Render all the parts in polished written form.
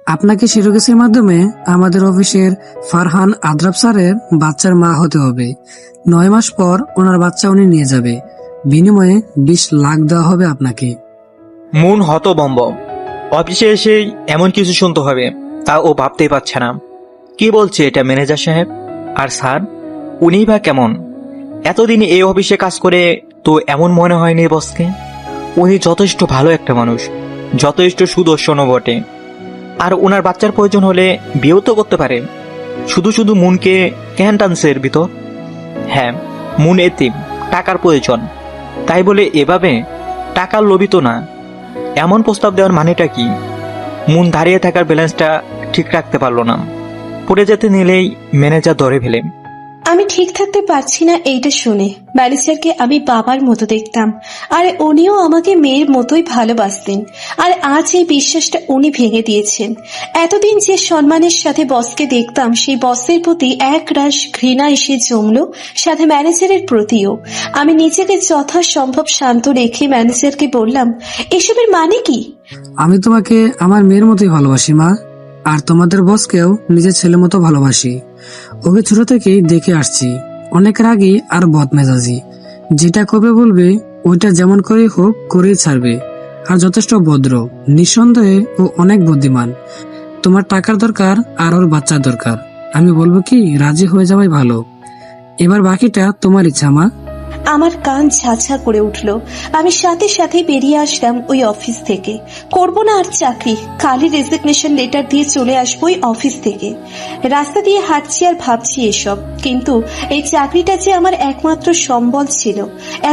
আপনাকে সিরোগেসির মাধ্যমে আমাদের অফিসের ফারহান আদ্রাব স্যারের বাচ্চার মা হতে হবে। 9 মাস পর ওনার বাচ্চা উনি নিয়ে যাবে। বিনিময়ে 20 লাখ দেওয়া হবে আপনাকে। মুন হতভম্ব। অফিসে এসেই এমন কিছু শুনতে হবে তা ও ভাবতেই পারছে না। কি বলছে এটা ম্যানেজার সাহেব? আর স্যার উনিই বা কেমন? এতদিন এই অফিসে কাজ করে তো এমন মনে হয়নি বসকে। উনি যথেষ্ট ভালো একটা মানুষ, যথেষ্ট সুদর্শনও বটে। আর ওনার বাচ্চার প্রয়োজন হলে বিয়েও তো করতে পারে। শুধু শুধু মুনকে কেন টানছে এর ভিতর? হ্যাঁ, মুন এতিম, টাকার প্রয়োজন, তাই বলে এভাবে টাকার লোভিত না। এমন প্রস্তাব দেওয়ার মানেটা কি? মুন দাঁড়িয়ে থাকার ব্যালেন্সটা ঠিক রাখতে পারল না। পড়ে যেতে নিলেই ম্যানেজার ধরে ফেলে। আমি ঠিক থাকতে পারছি না এইটা শুনে। ম্যানেজারকে আমি বাবার মতো দেখতাম, আর উনিও আমাকে মেয়ের মতোই ভালোবাসতেন। আর আজ এই বিশ্বাসটা উনি ভেঙে দিয়েছেন। এতদিন যে সম্মানের সাথে বসকে দেখতাম, সেই বসের প্রতি এক রাশ ঘৃণা এসে জমলো, সাথে ম্যানেজারের প্রতিও। আমি নিজেকে যথাসম্ভব শান্ত রেখে ম্যানেজারকে বললাম, এসবের মানে কি? আমি তোমাকে আমার মেয়ের মতোই ভালোবাসি মা, আর তোমাদের বসকেও নিজের ছেলে মতো ভালোবাসি। ওকে ছোট থেকেই দেখে আসছি, অনেক রাগী আর বদমেজাজি। যেটা কবে বলবে ওইটা যেমন করেই হোক করেই ছাড়বে। আর যথেষ্ট ভদ্র, নিঃসন্দেহে ও অনেক বুদ্ধিমান। তোমার টাকার দরকার আর ওর বাচ্চার দরকার। আমি বলবো কি, রাজি হয়ে যাওয়াই ভালো। এবার বাকিটা তোমার ইচ্ছা মা। আমার কান ঝাঁঝা করে উঠল। আমি সাথে সাথে বেরিয়ে আসলাম ওই অফিস থেকে। করব না আর চাকরি, কালই রেজিগনেশন লেটার দিয়ে চলে আসবো ওই অফিস থেকে। রাস্তা দিয়ে হাঁটছি আর ভাবছি এসব, কিন্তু এই চাকরিটা যে আমার একমাত্র সম্বল ছিল।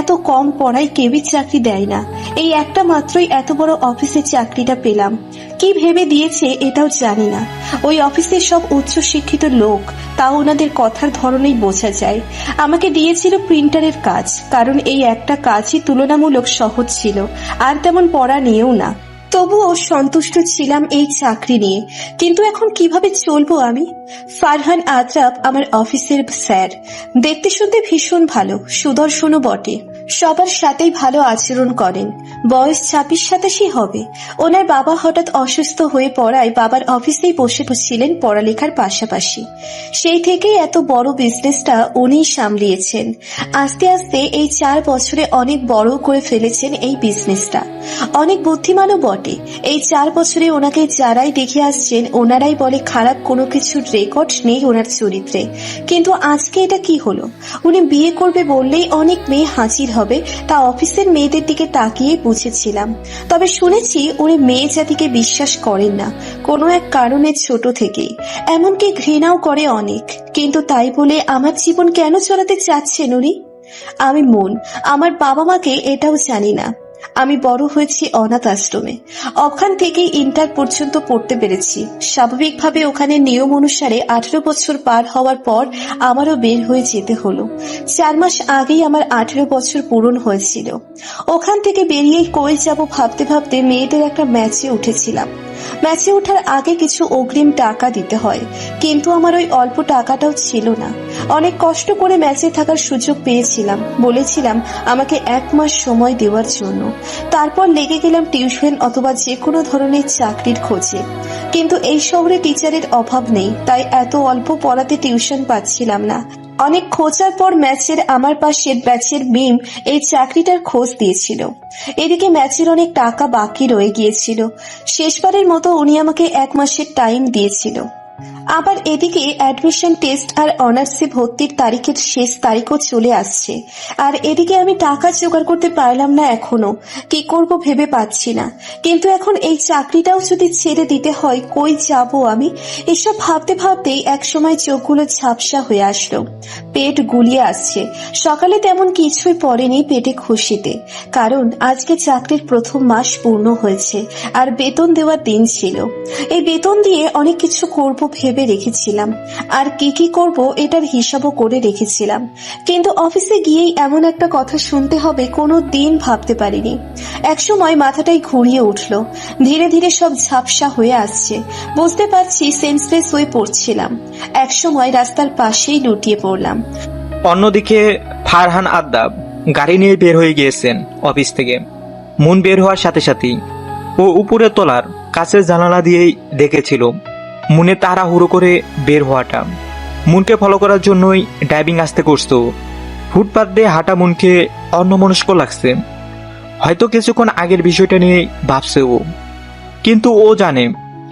এত কম পড়ায় কেউই চাকরি দেয় না, এই একটা মাত্রই এত বড় অফিসে চাকরিটা পেলাম। কি ভেবে দিয়েছে এটাও জানি না। ওই অফিসে সব উচ্চ শিক্ষিত লোক, তাও ওনাদের কথার ধরনেই বোঝা যায়। আমাকে দিয়েছিল প্রিন্টারের কাজ, কারণ এই একটা কাজই তুলনামূলক সহজ ছিল, আর তেমন পড়া নিয়েও না। তবুও সন্তুষ্ট ছিলাম এই চাকরি নিয়ে। কিন্তু এখন কিভাবে চলবো আমি? ফারহান আদ্রাব আমার অফিসের স্যার। দেখতে শুনতে ভীষণ ভালো, সুদর্শনও বটে। সবার সাথেই ভালো আচরণ করেন। বয়স 26-27 হবে। ওনার বাবা হঠাৎ অসুস্থ হয়ে পড়ায় বাবার অফিসেই বসে ছিলেন পড়ালেখার পাশাপাশি। সেই থেকেই এত বড় বিজনেসটা উনিই সামলিয়েছেন। আস্তে আস্তে এই 4 বছরে অনেক বড় করে ফেলেছেন এই বিজনেসটা। অনেক বুদ্ধিমানও বটে। এই 4 বছরে ওনাকে যারাই দেখে আসছেন, ওনারাই বলে খারাপ কোনো কিছুর রেকর্ড নেই ওনার চরিত্রে। কিন্তু আজকে এটা কি হলো? উনি বিয়ে করবে বললেই অনেক মেয়ে হাজির হবে, তা অফিসের মেয়েদের দিকে তাকিয়ে বুঝেছিলাম। তবে শুনেছি উনি মেয়ে জাতিকে বিশ্বাস করেন না, কোনো এক কারণে ছোট থেকেই। এমনকি ঘৃণাও করে অনেক। কিন্তু তাই বলে আমার জীবন কেন চলাতে চাচ্ছেন উনি? আমি মন, আমার বাবা মাকে এটাও জানি না। আমি বড় হয়েছি অনাথ আশ্রমে। ওখান থেকেই ইন্টার পর্যন্ত পড়তে পেরেছি। স্বাভাবিকভাবে ওখানে নিয়ম অনুসারে 18 বছর পার হওয়ার পর আমারও বের হয়ে যেতে হলো। 4 মাস আগেই আমার 18 বছর পূরণ হয়েছিল। ওখান থেকে বেরিয়ে কই যাব ভাবতে ভাবতে মেয়েদের একটা ম্যাচে উঠেছিলাম। ম্যাচে ওঠার আগে কিছু অগ্রিম টাকা দিতে হয়, কিন্তু আমার ওই অল্প টাকাটাও ছিল না। অনেক কষ্ট করে ম্যাচে থাকার সুযোগ পেয়েছিলাম। বলেছিলাম আমাকে 1 মাস সময় দেওয়ার জন্য। তারপর লেগে গেলাম টিউশন অথবা যে কোনো ধরনের চাকরির খোঁজে। কিন্তু এই শহরে টিচারের অভাব নেই, তাই এত অল্প পড়াতে টিউশন পাচ্ছিলাম না। অনেক খোঁজার পর ম্যাচের আমার পাশের ব্যাচের মিম এই চাকরিটার খোঁজ দিয়েছিল। এদিকে ম্যাচের অনেক টাকা বাকি রয়ে গিয়েছিল। শেষবারের মতো উনি আমাকে 1 মাসের টাইম দিয়েছিল। আবার এদিকে অ্যাডমিশন টেস্ট আর অনার্সে ভর্তির তারিখের শেষ তারিখও চলে আসছে। আর এদিকে আমি টাকা জোগাড় করতে পারলাম না এখনো। কি করব ভেবে পাচ্ছি না। কিন্তু এখন এই চাকরিটাও যদি ছেড়ে দিতে হয়, কই যাব আমি? এসব ভাবতে ভাবতেই একসময় চোখগুলো ঝাপসা হয়ে আসলো। পেট গুলিয়ে আসছে। সকালে তেমন কিছুই পড়েনি পেটে খুশিতে, কারণ আজকে চাকরির প্রথম মাস পূর্ণ হয়েছে আর বেতন দেওয়ার দিন ছিল। এই বেতন দিয়ে অনেক কিছু করব ভেবে রেখেছিলাম, আর কি কি করব এটার হিসাবও করে রেখেছিলাম। কিন্তু অফিসে গিয়েই এমন একটা কথা শুনতে হবে কোনো দিন ভাবতে পারিনি। একসময় মাথাটাই ঘুরিয়ে উঠল। ধীরে ধীরে সব ঝাপসা হয়ে আসছে। বুঝতে পারছি সেন্সলেস হয়ে পড়ছিলাম। একসময় রাস্তার পাশেই লুটিয়ে পড়লাম। অন্যদিকে ফারহান আদ্রাব গাড়ি নিয়ে বের হয়ে গিয়েছেন অফিস থেকে। মুন বের হওয়ার সাথে সাথেই ও উপরের তলার কাছের জানালা দিয়েই দেখেছিল মুনের তাড়াহুড়ো করে বের হওয়াটা। মুনকে ফলো করার জন্যই ড্রাইভিং আসতে করতো। ফুটপাত দিয়ে হাঁটা মুনকে অন্যমনস্ক লাগছে। হয়তো কিছুক্ষণ আগের বিষয়টা নিয়ে ভাবছে ও, কিন্তু ও জানে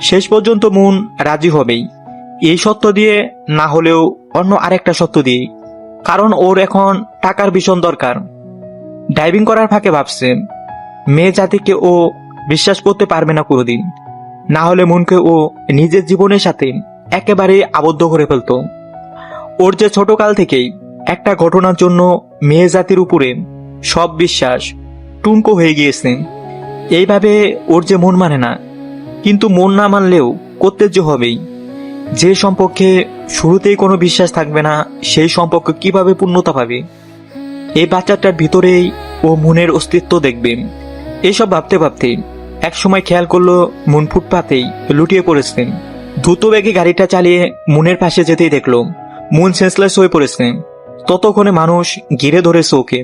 শেষ পর্যন্ত মুন রাজি হবেই, এই সত্য দিয়ে না হলেও অন্য আরেকটা সত্য দিয়ে, কারণ ওর এখন টাকার ভীষণ দরকার। ড্রাইভিং করার ফাঁকে ভাবছে মেয়ে জাতিকে ও বিশ্বাস করতে পারবে না কোনোদিন, না হলে মুনকে ও নিজের জীবনের সাথে একেবারে আবদ্ধ করে ফেলত। ওর যে ছোটকাল থেকেই একটা ঘটনার জন্য মেয়ে জাতির উপরে সব বিশ্বাস টুনকো হয়ে গিয়েছে। এইভাবে ওর যে মন মানে না, কিন্তু মন না মানলেও করতে যে হবেই। যে সম্পর্কে শুরুতেই কোনো বিশ্বাস থাকবে না, সেই সম্পর্ক কিভাবে পূর্ণতা পাবে? এই বাচ্চাটার ভিতরেই ও মনের অস্তিত্ব দেখবে। এসব ভাবতে ভাবতে একসময় খেয়াল করলো মুন ফুটপাতেই লুটিয়ে পড়েছেন। দ্রুত বেগে গাড়িটা চালিয়ে মুনের পাশে যেতেই দেখলো মুন সেন্সলেস হয়ে পড়েছে। ততক্ষণে মানুষ ঘিরে ধরেছে ওকে,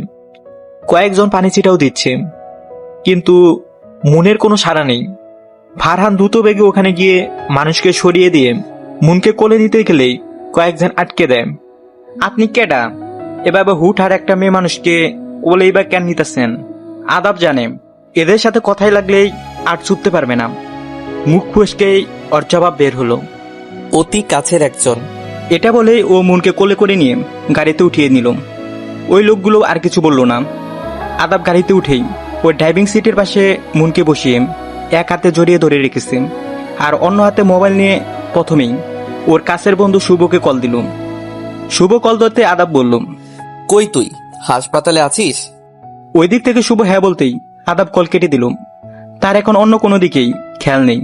কয়েকজন পানি ছিটাও দিচ্ছে, কিন্তু মুনের কোনো সাড়া নেই। ফারহান দ্রুত বেগে ওখানে গিয়ে মানুষকে সরিয়ে দিয়ে মুনকে কোলে নিতে গেলেই কয়েকজন আটকে দেয়। আপনি কেডা? এভাবে হুটহাট একটা মেয়ে মানুষকে কোলেই বা কেন নিতেছেন? আদাব জানে, এদের সাথে কথাই লাগলেই আর ছুটতে পারবে না। মুখ ফুসকেই ওর জবাব বের হলো, অতি কাছের একজন। এটা বলেই ও মুনকে কোলে করে নিয়ে গাড়িতে উঠিয়ে নিল। ওই লোকগুলো আর কিছু বলল না। আদাব গাড়িতে উঠেই ওই ড্রাইভিং সিটের পাশে মুনকে বসিয়ে এক হাতে জড়িয়ে ধরে রেখেছে, আর অন্য হাতে মোবাইল নিয়ে প্রথমেই ওর কাছের বন্ধু শুভকে কল দিল। শুভ কল ধরতে আদাব বলল, কই তুই? হাসপাতালে আছিস? ওই দিক থেকে শুভ হ্যাঁ বলতেই আদাব কল কেটে দিল। তার এখন অন্য কোনো দিকেই খেয়াল নেই,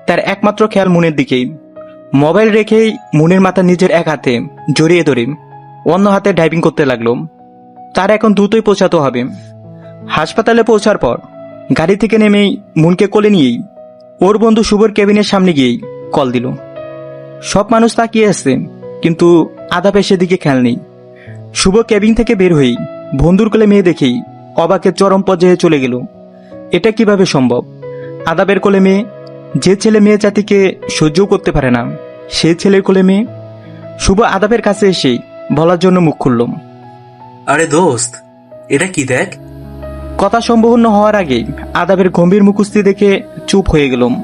তার একমাত্র খেয়াল মুনের দিকেই। মোবাইল রেখেই মুনের মাথা নিজের এক হাতে জড়িয়ে ধরে অন্য হাতে ড্রাইভিং করতে লাগলো। তার এখন দ্রুতই পৌঁছাতে হবে। হাসপাতালে পৌঁছার পর গাড়ি থেকে নেমেই মুনকে কোলে নিয়েই ওর বন্ধু শুভর কেবিনের সামনে গিয়েই কল দিল। সব মানুষ তাকিয়ে আছে, কিন্তু আদাবের সেদিকে খেয়াল নেই। শুভ কেবিন থেকে বের হয়েই বন্ধুর কোলে মেয়ে দেখেই অবাকের চরম পর্যায়ে চলে গেল। এটা কিভাবে সম্ভব? আদাবের কোলে মেয়ে, যে ছেলে মেয়ে জাতিকে সহ্য করতে পারে না, সেই ছেলের কোলে মেয়ে। শুভ আদাবের কাছে এসেই বলার জন্য মুখ খুলল, আরে দোস্ত, এটা কি দেখ। কথা সম্পূর্ণ হওয়ার আগেই আদাবের গম্ভীর মুখস্থি দেখে চুপ হয়ে গেলাম।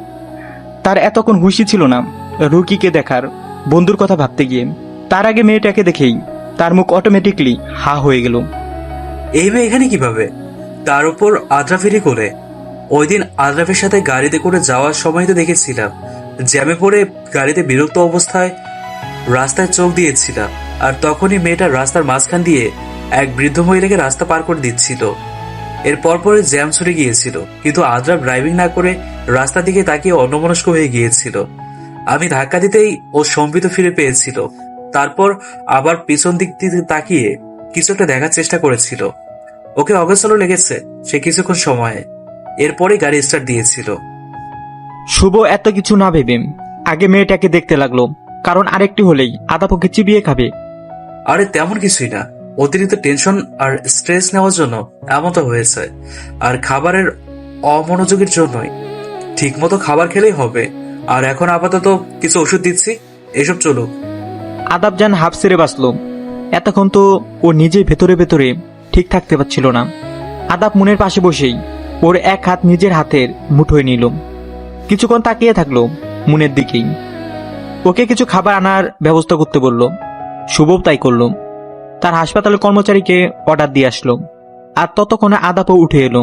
তার এতক্ষণ হুঁশি ছিল না রুকিকে দেখার, বন্ধুর কথা ভাবতে গিয়ে। তার আগে মেয়েটাকে দেখেই তার মুখ অটোমেটিকলি হা হয়ে গেল। এই মেয়ে এখানে কিভাবে? তার উপর আদ্রাফেরই করে। ওই দিন আদ্রাফের সাথে গাড়িতে করে যাওয়ার সময় তো দেখেছিলাম জ্যামে পড়ে গাড়িতে বিরক্ত অবস্থায় রাস্তায় চোখ দিয়েছিলাম, আর তখনই মেয়েটা রাস্তার মাঝখান দিয়ে এক বৃদ্ধ মহিলাকে রাস্তা পার করে দিচ্ছিল। এর পরে জ্যাম ছুটে গিয়েছিল, কিন্তু আদ্রাফ ড্রাইভিং না করে রাস্তার দিকে তাকিয়ে অন্যমনস্ক হয়ে গিয়েছিল। আমি ধাক্কা দিতেই ও সম্বিত ফিরে পেয়েছিল। তারপর আবার পিছন দিক দিয়ে তাকিয়ে কিছু একটা দেখার চেষ্টা করেছিল। ওকে অগোছালো লেগেছে সে কিছুক্ষণ সময়ে, এরপরে গাড়ি স্টার্ট দিয়েছিল। শুভ এত কিছু না ভেবে আগে মেয়েটাকে দেখতে লাগলো, কারণ আরেকটি হলেই আদাবকে চিবিয়ে খাবে। আরে তেমন কিছুই না, অতিরিক্ত টেনশন আর স্ট্রেস নেওয়ার জন্য এমনটা হয়েছে, আর খাবারের অমনোযোগের জন্যই। ঠিক মতো খাবার খেলেই হবে। আর এখন আপাতত কিছু ওষুধ দিচ্ছি, এসব চলুক। আদাব যান হাফ ছেড়ে বাঁচল। এতক্ষণ তো ও নিজেই ভেতরে ভেতরে ঠিক থাকতে পারছিল না। আদাব মুনের পাশে বসেই ওর এক হাত নিজের হাতের মুঠোয় নিল। কিছুক্ষণ তাকিয়ে থাকলো মুনের দিকেই। ওকে কিছু খাবার আনার ব্যবস্থা করতে বলল। শুভ তাই করল। তার হাসপাতালের কর্মচারীকে অর্ডার দিয়ে আসলো, আর ততক্ষণে আদাবও উঠে এলো।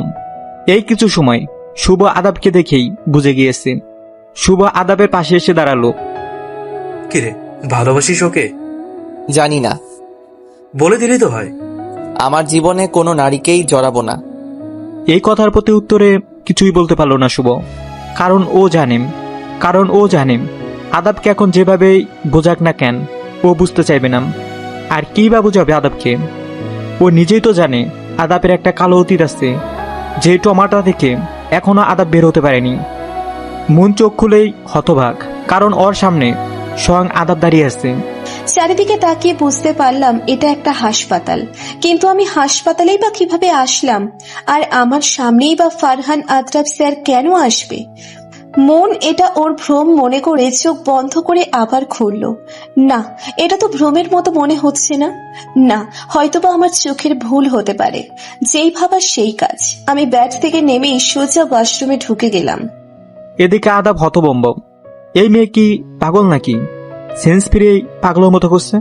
এই কিছু সময় শুভ আদাবকে দেখেই বুঝে গিয়েছে। শুভ আদাবের পাশে এসে দাঁড়ালো। কিরে, ভালোবাসিস ওকে? জানি না। বলে দিলেই তো হয়। আমার জীবনে কোনো নারীকেই জড়াবো না। এই কথার প্রতি উত্তরে কিছুই বলতে পারল না শুভ, কারণ ও জানে আদাবকে এখন যেভাবেই বোঝাক না কেন ও বুঝতে চাইবে না। আর কি বা বোঝাবে আদাবকে? ও নিজেই তো জানে আদাবের একটা কালো অতীত আছে, যে টমাটা থেকে এখনো আদাব বের হতে পারেনি। মন চোখ খুলেই হতবাক, কারণ ওর সামনে স্বয়ং আদাব দাঁড়িয়ে আছে। চারিদিকে তাকিয়ে বুঝতে পারলাম এটা একটা হাসপাতাল, কিন্তু আমি হাসপাতালেই বা কিভাবে আসলাম? আর আমার সামনেই বা ফারহান আদ্রাফ স্যার কেন আসবে? মন এটা ওর ভ্রম মনে করে চোখ বন্ধ করে আবার খুলল। না, এটা তো ভ্রমের মতো মনে হচ্ছে না। না, হয়তোবা আমার চোখের ভুল হতে পারে। যেই ভাবা সেই কাজ। আমি ব্যাট থেকে নেমেই সোজা ওয়াশরুমে ঢুকে গেলাম। এদিকে আদাব হতবম্ব। এই মেয়ে কি পাগল নাকি? সেন্স ফিরে পাগলের মতো করছে।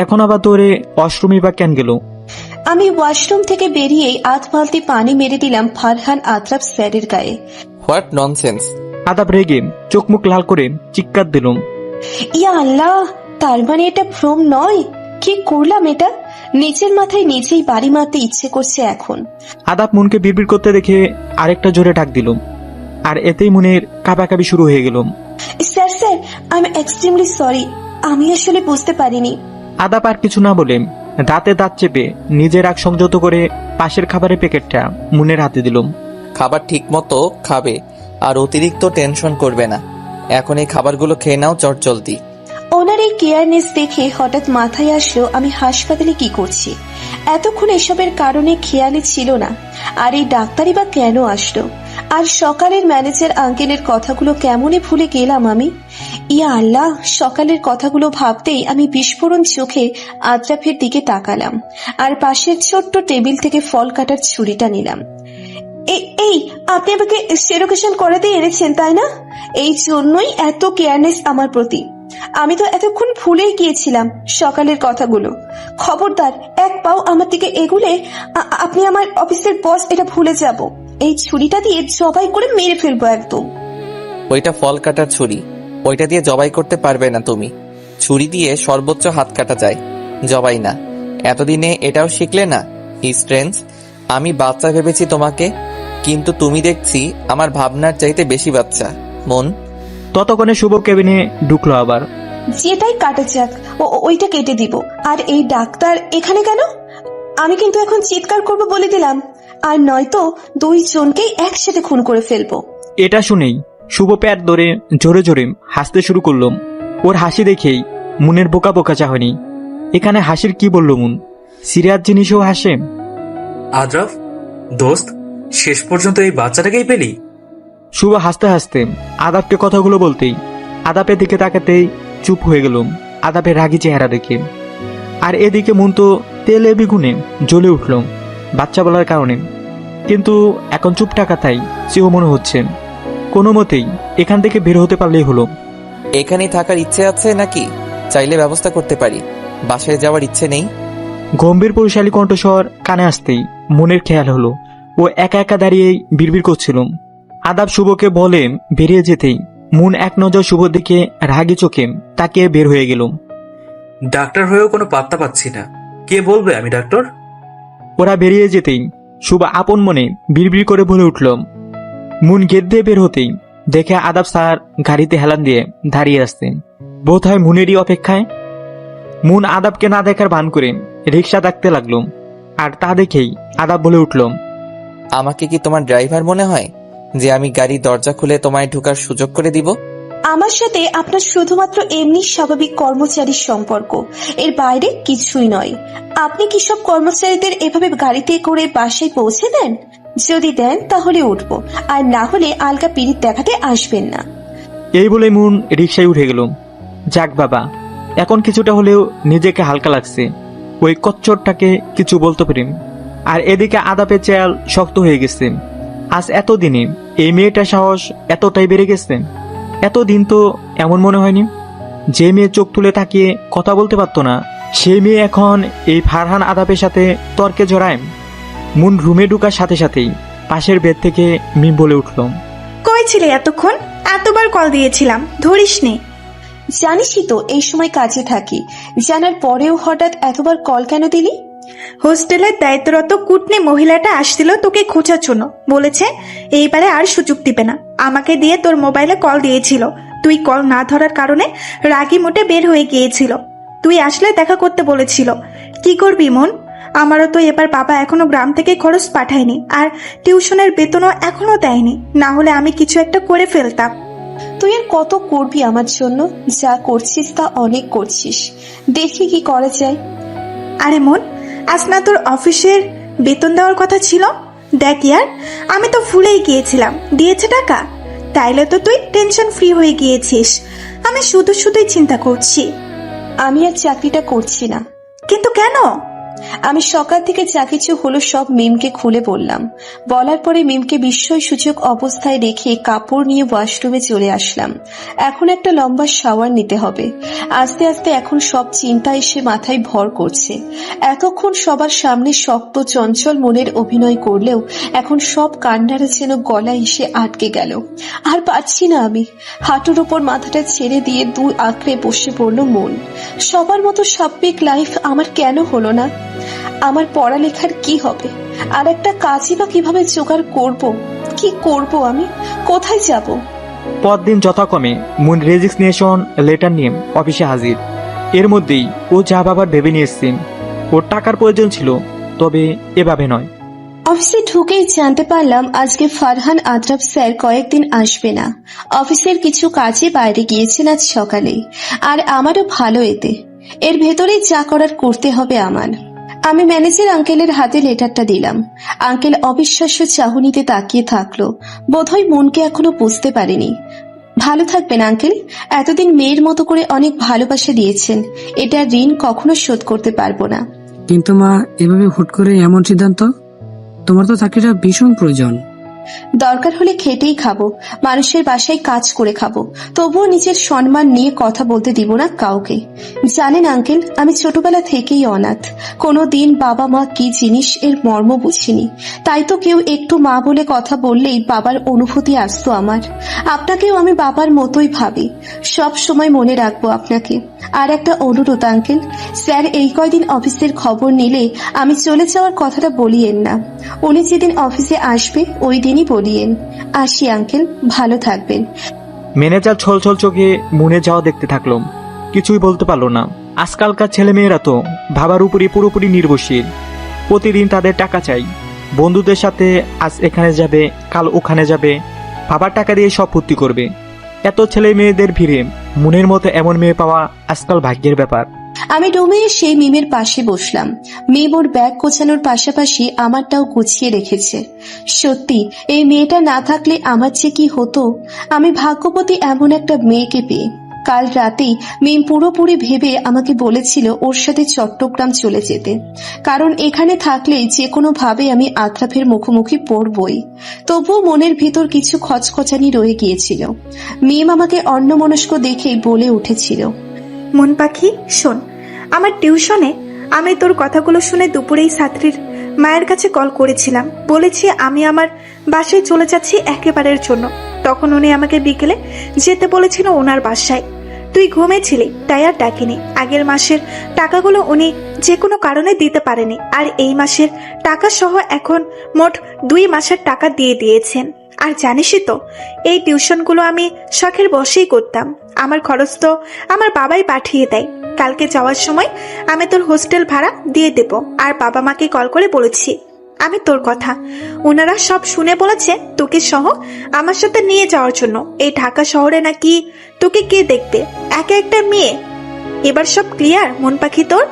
এখন আবার তোরে অশ্রমী বা কেন গেল? আমি ওয়াশরুম থেকে বেরিয়ে আধ বালতি পানি মেরে দিলাম ফারহান আতরাফ স্যারের গায়ে। What nonsense! আদাব রেগে চোখ মুখ লাল করে চিৎকার দিলুম। ইয়া আল্লাহ, তার মানে এটা ভ্রম নয়? কি করলাম এটা? নিজের মাথায় নিজেই বাড়ি মারতে ইচ্ছে করছে এখন। আদাব মনকে বিড়বিড় করতে দেখে আরেকটা জোরে ডাক দিলুম, আর এতেই মনের কাঁপাকাঁপি শুরু হয়ে গেল। Sir sir, I am extremely sorry, আমি আসলে বুঝতে পারিনি। আদাব আর কিছু না বলে দাঁতে দাঁত চেপে নিজের রাগ সংযত করে পাশের খাবারের প্যাকেটটা মুনের হাতে দিলুম। খাবার ঠিক মতো খাবে আর অতিরিক্ত টেনশন করবে না। এখন এই খাবারগুলো খেয়ে নাও চটজলদি। ওনার এই কেয়ারনেস দেখে হঠাৎ মাথায় আসলো আমি হাসপাতালে কি করছি। এতক্ষণ এসবের কারণে খেয়ালই ছিল না। আর এই ডাক্তারই বা কেন আসলো? আর সকালের ম্যানেজার আঙ্কেলের কথাগুলো কেমনই ভুলে গেলাম আমি। ইয়া আল্লাহ, সকালের কথাগুলো ভাবতেই আমি বিস্ফোরণ চোখে আতরাফের দিকে তাকালাম আর পাশের ছোট্ট টেবিল থেকে ফল কাটার ছুরিটা নিলাম। এই আপনি আমাকে সেরোকেশন করাতে এনেছেন তাই না? এই জন্যই এত কেয়ারনেস আমার প্রতি। আমি তো এতক্ষণ ভুলেই গিয়েছিলাম সকালের কথাগুলো। খবরদার এক পাও আমার দিকে এগুলে আপনি আমার অফিসের বস এটা ভুলে যাব। এই ছুরিটা দিয়ে জবাই করে মেরে ফেলবো একদম। ওইটা ফল কাটার ছুরি, ওইটা দিয়ে জবাই করতে পারবে না তুমি। ছুরি দিয়ে সর্বোচ্চ হাত কাটা যায়, জবাই না। এতদিনে এটাও শিখলে না? স্ট্রেঞ্জ, আমি বাচ্চা ভেবেছি তোমাকে, কিন্তু তুমি দেখছি আমার ভাবনার চাইতে বেশি বাচ্চা। মন। ততক্ষণে শুভ কেবিনে ঢুকলো আবার। যেটাই কাটা যাক, ওইটা কেটে দিব। আর এই ডাক্তার এখানে কেন? আমি কিন্তু এখন চিৎকার করবো বলে দিলাম, আর নয়তো দুইজনকেই একসাথে খুন করে ফেলবো। এটা শুনেই শুভ প্যাট ধরে জোরে জোরে হাসতে শুরু করলাম। ওর হাসি দেখেই মুনের বোকা বোকা চাহনি। এখানে হাসির কি বললো মুন? সিরিয়াস জিনিসও হাসে। আদ্রাফ, দোস্ত, শেষ পর্যন্ত এই বাচ্চাটাকেই পেলি? শুভ হাসতে হাসতে আদাবকে কথাগুলো বলতেই আদাবের দিকে তাকাতেই চুপ হয়ে গেলাম আদাবের রাগী চেহারা দেখে। আর এদিকে মন তো তেলে বেগুনে জ্বলে উঠল বাচ্চা বলার কারণে। কিন্তু এখন চুপ টাকাতাই সেও মনে হচ্ছে কোনো মতেই এখান থেকে বের হতে পারলেই হলো। এখানেই থাকার ইচ্ছে আছে নাকি? চাইলে ব্যবস্থা করতে পারি। বাসায় যাওয়ার ইচ্ছে নেই? গম্ভীর পরিশালী কণ্ঠস্বর কানে আসতেই মনের খেয়াল হলো ও একা একা দাঁড়িয়েই বিড়বিড় করছিল। আদাব শুভকে বলে বেরিয়ে যেতেই মন এক নজর শুভর দিকে রাগী চোখে তাকিয়ে বের হয়ে গেল। ডাক্তার হয়েও কোনো পাত্তা পাচ্ছি না। কে বলবে আমি ডাক্তার? ওরা বেরিয়ে যেতেই শুভ আপন মনে বিড়বিড় করে বলে উঠল। মুন গেট দিয়ে বের হতেই দেখে আদাব স্যার গাড়িতে হেলান দিয়ে দাঁড়িয়ে আসতেন, বোধ হয় মুনেরই অপেক্ষায়। মুন আদাবকে না দেখার ভান করে রিক্সা ডাকতে লাগলো। আর তা দেখেই আদাব বলে উঠল, আমাকে কি তোমার ড্রাইভার মনে হয় যে আমি গাড়ির দরজা খুলে তোমায় ঢোকার সুযোগ করে দিব? আমার সাথে আপনার শুধুমাত্র এমনি স্বাভাবিক কর্মচারীর সম্পর্ক, এর বাইরে কিছুই নয়। আপনি কি সব কর্মচারীদের এভাবে গাড়িতে করে বাসায় পৌঁছে দেন? যদি দেন তাহলে উঠবো, আর না হলে আলগা পিরিত দেখাতে আসবেন না। এই বলে মুন রিক্সায় উঠে গেল। যাক বাবা, এখন কিছুটা হলেও নিজেকে হালকা লাগছে ওই কচ্চরটাকে কিছু বলতে পারি। আর এদিকে আদাবের চেয়াল শক্ত হয়ে গেছে। আজ এতদিনে এই মেয়েটার সাহস এতটাই বেড়ে গেছে। এতদিন তো এমন মনে হয়নি। যে মেয়ে চোখ তুলে তাকিয়ে কথা বলতে পারতো না, সেই মেয়ে এখন এই ফারহান আদাবের সাথে তর্কে জড়ায়। মুন রুমে ঢুকার সাথে সাথেই পাশের বেড থেকে মিম বলে উঠল, কই ছিলে এতক্ষণ? এতবার কল দিয়েছিলাম, ধরিসনি। জানিসই তো এই সময় কাজে থাকি, জানার পরেও হঠাৎ এতবার কল কেন দিলি? হোস্টেলের দায়িত্বরত কুটনি মহিলাটা আসছিল তোকে খোঁজার জন্য, বলেছে এইবারে আর সুযোগ দিবে না। আমাকে দিয়ে তোর মোবাইলে কল দিয়েছিল, তুই কল না ধরার কারণে রাগি মোটে বের হয়ে গিয়েছিল। তুই আসলে দেখা করতে বলেছিল। কি করবি মন? আমারও তো এবার বাবা এখনো গ্রাম থেকে খরচ পাঠায়নি, আর টিউশনের বেতনও এখনো দেয়নি, না হলে আমি কিছু একটা করে ফেলতাম। তুই আর কত করবি আমার জন্য? যা করছিস তা অনেক করছিস, দেখি কি করা যায়। আরে মন, আজ না তোর অফিসের বেতন দেওয়ার কথা ছিল? দেখ ইয়ার, আমি তো ভুলেই গিয়েছিলাম। দিয়েছে টাকা? তাইলে তো তুই টেনশন ফ্রি হয়ে গিয়েছিস। আমি শুধু শুধুই চিন্তা করছি। আমি আর চাকরিটা করছি না। কিন্তু কেন? আমি সকাল থেকে যা কিছু হলো সব মিমকে খুলে বললাম। বলার পরে মিমকে বিস্ময়সূচক অবস্থায় রেখে কাপড় নিয়ে ওয়াশরুমে চলে আসলাম। এখন একটা লম্বা শাওয়ার নিতে হবে। আস্তে আস্তে এখন সব চিন্তা এসে মাথায় ভর করছে। এতক্ষণ সবার সামনে শক্ত চঞ্চল মনের অভিনয় করলেও এখন সব কান্নারা যেন গলায় এসে আটকে গেল। আর পাচ্ছি না আমি। হাঁটুর উপর মাথাটা ছেড়ে দিয়ে দুই আঁকড়ে বসে পড়ল মন। সবার মতো স্বাভাবিক লাইফ আমার কেন হলো না? আমার পড়ালেখার কি হবে? আর একটা কাজই বা কিভাবে জোগাড় করব? কি করব আমি? কোথায় যাব? পরদিন যথাক্রমে মুন রেজিগনেশন লেটার নিয়ে অফিসে হাজির। এর মধ্যেই ও যা বাবার ভেবে নিয়েছেন ওর টাকার প্রয়োজন ছিল, তবে এভাবে নয়। অফিসে ঢুকেই জানতে পারলাম আজকে ফারহান আদ্রাব স্যার কয়েকদিন আসবে না। অফিসের কিছু কাজে বাইরে গিয়েছেন আজ সকালেই। আর আমারও ভালো এতে। এর ভেতরেই যা করার করতে হবে আমার। আমি ম্যানেজার আঙ্কেলের হাতে লেটারটা দিলাম। আঙ্কেল অবিশ্বাস্য চাহনিতে তাকিয়ে থাকলো। বোধহয় মনকে এখনো বুঝতে পারেনি। ভালো থাকবেন আঙ্কেল। এতদিন মেয়ের মতো করে অনেক ভালোবাসা দিয়েছেন। এটা ঋণ কখনো শোধ করতে পারবো না। কিন্তু মা, এভাবে হুট করে এমন সিদ্ধান্ত? তোমার তো চাকরিটা ভীষণ প্রয়োজন। দরকার হলে খেটেই খাবো, মানুষের বাসায় কাজ করে খাবো, তবুও নিজের সম্মান নিয়ে কথা বলতে দিব না কাউকে। জানেন আঙ্কেল, আমি ছোটবেলা থেকেই অনাথ। কোনোদিন বাবা মা কি জিনিস এর মর্ম বুঝিনি। তাই তো কেউ একটু মা বলে কথা বললেই বাবার অনুভূতি আসতো আমার। আপনাকেও আমি বাবার মতোই ভাবি। সব সময় মনে রাখবো আপনাকে। আর একটা অনুরোধ আঙ্কেল, স্যার এই কয়দিন অফিসের খবর নিলে আমি চলে যাওয়ার কথাটা বলিয়েন না। উনি যেদিন অফিসে আসবে ওই দিনই বলিয়েন। আসি আঙ্কেল, ভালো থাকবেন। ম্যানেজার ছলছল চোখে মুনে যাওয়া দেখতে থাকলো। কিছুই বলতে পারলো না। আজকালকার ছেলেমেয়েরা তো বাবার উপরই পুরোপুরি নির্ভরশীল। প্রতিদিন তাদের টাকা চাই। বন্ধুদের সাথে আজ এখানে যাবে, কাল ওখানে যাবে, বাবার টাকা দিয়ে সব ফুর্তি করবে। এত ছেলে মেয়েদের ভিড়ে মুনের মতো এমন মেয়ে পাওয়া আজকাল ভাগ্যের ব্যাপার। আমি ডোমে সেই মিমের পাশে বসলাম। মিম ওর ব্যাগ গোছানোর পাশাপাশি আমারটাও গুছিয়ে রেখেছে। সত্যি এই মেয়েটা না থাকলে আমার যে কি হতো। আমি ভাগ্যবতী এমন একটা মেয়েকে পেয়ে। কাল রাতেই মিম পুরোপুরি ভেবে আমাকে বলেছিল ওর সাথে চট্টগ্রাম চলে যেতে, কারণ এখানে থাকলে যে কোনো ভাবে আমি আত্রাফের মুখোমুখি পড়বই। তবুও মনের ভিতর কিছু খচখচানি রয়ে গিয়েছিল। মিম আমাকে অন্যমনস্ক দেখেই বলে উঠেছিল, মন পাখি শোন, আমার টিউশনে আমি তোর কথাগুলো শুনে দুপুরেই ছাত্রীর মায়ের কাছে কল করেছিলাম। বলেছি আমি আমার বাসায় চলে যাচ্ছি একেবারের জন্য। তখন উনি আমাকে বিকেলে যেতে বলেছিল ওনার বাসায়। তুই ঘুমেছিলি তাই আর ডাকিনি। আগের মাসের টাকাগুলো উনি যে কোনো কারণে দিতে পারেনি, আর এই মাসের টাকা সহ এখন মোট 2 মাসের টাকা দিয়ে দিয়েছেন। আর জানিসই তো এই টিউশনগুলো আমি শখের বসেই করতাম। আমার খরচ তো আমার বাবাই পাঠিয়ে দেয়। কালকে যাওয়ার সময় আমি তোর হোস্টেল ভাড়া দিয়ে দেব। আর বাবা মাকে কল করে বলেছি আমি তোর কথা। ওনারা সব শুনে বলেছে তোকে সহ আমার সাথে নিয়ে যাওয়ার জন্য। এই ঢাকা শহরে নাকি তোকে কে দেখবে, একা একটা মেয়ে। এবার সব ক্লিয়ার মন পাখি তোর?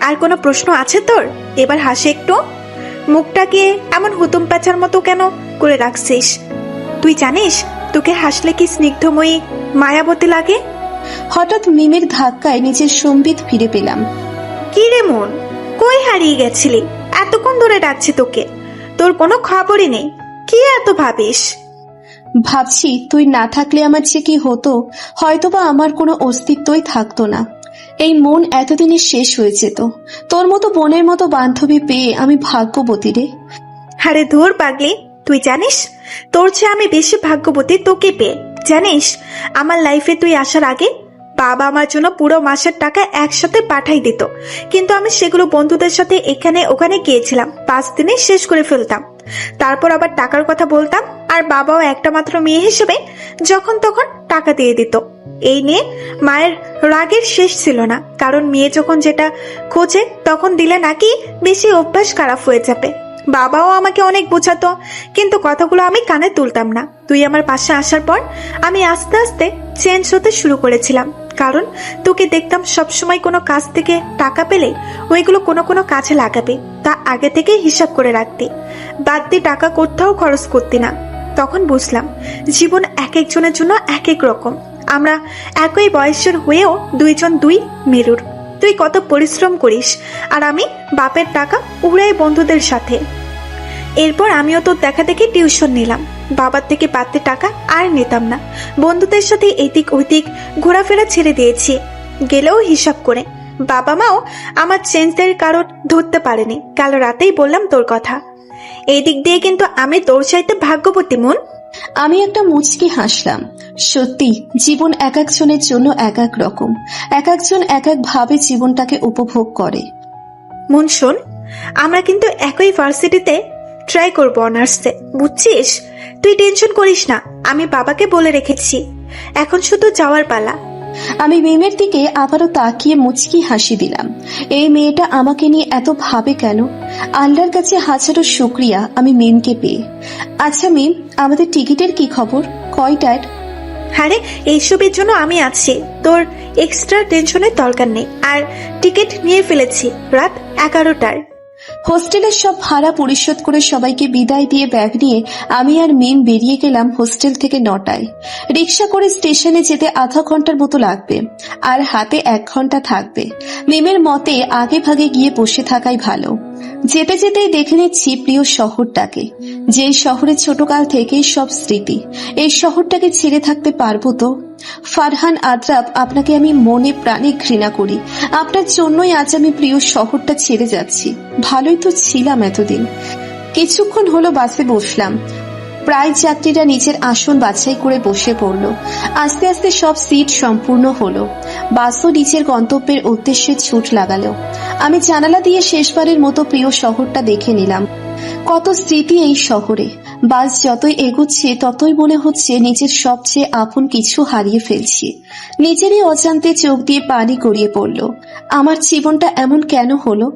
আর কোনো প্রশ্ন আছে তোর? এবার হাসে একটু। মুখটাকে এমন হুতুম প্যাঁচার মতো কেন করে রাখছিস? তুই জানিস তোকে হাসলে কি স্নিগ্ধময়ী মায়াবতী লাগে? হঠাৎ মিমের ধাক্কায় নিজের সম্বিত ফিরে পেলাম। কি রে মন, কই হারিয়ে গেছিলি? এতক্ষণ ধরে ডাকছি তোকে, তোর কোনো খবরই নেই। কি এত ভাবিস? ভাবছি তুই না থাকলে আমার যে কি হতো। হয়তোবা আমার কোনো অস্তিত্বই থাকতো না। এই মন এতদিনে শেষ হয়ে যেত। তোর মতো বোনের মতো বান্ধবী পেয়ে আমি ভাগ্যবতী রে। আরে ধুর পাগলি, তুই জানিস তোর চেয়ে আমি বেশি ভাগ্যবতী তোকে পেয়ে। জানিস আমার লাইফে তুই আসার আগে বাবা আমার জন্য পুরো মাসের টাকা একসাথে পাঠাই দিত, কিন্তু আমি সেগুলো বন্ধুদের সাথে এখানে ওখানে গিয়েছিলাম 5 দিনে শেষ করে ফেলতাম। তারপর আবার টাকার কথা বলতাম, আর বাবাও একটা মাত্র মেয়ে হিসেবে যখন তখন টাকা দিয়ে দিত। এই নিয়ে মায়ের রাগের শেষ ছিল না, কারণ মেয়ে যখন যেটা খোঁজে তখন দিলে নাকি বেশি অভ্যাস খারাপ হয়ে যাবে। বাবাও আমাকে অনেক বোঝাতো, কিন্তু কথাগুলো আমি কানে তুলতাম না। তুই আমার পাশে আসার পর আমি আস্তে আস্তে চেঞ্জ হতে শুরু করেছিলাম, কারণ তোকে দেখতাম সবসময় কোনো কাজ থেকে টাকা পেলে ওইগুলো কোনো কোনো কাজে লাগাবে, তা আগে থেকে হিসাব করে রাখতি। বাড়তি টাকা কোথাও খরচ করতি না। তখন বুঝলাম জীবন এক একজনের জন্য এক এক রকম। আমরা একই বয়সের হয়েও দুইজন দুই মেরুর। তুই কত পরিশ্রম করিস আর আমি বাপের টাকা উড়াই বন্ধুদের সাথে। এরপর আমিও তোর দেখা দেখি টিউশন নিলাম। বাবার থেকে পাতে টাকা আর নিতাম না। বন্ধুদের সাথে এদিক ওইদিক ঘোরাফেরা ছেড়ে দিয়েছি, গেলেও হিসাব করে। বাবা মাও আমার চেঞ্জের কারণ ধরতে পারেনি। কাল রাতেই বললাম তোর কথা। এই দিক দিয়ে কিন্তু আমি তোর চাইতে ভাগ্যবতী মন। আমি একটা মুচকি হাসলাম। সত্যি জীবন এক একজনের জন্য এক এক রকম, এক একজন এক এক ভাবে জীবনটাকে উপভোগ করে। মন শোন, আমরা কিন্তু একই ভার্সিটিতে ট্রাই করবো অনার্সে, বুঝছিস? তুই টেনশন করিস না, আমি বাবাকে বলে রেখেছি। এখন শুধু যাওয়ার পালা। আমি মিমের দিকে আবারও তাকিয়ে মুচকি হাসি দিলাম। এই মেয়েটা আমাকে নিয়ে এত ভাবে কেন? আল্লাহর কাছে হাজারো শুক্রিয়া আমি মিমকে পেয়ে। আচ্ছা মিম, আমাদের টিকিটের কি খবর? কয়টার? আরে এইসবের জন্য আমি আছি, তোর এক্সট্রা টেনশনের দরকার নেই। আর টিকিট নিয়ে ফেলেছি রাত 11টার। হোস্টেলের সব ভাড়া পরিশোধ করে সবাইকে বিদায় দিয়ে ব্যাগ নিয়ে আমি আর মিম বেরিয়ে গেলাম হোস্টেল থেকে 9টায়। রিক্সা করে স্টেশনে যেতে আধা ঘন্টার মতো লাগবে, আর হাতে 1 ঘন্টা থাকবে। মিমের মতে আগে ভাগে গিয়ে বসে থাকাই ভালো। যেতে যেতেই দেখে নিচ্ছি প্রিয় শহরটাকে, যে শহরে ছোটকাল থেকেই সব স্মৃতি। এই শহরটাকে ছেড়ে থাকতে পারবো তো? ফারহান আদ্রাব, আপনাকে আমি মনে প্রাণে ঘৃণা করি। আপনার জন্যই আজ আমি প্রিয় শহরটা ছেড়ে যাচ্ছি। ভালোই তো ছিলাম এতদিন। কিছুক্ষণ হলো বাসে বসলাম। প্রায় যাত্রীরা নিজের আসন বাছাই করে বসে পড়ল। আস্তে আস্তে সব সিট সম্পূর্ণ হলো। বাসও নিজের গন্তব্যের উদ্দেশ্যে ছুট লাগালো। আমি জানালা দিয়ে শেষবারের মতো প্রিয় শহরটা দেখে নিলাম। কত স্মৃতি এই শহরে। বাস যতই এগুচ্ছে ততই মনে হচ্ছে নিজের সবচেয়ে আপন কিছু হারিয়ে ফেলছি। নিজেরই অজান্তে চোখ দিয়ে পানি গড়িয়ে পড়ল। আমার জীবনটা এমন কেন হলো?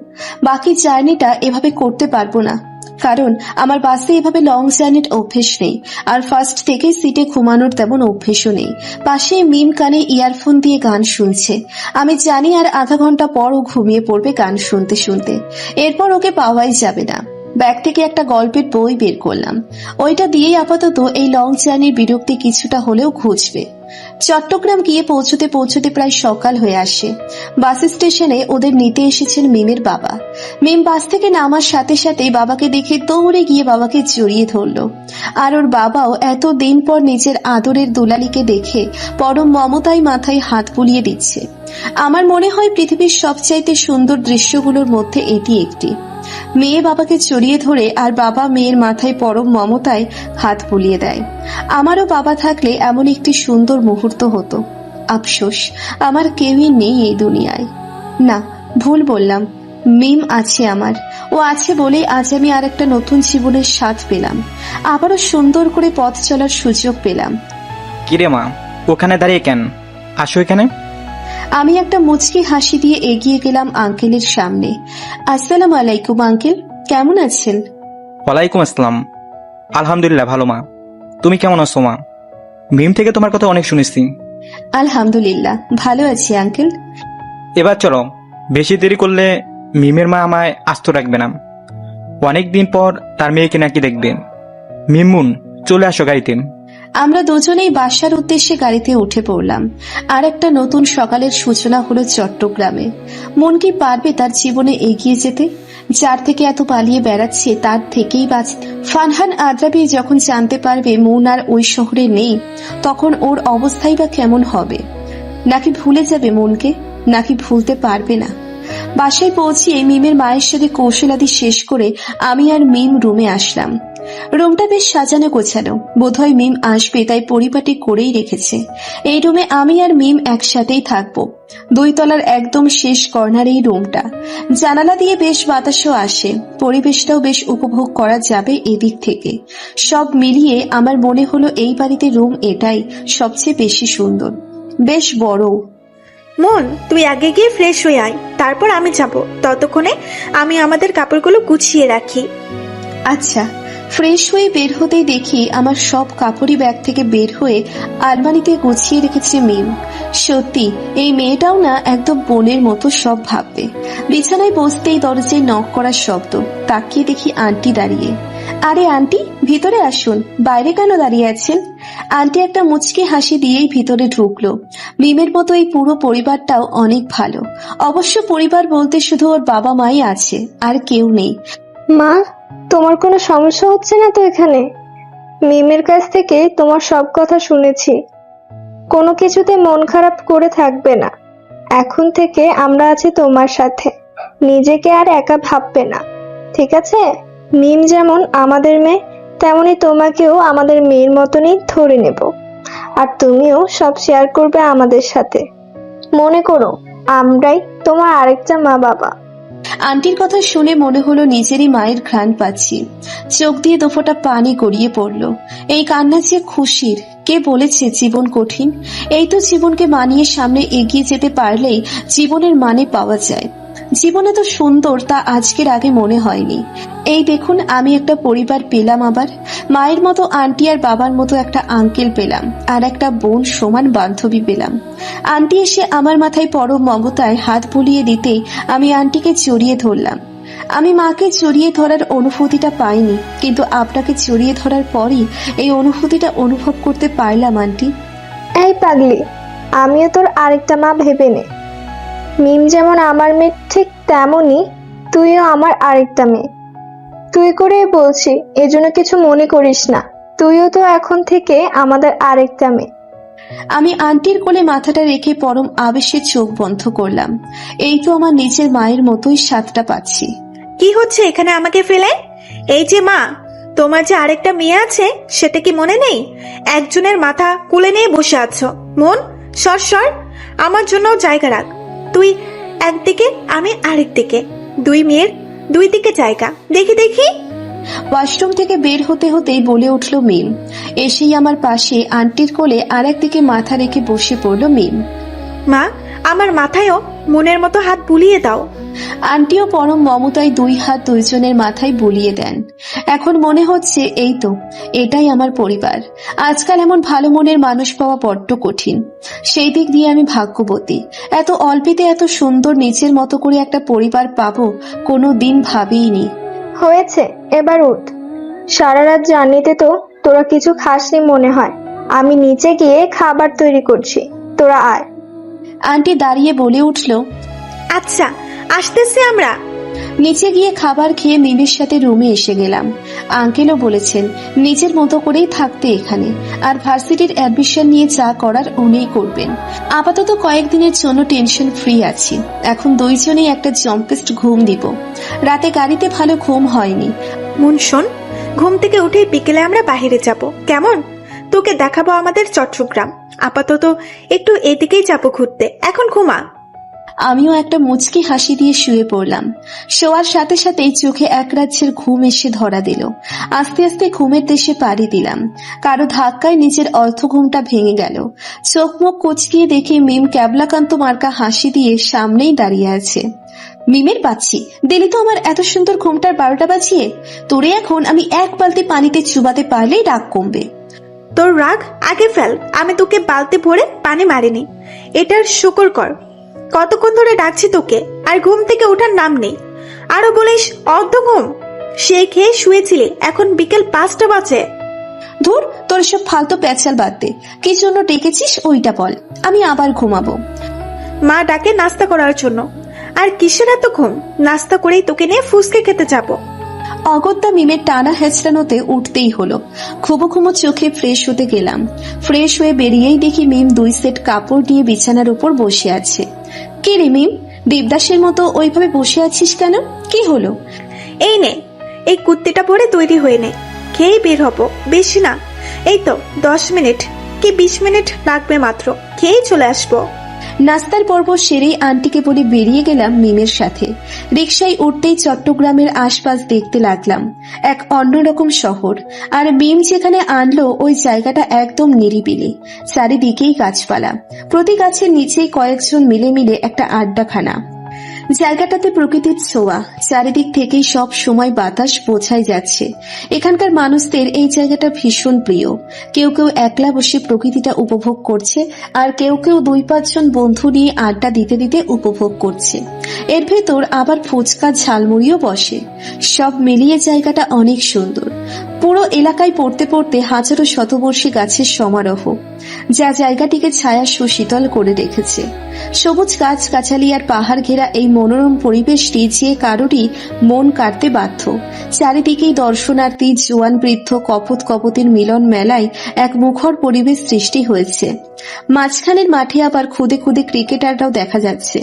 বাকি জার্নিটা এভাবে করতে পারবো না, কারণ আমার বাসে এভাবে লং জার্নির অভ্যেস নেই। আর ফার্স্ট থেকে সিটে ঘুমানোর তেমন অভ্যেসও নেই। পাশে মিম কানে ইয়ারফোন দিয়ে গান শুনছে। আমি জানি আর আধা ঘন্টা পর ও ঘুমিয়ে পড়বে গান শুনতে শুনতে। এরপর ওকে পাওয়াই যাবে না। ব্যাগ থেকে একটা গল্পের বই বের করলাম। ওইটা দিয়েই আপাতত এই লং জার্নির বিরক্তি কিছুটা হলেও ঘুচবে। চট্টগ্রাম গিয়ে পৌঁছতে পৌঁছতে প্রায় সকাল হয়ে আসে। বাস স্টেশনে ওদের নিতে এসেছেন মিমের বাবা। মিম বাস থেকে নামার সাথে সাথে বাবাকে দেখে দৌড়ে গিয়ে বাবাকে জড়িয়ে ধরলো। আর ওর বাবাও এতদিন পর নিজের আদরের দুলালিকে দেখে পরম মমতায় মাথায় হাত বুলিয়ে দিচ্ছে। আমার মনে হয় পৃথিবীর সবচাইতে সুন্দর দৃশ্যগুলোর মধ্যে এটি একটি। মেয়ে বাবাকে জড়িয়ে ধরে আর বাবা মেয়ের মাথায় পরম মমতায় হাত বুলিয়ে দেয়। আমারও বাবা থাকলে এমন একটি সুন্দর মুহূর্ত হতো। আফসোস, আমার কেউই নেই এই দুনিয়ায়। না, ভুল বললাম, মিম আছে আমার। ও আছে বলেই আজ আমি আর একটা নতুন জীবনের স্বাদ পেলাম। আবারও সুন্দর করে পথ চলার সুযোগ পেলাম। কিরে মা, ওখানে দাঁড়িয়ে কেন? আসো এখানে। আমি একটা মুচকি হাসি দিয়ে এগিয়ে গেলাম আঙ্কেলের সামনে। আসসালামু আলাইকুম আঙ্কেল, কেমন আছেন? ওয়ালাইকুম আসসালাম। আলহামদুলিল্লাহ ভালো মা, তুমি কেমন আছো মা? মিম থেকে তোমার কথা অনেক শুনেছি। আলহামদুলিল্লাহ ভালো আছি আঙ্কেল। এবার চলো, বেশি দেরি করলে মিমের মা আমায় আস্ত রাখবে না। অনেকদিন পর তার মেয়েকে নাকি দেখবেন। মিমুন, চলে আসো গাড়িতে। আমরা দুজনেই বাসার উদ্দেশ্যে গাড়িতে উঠে পড়লাম। আর একটা নতুন সকালের সূচনা হলো চট্টগ্রামে। মন কি পারবে তার জীবনে এগিয়ে যেতে? যার থেকে এত পালিয়ে বেড়াচ্ছে তার থেকেই বাঁচতে। ফারহান আদ্রাবি যখন জানতে পারবে মন আর ওই শহরে নেই, তখন ওর অবস্থাই বা কেমন হবে? নাকি ভুলে যাবে মনকে, নাকি ভুলতে পারবে না? বাসায় পৌঁছিয়ে মিমের মায়ের সাথে কৌশলাদি শেষ করে আমি আর মিম রুমে আসলাম। রুমটা বেশ সাজানো গোছানো। বোধহয় মিম আসবে তাই পরিপাটি করেই রেখেছে। এই রুমে আমি আর মিম একসাথেই থাকবো। 2 তলার একদম শেষ কর্নারেই রুমটা। জানালা দিয়ে বেশ বাতাসও আসে। পরিবেশটাও বেশ উপভোগ করা যাবে এদিক থেকে। সব মিলিয়ে আমার মনে হলো এই বাড়িতে রুম এটাই সবচেয়ে বেশি সুন্দর, বেশ বড়। মন, তুই আগে গিয়ে ফ্রেশ হয়ে আয়, তারপর আমি যাব। ততক্ষণে আমি আমাদের কাপড়গুলো গুছিয়ে রাখি। আচ্ছা। ফ্রেশ হয়ে বের হতেই দেখি আমার সব কাপড়ই ব্যাগ থেকে বের হয়ে আলমারিতে গুছিয়ে রেখেছে মিম। সত্যি এই মেয়েটাও না একদম বোনের মতো সব ভাববে। বিছানায় বসতেই দরজায় নক করার শব্দ। তাকিয়ে দেখি আন্টি দাঁড়িয়ে। আরে আন্টি, ভিতরে আসুন, বাইরে কেন দাঁড়িয়ে আছেন? আন্টি একটা মুচকি হাসি দিয়েই ভিতরে ঢুকলো। মিমের মতো এই পুরো পরিবারটাও অনেক ভালো। অবশ্য পরিবার বলতে শুধু ওর বাবা মাই আছে, আর কেউ নেই। মা, তোমার কোনো সমস্যা হচ্ছে না তো এখানে? মিমের কাছ থেকে তোমার সব কথা শুনেছি। কোনো কিছুতে মন খারাপ করে থাকবে না। এখন থেকে আমরা আছি তোমার সাথে। নিজেকে আর একা ভাববে না, ঠিক আছে? মিম যেমন আমাদের মেয়ে, তেমনি তোমাকেও আমাদের মেয়ের মতনই ধরে নেব। আর তুমিও সব শেয়ার করবে আমাদের সাথে। মনে করো, আমরাই তোমার আরেকটা মা বাবা। আন্টির কথা শুনে মনে হলো নিজেরই মায়ের ঘ্রাণ পাচ্ছি। চোখ দিয়ে দুফোঁটা পানি গড়িয়ে পড়ল। এই কান্না যে খুশির। কে বলেছে জীবন কঠিন? এই তো জীবনকে মানিয়ে সামনে এগিয়ে যেতে পারলেই জীবনের মানে পাওয়া যায়। জীবন এত সুন্দর তা আজকের আগে মনে হয়নি। এই দেখুন, আমি একটা পরিবার পেলাম, আবার মায়ের মতো আন্টি আর বাবার মতো একটা আঙ্কেল পেলাম, আর একটা বোন সমান বান্ধবী পেলাম। আন্টি এসে আমার মাথায় পরম মমতায় হাত বুলিয়ে দিতেই আমি আন্টিকে জড়িয়ে ধরলাম। আমি মাকে জড়িয়ে ধরার অনুভূতিটা পাইনি, কিন্তু আপনাকে জড়িয়ে ধরার পরই এই অনুভূতিটা অনুভব করতে পারলাম। আন্টি, এই পাগলি, আমিও তোর আরেকটা মা ভেবে নে। মিম যেমন আমার মেয়ে, ঠিক তেমনই তুইও আমার আরেকটা মেয়ে। তুই করে বলছি, এজন্য কিছু মনে করিস না। তুইও তো এখন থেকে আমাদের আরেকটা মেয়ে। আমি আন্টির কোলে মাথাটা রেখে পরম আবেশে চোখ বন্ধ করলাম। এই তো আমার নিজের মায়ের মতোই স্বাদটা পাচ্ছি। কি হচ্ছে এখানে আমাকে ফেলে? এই যে মা, তোমার যে আরেকটা মেয়ে আছে সেটা কি মনে নেই? একজনের মাথা কোলে নিয়ে বসে আছো। মন, সর সর, আমার জন্য জায়গা রাখ। তুই একদিকে, আমি আরেক দিকে। দুই মেয়ের দুই দিকে জায়গা। দেখি দেখি। ওয়াশরুম থেকে বের হতে হতেই বলে উঠল মিম। এসেই আমার পাশে আন্টির কোলে আর একদিকে মাথা রেখে বসে পড়ল মিম। মা, আমার মাথায়ও মনের মতো হাত বুলিয়ে দাও। আন্টিও পরম মমতায় দুই হাত দুইজনের মাথায় বুলিয়ে দেন। এখন মনে হচ্ছে এই তো, এটাই আমার পরিবার। আজকাল এমন ভালো মনের মানুষ পাওয়া বড্ড কঠিন। সেই দিক দিয়ে আমি ভাগ্যবতী। এত অল্পেতে এত সুন্দর নিজের মতো করে একটা পরিবার পাবো কোনো দিন ভাবিনি। হয়েছে, এবার উঠ। সারা রাত জার্নিতে তো তোরা কিছু খাসনি মনে হয়। আমি নিচে গিয়ে খাবার তৈরি করছি, তোরা আয়। আন্টি দাঁড়িয়ে বলে উঠল, আচ্ছা, আসতেছি আমরা। নিচে গিয়ে খাবার খেয়ে মিমের সাথে রুমে এসে গেলাম। আঙ্কেলও বলেছেন নিজের মতো করেই থাকতে এখানে, আর ভার্সিটির অ্যাডমিশন নিয়ে যা করার উনিই করবেন। আপাতত কয়েকদিনের জন্য টেনশন ফ্রি আছি। এখন দুইজনেই একটা জম্পেস্ট ঘুম দিব। রাতে গাড়িতে ভালো ঘুম হয়নি। মন শোন, ঘুম থেকে উঠে বিকেলে আমরা বাইরে যাব, কেমন? তোকে দেখাবো আমাদের চট্টগ্রাম। আপাতত একটু এদিকেই যাবো ঘুরতে। এখন ঘুমা। আমিও একটা মুচকি হাসি দিয়ে শুয়ে পড়লাম। শোয়ার সাথে সাথেই চোখে এক রাজ্যের ঘুম এসে ধরা দিল। আস্তে আস্তে ঘুমের দেশে পাড়ি দিলাম। কারো ধাক্কায় নিজের অর্থ ঘুমটা ভেঙে গেল। চোখ মুখ কুচকিয়ে দেখে মিম ক্যাবলাকান্ত মার্কা হাসি দিয়ে সামনেই দাঁড়িয়ে আছে। মিমের বাচ্চি, দিলি তো আমার এত সুন্দর ঘুমটার 12টা বাজিয়ে। তোরে এখন আমি এক বালতি পানিতে চুবাতে পারলেই রাগ কমবে। তোর রাগ আগে ফেল। আমি তোকে বালতি ভরে পানি মারিনি, এটার শুকর কর। কতক্ষণ ধরে ডাকছি তোকে, আর ঘুম থেকে ওঠার নাম নেই। আরো বলিস অর্ধ ঘুম। সে খেয়ে শুয়েছিলি, এখন বিকেল 5টা বাজে। ধুর, তোর সব ফালতু প্যাচাল বাদ দে। কি জন্য ডেকেছিস ওইটা বল, আমি আবার ঘুমাবো। মা ডাকে নাস্তা করার জন্য। আর কিসের এত ঘুম? নাস্তা করেই তোকে নিয়ে ফুসকে খেতে যাবো। অগত্যা মিমের টানা হেঁচড়ানোতে উঠতেই হলো। খুবো খুবো চোখে ফ্রেশ হতে গেলাম। ফ্রেশ হয়ে বেরিয়েই দেখি মিম 2 সেট কাপড় নিয়ে বিছানার উপর বসে আছে। কে রে মিম, দেবদাসের মতো ওইভাবে বসে আছিস কেন? কি হলো? এই নে, এই কুর্তিটা পরে তৈরি হয়ে নে, খেয়েই বের হবো। বেশি না, এই তো 10 মিনিট কি 20 মিনিট লাগবে মাত্র, খেয়েই চলে আসবো। নাস্তার পর্ব সেরেই আন্টিকে বলে বেরিয়ে গেলাম মিমের সাথে। রিকশায় উঠতেই চট্টগ্রামের আশপাশ দেখতে লাগলাম। এক অন্যরকম শহর। আর মিম যেখানে আনলো ওই জায়গাটা একদম নিরিবিলি। চারিদিকেই গাছপালা। প্রতি গাছের নিচেই কয়েকজন মিলে মিলে একটা আড্ডাখানা। জায়গাটাতে প্রকৃতির ছোঁয়া, চারিদিক থেকেই সব সময় বাতাস বোঝাই যাচ্ছে। এখানকার মানুষদের এই জায়গাটা ভীষণ প্রিয়। কেউ কেউ একলা বসে প্রকৃতিটা উপভোগ করছে, আর কেউ কেউ 2-5 জন বন্ধু নিয়ে আড্ডা দিতে দিতে উপভোগ করছে। এর ভেতর আবার ফুচকা ঝালমুড়িও বসে। সব মিলিয়ে জায়গাটা অনেক সুন্দর। পুরো এলাকায় পড়তে পড়তে হাজারো শতবর্ষী গাছের সমারোহ, যা জায়গাটিকে ছায়া সুশীতল করে রেখেছে। সবুজ গাছ গাছালি আর পাহাড় ঘেরা এই মনোরম পরিবেশটি যে কারোরই মন কাড়তে বাধ্য। চারিদিকেই দর্শনার্থী, জোয়ান বৃদ্ধ, কপোত কপোতের মিলন মেলায় এক মুখর পরিবেশ সৃষ্টি হয়েছে। মাঝখানের মাঠে আবার খুদে খুদে ক্রিকেটাররাও দেখা যাচ্ছে,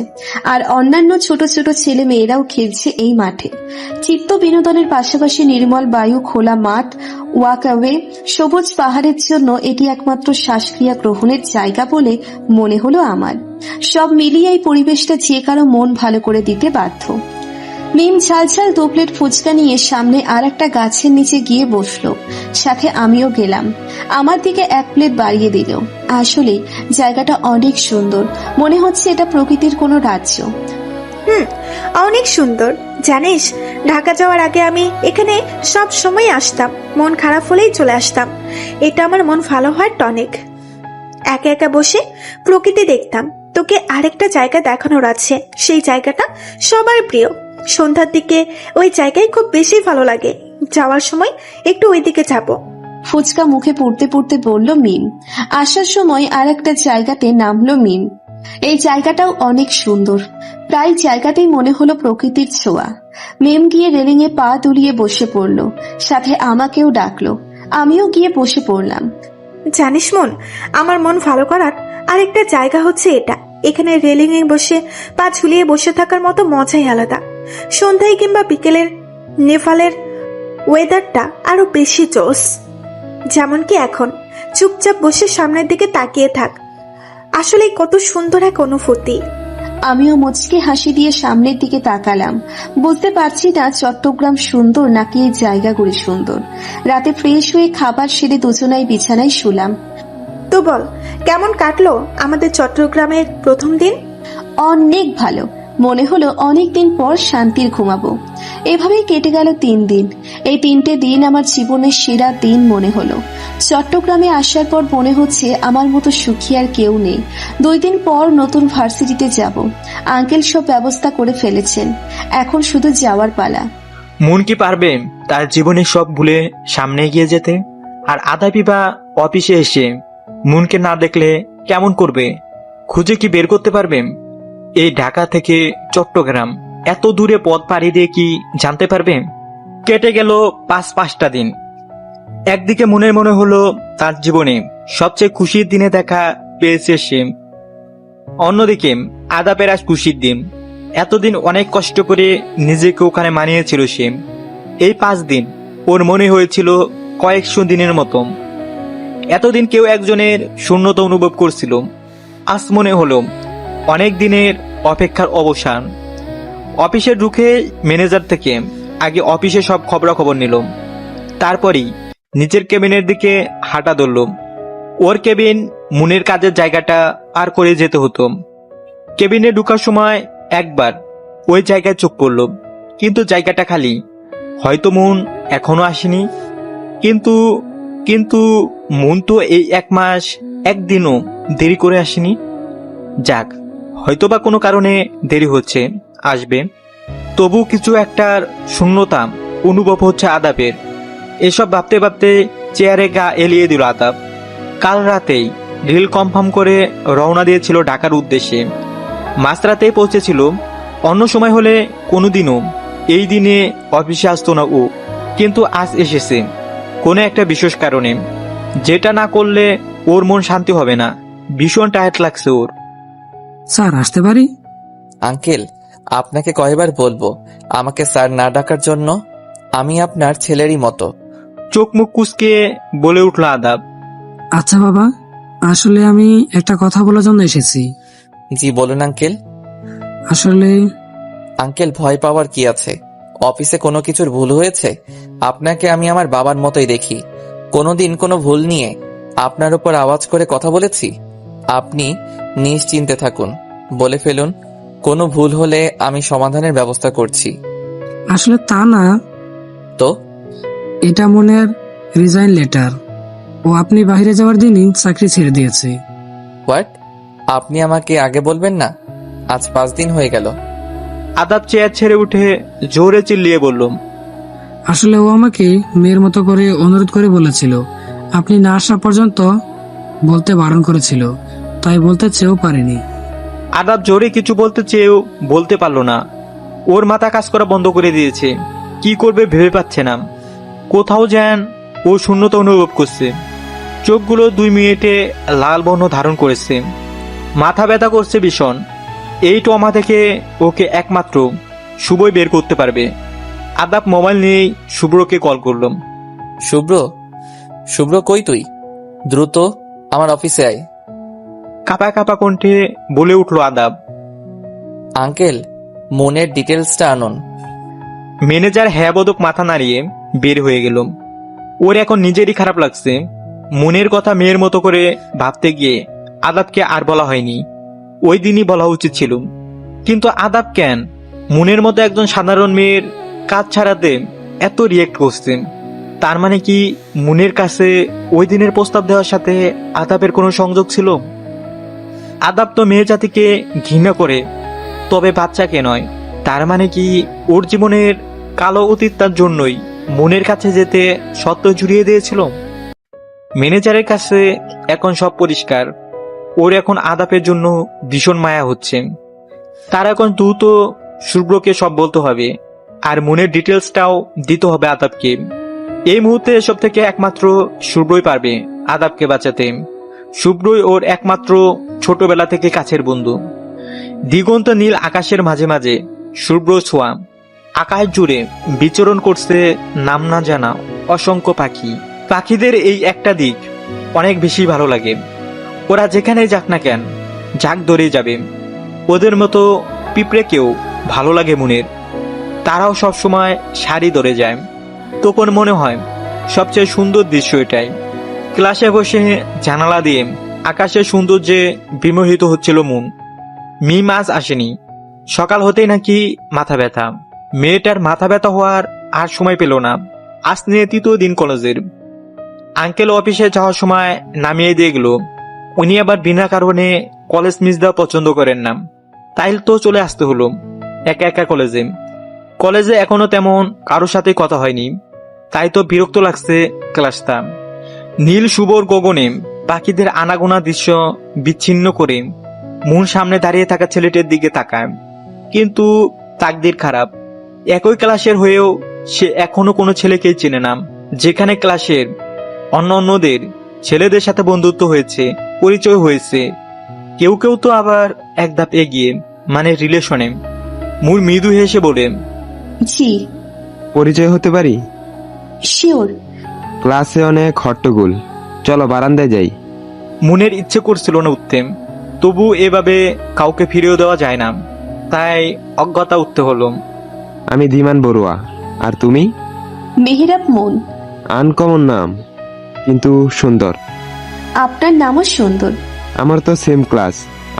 আর অন্যান্য ছোট ছোট ছেলে মেয়েরাও খেলছে এই মাঠে। চিত্ত বিনোদনের পাশাপাশি নির্মল বায়ু, খোলা মাঠ, ওয়াকওয়ে, সবুজ পাহাড়ের জন্য এটি একমাত্র শ্বাসক্রিয়া গ্রহণের জায়গা বলে মনে হলো আমার। সব মিলিয়ে এই পরিবেশটা যে কারো মন ভালো করে দিতে বাধ্য। মিম ঝালঝাল 2 প্লেট ফুচকা নিয়ে সামনে আর একটা গাছের নিচে গিয়ে বসলো, সাথে আমিও গেলাম। আমার দিকে 1 প্লেট বাড়িয়ে দিল। আসলে জায়গাটা অনেক সুন্দর, মনে হচ্ছে এটা প্রকৃতির কোনো রাজ্য। অনেক সুন্দর। জানিস, ঢাকা যাওয়ার আগে আমি এখানে সব সময় আসতাম, মন খারাপ হলেই চলে আসতাম। এটা আমার মন ভালো হয় টনিক। একা একা বসে প্রকৃতি দেখতাম। তোকে আরেকটা জায়গা দেখানোর আছে, সেই জায়গাটা সবার প্রিয়। সন্ধ্যার দিকে ওই জায়গায় খুব বেশি ভালো লাগে। যাওয়ার সময় একটু ওইদিকে যাব। ফুচকা মুখে পুড়তে পুড়তে বলল মিম। আসার সময় আর একটা জায়গাতে নামলো মিম। এই জায়গাটাও অনেক সুন্দর। প্রায় জায়গাতেই মনে হলো প্রকৃতির ছোঁয়া। মিম গিয়ে রেলিংয়ে পা দুলিয়ে বসে পড়ল, সাথে আমাকেও ডাকলো। আমিও গিয়ে বসে পড়লাম। জানিস মন, আমার মন ভালো করার আরেকটা জায়গা হচ্ছে এটা। এখানে রেলিং এ বসে পা ঝুলিয়ে বসে থাকার মতো মজাই আলাদা। সন্ধ্যায় কিংবা বিকেলের নেপালের ওয়েদারটা আরো বেশি জোস। যেমন কি এখন চুপচাপ বসে সামনের দিকে তাকিয়ে থাক। আসলে কত সুন্দর এক অনুভূতি। আমিও মুচকি হাসি দিয়ে সামনের দিকে তাকালাম। বুঝতে পারছি না চট্টগ্রাম সুন্দর নাকি এই জায়গাগুলি সুন্দর। রাতে ফ্রেশ হয়ে খাবার সেরে দুজনাই বিছানায় শুলাম। তো বল, কেমন কাটলো আমাদের চট্টগ্রামের প্রথম দিন? অনেক ভালো। মনে হলো অনেকদিন পর শান্তির ঘুমাবো। এভাবেই কেটে গেল 3 দিন। এই 3টে দিন আমার জীবনের সেরা দিন মনে হলো। চট্টগ্রামে আসার পর মনে হচ্ছে আমার মতো সুখী আর কেউ নেই। 2 দিন পর নতুন ভার্সিটিতে যাব। আঙ্কেল সব ব্যবস্থা করে ফেলেছেন, এখন শুধু যাওয়ার পালা। মন কি পারবে তার জীবনের সব ভুলে সামনে এগিয়ে যেতে? আর আদাবি বা অফিসে এসে মনকে না দেখলে কেমন করবে? খুঁজে কি বের করতে পারবে? এই ঢাকা থেকে চট্টগ্রাম এত দূরে পথ পাড়ি দিয়ে কি জানতে পারবে? কেটে গেল 5-5টা দিন। একদিকে মনে হলো তার জীবনে সবচেয়ে খুশির দিনে দেখা পেয়েছে সে, অন্যদিকে আদাবের আজ খুশির দিন। এতদিন অনেক কষ্ট করে নিজেকে ওখানে মানিয়েছিল সে। এই 5 দিন ওর মনে হয়েছিল কয়েকশো দিনের মতো। এতদিন কেউ একজনের শূন্যতা অনুভব করছিল, আজ মনে হলো অনেক দিনের অপেক্ষার অবসান। অফিসে ঢুকে ম্যানেজার থেকে আগে অফিসে সব খবরাখবর নিল, তারপরই নিচের কেবিনের দিকে হাঁটা ধরল। ওর কেবিন মুনের কাজের জায়গাটা পার করে যেতে হতো। কেবিনে ঢুকার সময় একবার ওই জায়গায় চোখ পড়ল, কিন্তু জায়গাটা খালি। হয়তো মুন এখনো আসেনি, কিন্তু মুন তো এই 1 মাস 1 দিনও দেরি করে আসেনি। যাক, হয়তোবা কোনো কারণে দেরি হচ্ছে, আসবে। তবু কিছু একটার শূন্যতা অনুভব হচ্ছে আদাবের। এসব ভাবতে ভাবতে চেয়ারে গা এলিয়ে দিল আদাব। কাল রাতেই রিল কনফার্ম করে রওনা দিয়েছিল ঢাকার উদ্দেশ্যে। মাঝরাতেই পৌঁছেছিল। অন্য সময় হলে কোনোদিনও এই দিনে অফিসে আসতো না ও, কিন্তু আজ এসেছে কোনো একটা বিশেষ কারণে, যেটা না করলে ওর মন শান্তি হবে না। ভীষণ টায়ার্ড লাগছে ওর। স্যার, আসতে পারি? আঙ্কেল, আপনাকে কয়বার বলবো আমাকে স্যার না ডাকার জন্য? আমি আপনার ছেলেরই মতো। চোখ মুখ কুচকে বলে উঠল আদাব। আচ্ছা বাবা, আসলে আমি একটা কথা বলার জন্য এসেছি। জি বলুন আঙ্কেল। আসলে আঙ্কেল, ভয় পাওয়ার কি আছে? অফিসে কোনো কিছুর ভুল হয়েছে? আপনাকে আমি আমার বাবার মতোই দেখি। কোনোদিন কোনো ভুল নিয়ে আপনার উপর আওয়াজ করে কথা বলেছি? আপনি নিশ্চিন্তে থাকুন, বলে ফেলুন। কোনো ভুল হলে আমি সমাধানের ব্যবস্থা করছি। আসলে তা না, তো এটা মনের রিজাইন লেটার। ও আপনি বাইরে যাওয়ার দিনই চাকরি ছেড়ে দিয়েছে। হোয়াট? আপনি আমাকে আগে বলবেন না? আজ 5 দিন হয়ে গেল। আদাব চেয়ার ছেড়ে উঠে জোরে চিল্লিয়ে বললুম, আসলে ও আমাকে মেয়ের মতো করে অনুরোধ করে বলেছিল, আপনি না আসা পর্যন্ত বলতে বারণ করেছিল, তাই বলতে চেয়েও পারিনি। আদাব জোরে কিছু বলতে চেয়েও বলতে পারল না। ওর মাথা কাজ করা বন্ধ করে দিয়েছে। কি করবে ভেবে পাচ্ছে না। কোথাও যেন ও শূন্যতা অনুভব করছে। চোখগুলো 2 মিনিটে লাল বর্ণ ধারণ করেছে। মাথা ব্যথা করছে ভীষণ। এই ট্রমা থেকে ওকে একমাত্র শুভই বের করতে পারবে। আদাব মোবাইল নিয়েই শুভ্রকে কল করলাম। শুভ্র, শুভ্র কই তুই? দ্রুত আমার অফিসে আয়। কাঁপা কাঁপা কণ্ঠে বলে উঠল আদাব। আঙ্কেল, মনের ডিটেলসটা আনুন। ম্যানেজার হ্যাঁ বোধক মাথা নাড়িয়ে বের হয়ে গেল। ওর এখন নিজেরই খারাপ লাগছে। মনের কথা মেয়ের মতো করে ভাবতে গিয়ে আদাবকে আর বলা হয়নি। ওই দিনই বলা উচিত ছিল। কিন্তু আদাব কেন মনের মতো একজন সাধারণ মেয়ের কাজ ছাড়াতে এত রিয়েক্ট করছে? তার মানে কি মনের কাছে ওই দিনের প্রস্তাব দেওয়ার সাথে আদাবের কোনো সংযোগ ছিল? আদাব তো মেয়ে জাতিকে ঘৃণা করে, তবে বাচ্চাকে নয়। তার মানে কি ওর জীবনের কালো অতীত তার জন্যই মনের কাছে যেতে সত্য জুড়িয়ে দিয়েছিল? ম্যানেজারের কাছে এখন সব পরিষ্কার। ওর এখন আদাবের জন্য ভীষণ মায়া হচ্ছে। তার এখন দ্রুত শুভ্রকে সব বলতে হবে, আর মনের ডিটেলসটাও দিতে হবে আদাবকে। এই মুহূর্তে এসব থেকে একমাত্র শুভ্রই পারবে আদাবকে বাঁচাতে। শুভ্রই ওর একমাত্র ছোটবেলা থেকে কাছের বন্ধু। দিগন্ত নীল আকাশের মাঝে মাঝে শুভ্র ছোঁয়া। আকাশ জুড়ে বিচরণ করছে নাম না জানা অসংখ্য পাখি। পাখিদের এই একটা দিক অনেক বেশি ভালো লাগে। ওরা যেখানে যাক না কেন, ঝাঁক ধরে যাবে। ওদের মতো পিঁপড়েকেও ভালো লাগে মনের। তারাও সবসময় সারি ধরে যায়। তখন মনে হয় সবচেয়ে সুন্দর দৃশ্য এটাই। ক্লাসে বসে জানালা দিয়ে আকাশের সৌন্দর্যে বিমোহিত হচ্ছিল মন। মিম আজ আসেনি। সকাল হতেই নাকি মাথা ব্যথা। মেয়েটার মাথা ব্যথা হওয়ার আর সময় পেল না। আজ নিয়ে 3য় দিন কলেজের। আঙ্কেল অফিসে যাওয়ার সময় নামিয়ে দিয়ে গেল। উনি আবার বিনা কারণে কলেজ মিস দেওয়া পছন্দ করেন না। তাই তো চলে আসতে হলো একা একা কলেজে। কলেজে এখনো তেমন কারোর সাথে কথা হয়নি, তাই তো বিরক্ত লাগছে ক্লাসটা। নীল শুভর গগনে পাখিদের আনাগোনা দৃশ্য বিচ্ছিন্ন করে মন সামনে দাঁড়িয়ে থাকা ছেলেটির দিকে তাকায়। কিন্তু তাকদির খারাপ, একই ক্লাসের হয়েও সে এখনো কোনো ছেলেকেই চেনে না। যেখানে ক্লাসের অন্যদের ছেলেদের সাথে বন্ধুত্ব হয়েছে, পরিচয় হয়েছে, কেউ কেউ তো আবার এক ধাপ এগিয়ে, মানে রিলেশনে। মুর মৃদু হেসে বলে, জি পরিচয় হতে পারি? শিওর। ক্লাসে অনেক হট্টগোল, চলো বারান্দায় যাই। মনের ইচ্ছে করছিল না উঠতে, তবু এভাবে কাউকে ফিরেও দেওয়া যায় না, তাই অজ্ঞতা উঠতে হলো। আমি ধীমান বড়ুয়া, আর তুমি? মেহেরাব মন। আনকমন নাম, কিন্তু সুন্দর। আপনার নামও সুন্দর। আমার তো সেম ক্লাস,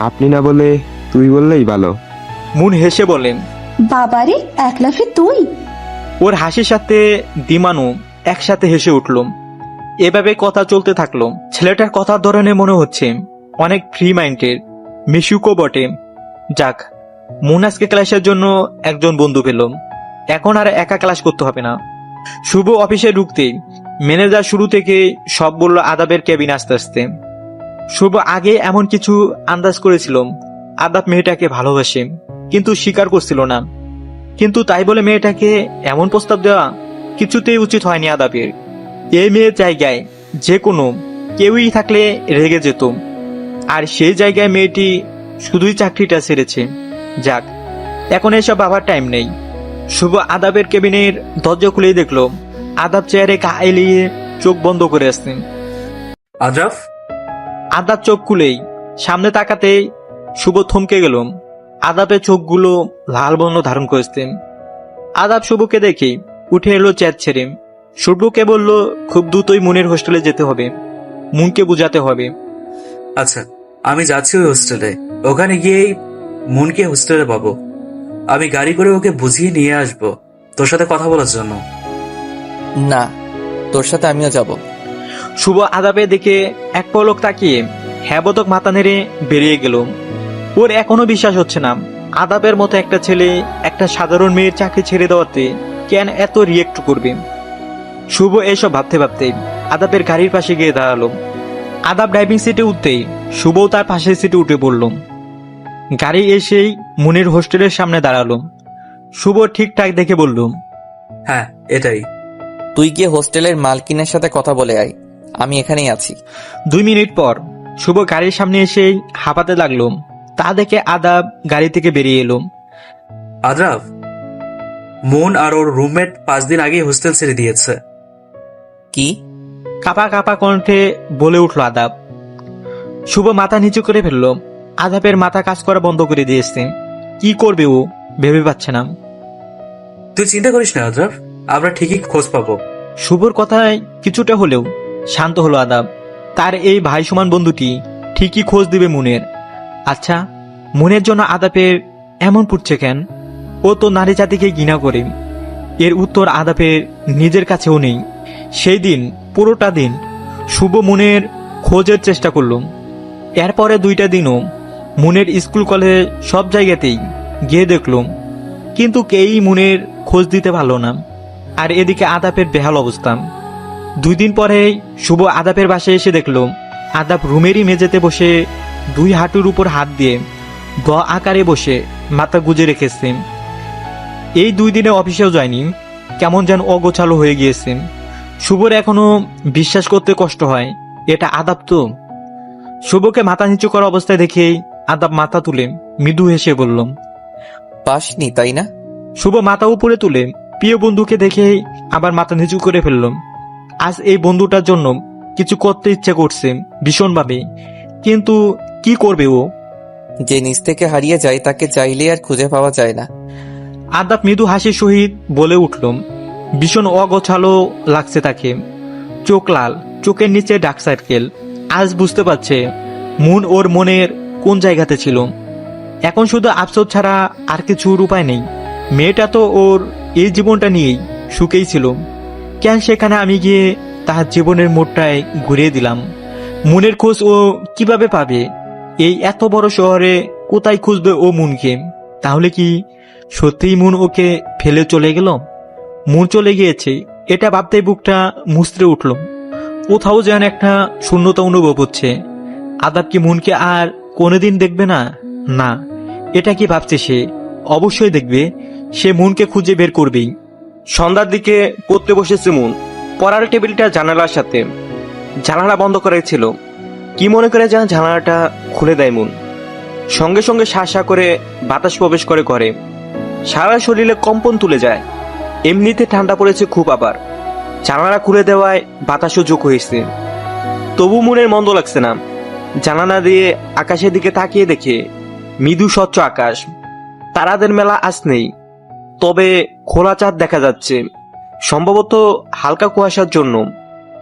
আপনি না বলে তুই বললেই ভালো। মুন হেসে বলেন, বাবারে একলাফে তুই? ওর হাসির সাথে দিমানু একসাথে হেসে উঠল। এভাবে কথা চলতে থাকলো। ছেলেটার কথার ধরনে মনে হচ্ছে অনেক ফ্রি মাইন্ডের, মিশুকও বটে। যাক, মুন আজকে ক্লাসের জন্য একজন বন্ধু পেল। এখন আর একা ক্লাস করতে হবে না। শুভ অফিসে ঢুকতেই ম্যানেজার শুরু থেকে সব বলল আদাবের কেবিন আসতে আসতে। শুভ আগে এমন কিছু আন্দাজ করেছিল, আদাব মেয়েটাকে ভালোবাসে, কিন্তু স্বীকার করছিল না। কিন্তু তাই বলে মেয়েটাকে এমন প্রস্তাব দেওয়া কিছুতেই উচিত হয়নি আদাবের। এই মেয়ের জায়গায় যে কোনো কেউই থাকলে রেগে যেত, আর সেই জায়গায় মেয়েটি শুধুই চাকরিটা ছেড়েছে। যাক, এখন এসব ভাবার টাইম নেই। শুভ আদাবের কেবিনের দরজা খুলেই দেখলো আদাব চেয়ারে গা এলিয়ে চোখ বন্ধ করে আসছেন। আদ্রাফ, আদাব চোখ খুলেই সামনে তাকাতেই শুভ থমকে গেল। আদাবের চোখগুলো লাল বর্ণ ধারণ করেছেন। আদাব শুভকে দেখে উঠে এলো চেয়ার ছেড়ে। শুভকে বলল খুব দ্রুতই মুনের হোস্টেলে যেতে হবে, মুনকে বুঝাতে হবে। আচ্ছা আমি যাচ্ছি ওই হোস্টেলে। ওখানে গিয়েই মুনকে হোস্টেলে পাবো। আমি গাড়ি করে ওকে বুঝিয়ে নিয়ে আসবো তোর সাথে কথা বলার জন্য। না, তোর সাথে আমিও যাব। শুভ আদাবের দিকে এক পলক তাকিয়ে হ্যাবতক মাথা নেড়ে বেরিয়ে গেল। ওর এখনো বিশ্বাস হচ্ছে না আদাবের মতো একটা ছেলে একটা সাধারণ মেয়ের চাকরি ছেড়ে দেওয়াতে কেন এত রিয়েক্ট করবে। শুভ এসব ভাবতে ভাবতে আদাবের গাড়ির পাশে গিয়ে দাঁড়ালো। আদাব ড্রাইভিং সিটে উঠতেই শুভও তার পাশের সিটে উঠে পড়ল। গাড়ি এসেই মুনের হোস্টেলের সামনে দাঁড়ালো। শুভ ঠিকঠাক দেখে বলল, হ্যাঁ এটাই। তুই গিয়ে হোস্টেলের মালকিনের সাথে কথা বলে আয়, আমি এখানেই আছি। 2 মিনিট পর শুভ গাড়ির সামনে এসেই হাঁপাতে লাগলো। তা দেখে আদাব গাড়ি থেকে বেরিয়ে এলো। আদ্রাফ, মুন আর ওর রুমমেট 5 দিন আগেই হোস্টেল ছেড়ে দিয়েছে। কি? কাপা কাপা কণ্ঠে বলে উঠল আদাব। শুভ মাথা নিচু করে ফেলল। আদাবের মাথা কাজ করা বন্ধ করে দিয়েছে। কি করবে ও ভেবে পাচ্ছে না। তুই চিন্তা করিস না আদ্রাফ, আমরা ঠিকই খোঁজ পাবো। শুভর কথায় কিছুটা হলেও শান্ত হলো আদাব। তার এই ভাই সমান বন্ধুটি ঠিকই খোঁজ দিবে মুনের। আচ্ছা, মুনের জন্য আদাবের এমন পুড়ছে কেন? ও তো নারী জাতিকে ঘৃণা করে। এর উত্তর আদাবের নিজের কাছেও নেই। সেই দিন পুরোটা দিন শুভ মুনের খোঁজের চেষ্টা করল। এরপরে 2টা দিনও মুনের স্কুল কলেজ সব জায়গাতেই গিয়ে দেখল, কিন্তু কেউই মুনের খোঁজ দিতে পারল না। আর এদিকে আদাবের বেহাল অবস্থা। 2 দিন পরে শুভ আদাবের বাসায় এসে দেখল আদাব রুমেরই মেঝেতে বসে 2 হাঁটুর উপর হাত দিয়ে গ আকারে বসে মাথা গুজে রেখেছে। এই 2 দিনে অফিসেও যায়নি, কেমন যেন অগোছালো হয়ে গিয়েছে। শুভর এখনো বিশ্বাস করতে কষ্ট হয় এটা আদাব তো। শুভকে মাথা নিচু করা অবস্থায় দেখে আদাব মাথা তুলে মৃদু হেসে বলল, পাসনি তাই না? শুভ মাথা উপরে তুলে প্রিয় বন্ধুকে দেখে আবার মাথা নিচু করে ফেলল। আজ এই বন্ধুটার জন্য কিছু করতে ইচ্ছে করছে ভীষণভাবে, কিন্তু কি করবে ও? যে নিজ থেকে হারিয়ে যায় তাকে চাইলে আর খুঁজে পাওয়া যায় না। আদাব মৃদু হাসির সহিত বলে উঠল। ভীষণ অগোছালো লাগছে তাকে। চোখ লাল, চোখের নিচে ডার্ক সার্কেল। আজ বুঝতে পারছে মুন ওর মনের কোন জায়গাতে ছিল। এখন শুধু আফসোস ছাড়া আর কিছুর উপায় নেই। মেয়েটা তো ওর এই জীবনটা নিয়েই সুখেই ছিল। কেন সেখানে আমি গিয়ে তার জীবনের মোড়টায় ঘুরিয়ে দিলাম? মুনের খোঁজ ও কিভাবে পাবে? এই এত বড় শহরে কোথায় খুঁজবে ও মুনকে? তাহলে কি সত্যিই মুন ওকে ফেলে চলে গেল? মুন চলে গিয়েছে এটা ভাবতেই বুকটা মুচড়ে উঠল। কোথাও যেন একটা শূন্যতা অনুভব হচ্ছে। আদাব কি মুনকে আর কোনোদিন দেখবে না? না, এটা কি ভাবছে সে? অবশ্যই দেখবে। সে মুনকে খুঁজে বের করবেই। সন্ধ্যার দিকে পড়তে বসেছে মুন। পড়ার টেবিলটা জানালার সাথে, জানালা বন্ধ করা ছিল। কি মনে করে যেন জানালাটা খুলে দেয় মুন। সঙ্গে সঙ্গে শা করে বাতাস প্রবেশ করে ঘরে। সারা শরীরে কম্পন তুলে যায়। এমনিতে ঠান্ডা পড়েছে খুব, আবার জানালা খুলে দেওয়ায় বাতাসও যোগ হয়েছে। তবু মুনের মন্দ লাগছে না। জানালা দিয়ে আকাশের দিকে তাকিয়ে দেখে মৃদু স্বচ্ছ আকাশ। তারাদের মেলা আজ নেই, তবে খোলা চাঁদ দেখা যাচ্ছে। সম্ভবত হালকা কুয়াশার জন্য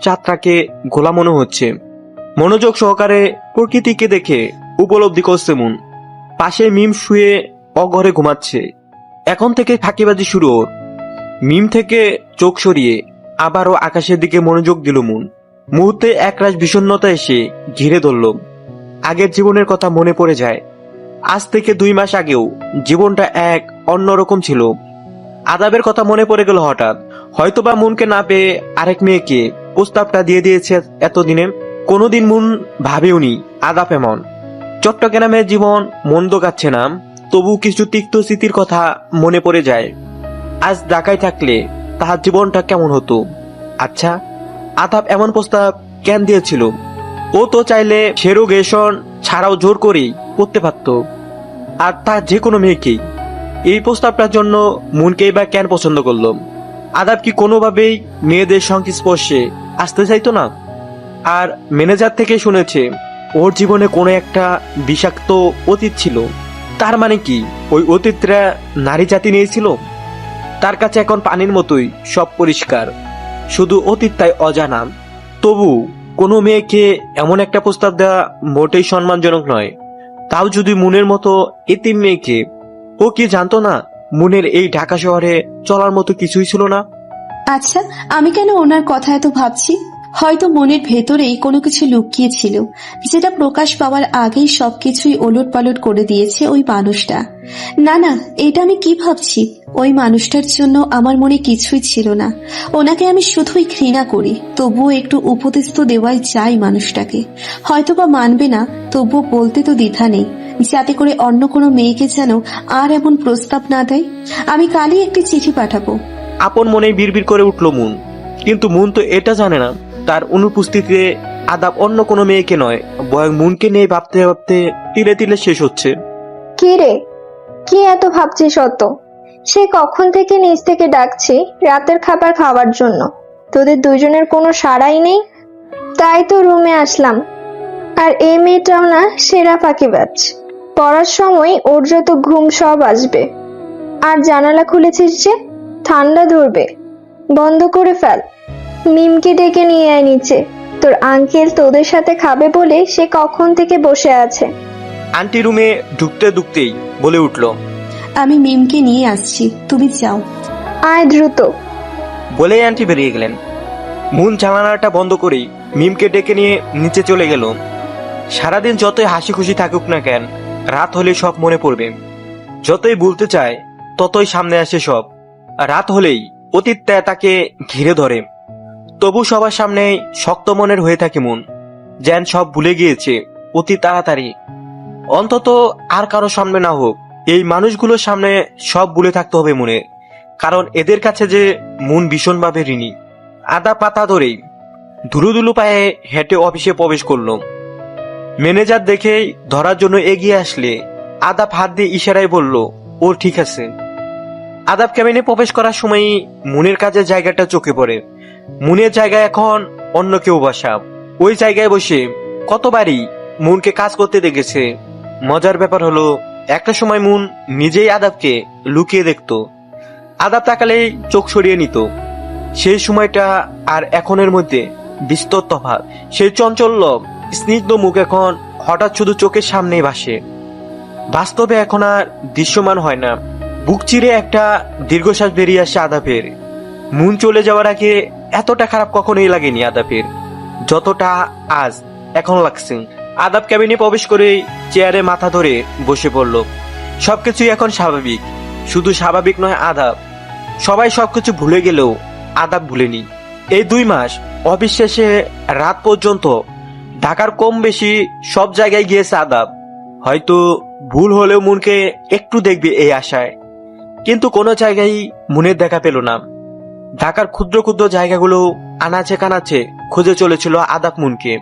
চাঁদটাকে ঘোলা মনে হচ্ছে। মনোযোগ সহকারে প্রকৃতিকে দেখে উপলব্ধি করছে মুন। পাশে মিম শুয়ে অঘরে ঘুমাচ্ছে। এখন থেকে ফাঁকিবাজি শুরু ওর। মিম থেকে চোখ সরিয়ে আবারও আকাশের দিকে মনোযোগ দিল মুন। মুহূর্তে একরাশ বিষণ্ণতা এসে ঘিরে ধরল। আগের জীবনের কথা মনে পড়ে যায়। আজ থেকে 2 মাস আগেও জীবনটা এক অন্যরকম ছিল। আদাবের কথা মনে পড়ে গেল হঠাৎ। হয়তোবা মুনকে না পেয়ে আরেক মেয়েকে প্রস্তাবটা দিয়ে দিয়েছে এতদিনে। কোনোদিন মুন ভাবেওনি আদাব এমন। চট্টগ্রামের জীবন মন্দ কাটছে না, তবু কিছু তিক্ত স্মৃতির কথা মনে পড়ে যায়। আজ ঢাকায় থাকলে তাহার জীবনটা কেমন হতো? আচ্ছা, আদাব এমন প্রস্তাব কেন দিয়েছিল? ও তো চাইলে সেরোগেশন ছাড়াও জোর করেই করতে পারত। আর তার যে কোনো মেয়েকেই। এই প্রস্তাবটার জন্য মুনকেই বা কেন পছন্দ করলো? আদাব কি কোনোভাবেই মেয়েদের সংস্পর্শে আসতে চাইতো না? আর ম্যানেজার থেকে শুনেছে ওর জীবনে কোনো একটা বিষাক্ত অতীত ছিল। তার মানে কি ওই অতীতরা নারী জাতি নিয়েছিল? তার কাছে এখন পানির মতোই সব পরিষ্কার, শুধু অতীতটাই অজানা। তবু কোনো মেয়েকে এমন একটা প্রস্তাব দেওয়া মোটেই সম্মানজনক নয়। তাও যদি মুনের মতো এতিম মেয়েকে, ও কি জানতো না মুনের এই ঢাকা শহরে চলার মতো কিছুই ছিল না? আচ্ছা, আমি কেন ওনার কথা এত ভাবছি? হয়তো মনের ভেতরেই কোনো কিছু লুকিয়ে ছিল, যেটা প্রকাশ পাওয়ার আগেই সবকিছুই ওলট পালট করে দিয়েছে ওই মানুষটা। না না, এটা আমি কি ভাবছি? ওই মানুষটার জন্য আমার মনে কিছুই ছিল না। ওনাকে আমি শুধুই ঘৃণা করি। তবুও একটু উপদেশ তো দেওয়াই চাই মানুষটাকে। হয়তো বা মানবে না, তবুও বলতে তো দ্বিধা নেই, যাতে করে অন্য কোনো মেয়েকে যেন আর এমন প্রস্তাব না দেয়। আমি কালই একটি চিঠি পাঠাবো। আপন মনে বিড়বিড় করে উঠল মুন। কিন্তু মুন তো এটা জানে না তার অনুপস্থিতিতে আদাব অন্য কোনো মেয়েকে নয়, বরং মুনকে নিয়ে ভাবতে ভাবতে তিলে তিলে শেষ হচ্ছে। কি রে, কি এত ভাবছিস অত? সে কখন থেকে নিচ থেকে ডাকছি রাতের খাবার খাওয়ার জন্য, তোদের দুজনের কোনো সাড়াই নেই। তাই তো রুমে আসলাম। আর এই মেয়েটাও না সেরা ফাঁকিবাজ। পড়ার সময় ওর যত ঘুম সব আসবে। আর জানালা খুলেছিস যে, ঠান্ডা ধরবে, বন্ধ করে ফেল। মিমকে ডেকে নিয়ে আয় নিচে। তোর আঙ্কেল তোদের সাথে খাবে বলে সে কখন থেকে বসে আছে। আন্টি রুমে ঢুকতে ঢুকতেই বলে উঠল, আমি মিমকে নিয়ে আসছি, তুমি যাও। আয় দ্রুত। বলেই আন্টি বেরিয়ে গেলেন। মুন জানালাটা বন্ধ করেই মিমকে ডেকে নিয়ে নিচে চলে গেল। সারাদিন যতই হাসি খুশি থাকুক না কেন, রাত হলে সব মনে পড়বে। যতই ভুলতে চায় ততই সামনে আসে সব। রাত হলেই অতীতটা তাকে ঘিরে ধরে। তবু সবার সামনে শক্ত মনের হয়ে থাকে মন, যেন সব ভুলে গিয়েছে অতি তাড়াতাড়ি। অন্তত আর কারো সামনে না হোক, এই মানুষগুলোর সামনে সব ভুলে থাকতে হবে মনে, কারণ এদের কাছে যে মন ভীষণভাবে ঋণী। আদা পাতা ধরেই ধুলুধুলু পায়ে হেঁটে অফিসে প্রবেশ করলো। ম্যানেজার দেখেই ধরার জন্য এগিয়ে আসলে আদাব হাত দিয়ে ইশারায় বলল, ও ঠিক আছে। আদাব ক্যাবিনে প্রবেশ করার সময়ই মুনের কাজের জায়গাটা চোখে পড়ে। মুনের জায়গায় এখন অন্য কেউ বসা। ওই জায়গায় বসে কতবারই মুনকে কাজ করতে দেখেছে। মজার ব্যাপার হলো, একটা সময় মুন নিজেই আদাবকে লুকিয়ে দেখত। আদাব তাকালেই চোখ সরিয়ে নিত। সেই সময়টা আর এখনের মধ্যে বিস্তর তফাৎ। সেই চঞ্চল্য স্নিগ্ধ মুখ এখন হঠাৎ শুধু চোখের সামনেই ভাসে। বাস্তবে এখন আর দৃশ্যমান হয় না। বুক চিরে একটা দীর্ঘশ্বাস বেরিয়ে আসে আদাবের। মুন চলে যাওয়ার আগে এতটা খারাপ কখনোই লাগেনি আদাবের, যতটা আজ এখন লাগছে। আদাব ক্যাবিনে প্রবেশ করে চেয়ারে মাথা ধরে বসে পড়ল। সবকিছুই এখন স্বাভাবিক। শুধু স্বাভাবিক নয়, আদাব। সবাই সবকিছু ভুলে গেলেও আদাব ভুলেনি। এই 2 মাস অফিস শেষে রাত পর্যন্ত ঢাকার কম বেশি সব জায়গায় গিয়েছে আদাব। হয়তো ভুল হলেও মুনকে একটু দেখবে এই আশায়, কিন্তু কোনো জায়গায় মুনের দেখা পেল না। ঢাকার ক্ষুদ্র ক্ষুদ্র জায়গাগুলো আনাচে কানাচে খুঁজে চলেছিল আদাব মুনকে।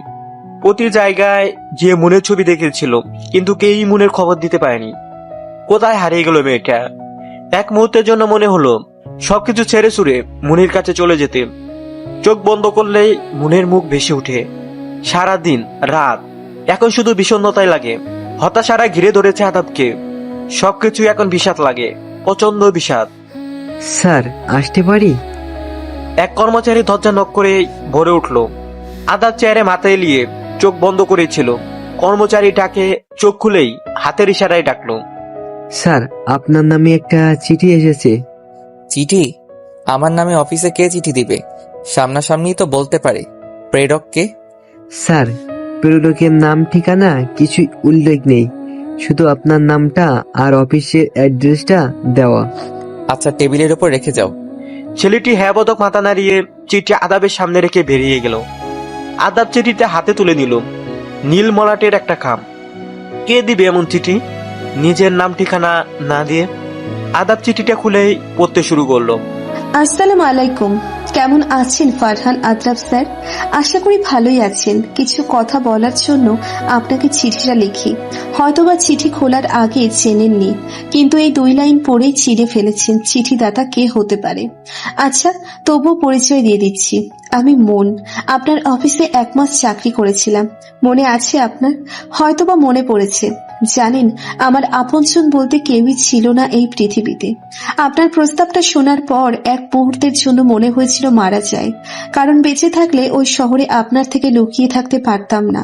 প্রতি জায়গায় যে মুনের ছবি দেখেছিল, কিন্তু কেউই মুনের খবর দিতে পারেনি। কোথায় হারিয়ে গেল মেয়েটা? এক মুহূর্তের জন্য মনে হলো সবকিছু ছেড়ে ছুড়ে মুনির কাছে চলে যেতে। চোখ বন্ধ করলেই মুনের মুখ ভেসে উঠে। সারাদিন রাত এখন শুধু বিষণ্ণতাই লাগে। হতাশারা ঘিরে ধরেছে আদাবকে। সবকিছু এখন বিষাদ লাগে, প্রচন্ড বিষাদ। স্যার, আসতে পারি? এক কর্মচারী দরজা নক করে ভরে উঠল। আদাব চেয়ারে মাথা এলিয়ে চোখ বন্ধ করেছিল। কর্মচারী ডাকে চোখ খুলেই হাতের ইশারায় ডাকলো, স্যার, আপনার নামে একটা চিঠি এসেছে। চিঠি? আমার নামে অফিসে কে চিঠি দিবে? সামনাসামনি তো বলতে পারে। প্রেরক কে? স্যার, প্রেরকের নাম ঠিকানা কিছুই উল্লেখ নেই, শুধু আপনার নামটা আর অফিসের অ্যাড্রেসটা দেওয়া। আচ্ছা, টেবিলের ওপর রেখে যাও। ছেলেটি হ্যাঁ বোধক মাথা নাড়িয়ে চিঠি আদাবের সামনে রেখে বেরিয়ে গেল। আদাব চিঠিতে হাতে তুলে নিল। নীল মলাটের একটা খাম। কে দিবে এমন চিঠি নিজের নাম ঠিকানা না দিয়ে? আদাব চিঠিটা খুলেই পড়তে শুরু করলো। আসসালামু আলাইকুম। কেমন আছেন ফারহান আদ্রাব স্যার? আশা করি ভালোই আছেন। কিছু কথা বলার জন্য আপনাকে চিঠিটা লিখি। হয়তোবা চিঠি খোলার আগে চেনেননি, কিন্তু এই 2 লাইন পড়েই চিড়ে ফেলেছেন চিঠিদাতা কে হতে পারে। আচ্ছা, তবুও পরিচয় দিয়ে দিচ্ছি। আমি মন। আপনার অফিসে 1 মাস চাকরি করেছিলাম। মনে আছে আপনার? হয়তোবা মনে পড়েছে। জানেন, আমার আপনজন বলতে কেউই ছিল না এই পৃথিবীতে। আপনার প্রস্তাবটা শোনার পর এক মুহূর্তের জন্য মনে হয়েছিল মারা যায়, কারণ বেঁচে থাকলে ওই শহরে আপনার থেকে লুকিয়ে থাকতে পারতাম না।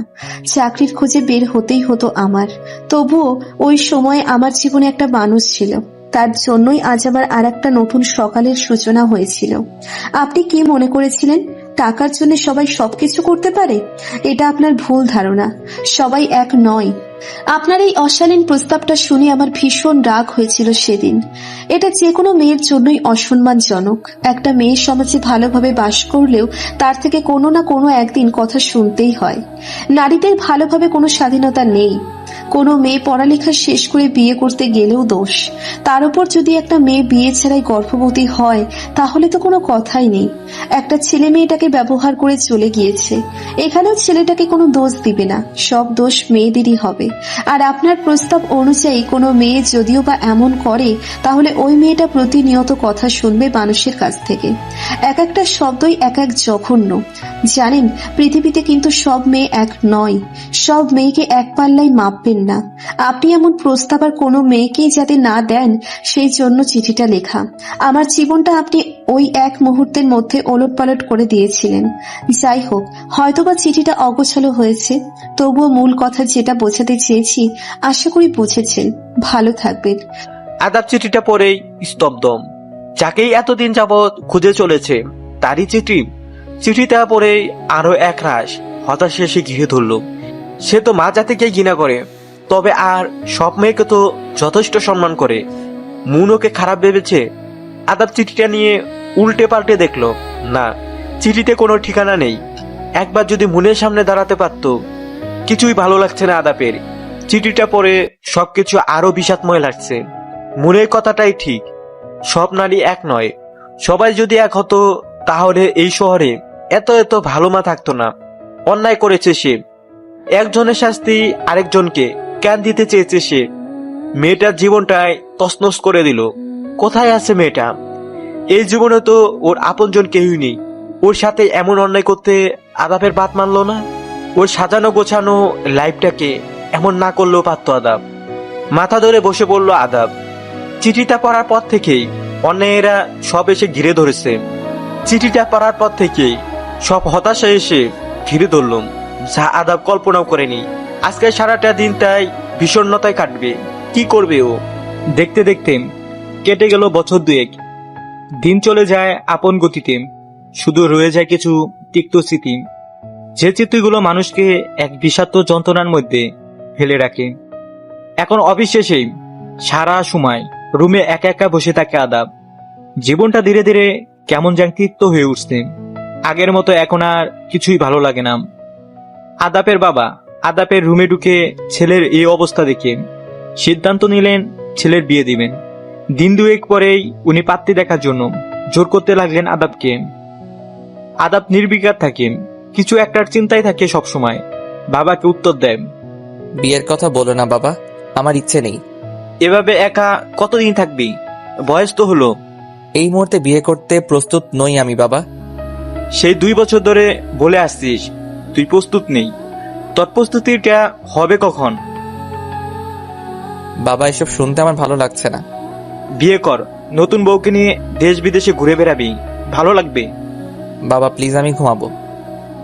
চাকরির খোঁজে বের হতেই হতো আমার। তবুও ওই সময় আমার জীবনে একটা মানুষ ছিল, তার জন্যই আজ আবার আর একটা নতুন সকালের সূচনা হয়েছিল। আপনি কি মনে করেছিলেন টাকার জন্য সবাই সবকিছু করতে পারে? এটা আপনার ভুল ধারণা। সবাই এক নয়। আপনার এই অশালীন প্রস্তাবটা শুনে আমার ভীষণ রাগ হয়েছিল সেদিন। এটা যে কোনো মেয়ের জন্যই অসম্মানজনক। একটা মেয়ে সমাজে ভালোভাবে বাস করলেও তার থেকে কোনো না কোনো একদিন কথা শুনতেই হয়। নারীদের ভালোভাবে কোনো স্বাধীনতা নেই। কোনো মেয়ে পড়ালেখা শেষ করে বিয়ে করতে গেলেও দোষ। তার উপর যদি একটা মেয়ে বিয়ে ছাড়াই গর্ভবতী হয়, তাহলে তো কোনো কথাই নেই। একটা ছেলে মেয়েটাকে ব্যবহার করে চলে গিয়েছে। এখানেও ছেলেটাকে কোনো দোষ দিবে না, সব দোষ মেয়েদেরই হবে। আর আপনার প্রস্তাব অনুযায়ী কোনো মেয়ে যদিও বা এমন করে, তাহলে ওই মেয়েটা প্রতিনিয়ত কথা শুনবে মানুষের কাছ থেকে। এক একটা শব্দই এক এক জঘন্য। জানেন, পৃথিবীতে কিন্তু সব মেয়ে এক নয়। সব মেয়েকে এক পাল্লাই মাপবেন না। আপনি এমন প্রস্তাব আর কোনো মেয়েকেই যাতে না দেন, সেই জন্য চিঠিটা লেখা। আমার জীবনটা আপনি ওই এক মুহূর্তের মধ্যে ওলটপালট করে দিয়েছিলেন। যাই হোক, হয়তোবা চিঠিটা অগোছালো হয়েছে, তবুও মূল কথা যেটা বোঝাতে চেয়েছি আশা করি বুঝেছেন। ভালো থাকবেন। আদাব চিঠিটা পড়েই স্তব্ধ। যাকেই এতদিন যাবৎ খুঁজে চলেছে তারই চিঠি। চিঠিটা পড়েই আরো এক রাশ হতাশা এসে ঘিরে ধরল। সে তো মা জাতিকে ঘৃণা করে, তবে আর সব মেয়েকে তো যথেষ্ট সম্মান করে। মুন ওকে খারাপ ভেবেছে। আদাব চিঠিটা নিয়ে উল্টে পাল্টে দেখলো, না, চিঠিতে কোনো ঠিকানা নেই। একবার যদি মুনের সামনে দাঁড়াতে পারত। কিছুই ভালো লাগছে না আদাবের। চিঠিটা পড়ে সবকিছু আরো বিষাদময় লাগছে। মুনের কথাটাই ঠিক, সব নারী এক নয়। সবাই যদি এক হতো, তাহলে এই শহরে এত এত ভালো মা থাকতো না। অন্যায় করেছে সে। একজনের শাস্তি আরেকজনকে কেন দিতে চেয়েছে সে? মেয়েটার জীবনটাই তছনছ করে দিল। কোথায় আছে মেয়েটা? এই জীবনে তো ওর আপনজন কেউই নেই। ওর সাথে এমন অন্যায় করতে আদাবের বাত মানলো না। ওর সাজানো গোছানো লাইফটাকে এমন না করলেও পারত আদাব। মাথা ধরে বসে পড়ল আদাব। চিঠিটা পড়ার পর থেকেই অন্যায়েরা সব এসে ঘিরে ধরেছে। চিঠিটা পড়ার পর থেকেই সব হতাশা এসে ঘিরে ধরলাম, যা আদাব কল্পনাও করেনি। আজকে সারাটা দিন তাই বিষণ্ণতায় কাটবে। কি করবে ও? দেখতে দেখতে কেটে গেল বছর দুয়েক। দিন চলে যায় আপন গতিতে, শুধু রয়ে যায় কিছু তিক্ত স্মৃতি, যে স্মৃতিগুলো মানুষকে এক বিষাক্ত যন্ত্রণার মধ্যে ফেলে রাখে। এখন অফিস শেষেই সারা সময় রুমে একা একা বসে থাকে আদাব। জীবনটা ধীরে ধীরে কেমন যেন তিক্ত হয়ে উঠছে। আগের মতো এখন আর কিছুই ভালো লাগে না। আদাবের বাবা আদাবের রুমে ঢুকে ছেলের এই অবস্থা দেখে সিদ্ধান্ত নিলেন ছেলের বিয়ে দিবেন। দিন দুয়েক পরেই উনি পাত্রী দেখার জন্য জোর করতে লাগলেন আদাবকে। আদাব নির্বিকার থাকে, কিছু একটার চিন্তায় থাকে সবসময়। বাবাকে উত্তর দেয়, বিয়ের কথা বলো না বাবা, আমার ইচ্ছে নেই। এভাবে একা কতদিন থাকবি? বয়স তো হলো। এই মুহূর্তে বিয়ে করতে প্রস্তুত নই আমি বাবা। সেই 2 বছর ধরে বলে আসছিস তুই প্রস্তুত নেই। তোর প্রস্তুতিটা হবে কখন? বাবা, এসব শুনতে আমার ভালো লাগছে না। বিয়ে কর, নতুন বউকে নিয়ে দেশ বিদেশে ঘুরে বেড়াবি, ভালো লাগবে। বাবা প্লিজ, আমি ঘুমাবো।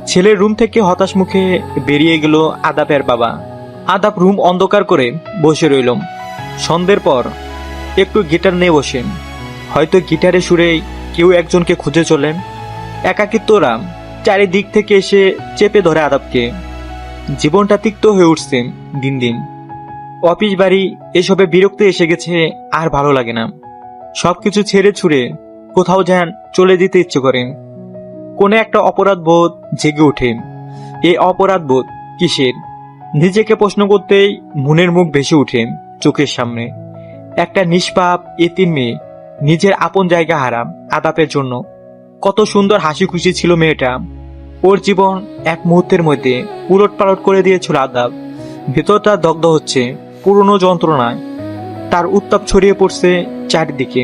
ছেলের রুম থেকে হতাশ মুখে বেরিয়ে গেল আদাবের বাবা। আদাব রুম অন্ধকার করে বসে রইল। সন্ধ্যের পর একটু গিটার নিয়ে বসেন। হয়তো গিটারে সুরে কেউ একজনকে খুঁজে চলেন। একাকিত্বরা চারিদিক থেকে এসে চেপে ধরে আদাবকে। জীবনটা তিক্ত হয়ে উঠছে দিন দিন। অফিস বাড়ি এসবে বিরক্তি এসে গেছে, আর ভালো লাগে না। সবকিছু ছেড়ে ছুড়ে কোথাও যেন চলে দিতে ইচ্ছে করে। কোনো একটা অপরাধ বোধ জেগে ওঠে। এই অপরাধ বোধ কিসের? নিজেকে প্রশ্ন করতেই মুনের মুখ ভেসে ওঠে চোখের সামনে। একটা নিষ্পাপ এতিম মেয়ে, নিজের আপন জায়গা হারা আদাবের জন্য। কত সুন্দর হাসি খুশি ছিল মেয়েটা। ওর জীবন এক মুহূর্তের মধ্যে উলটপালট করে দিয়েছিল আদাব। ভেতরটা দগ্ধ হচ্ছে পুরনো যন্ত্রণায়। তার উত্তাপ ছড়িয়ে পড়ছে চারিদিকে।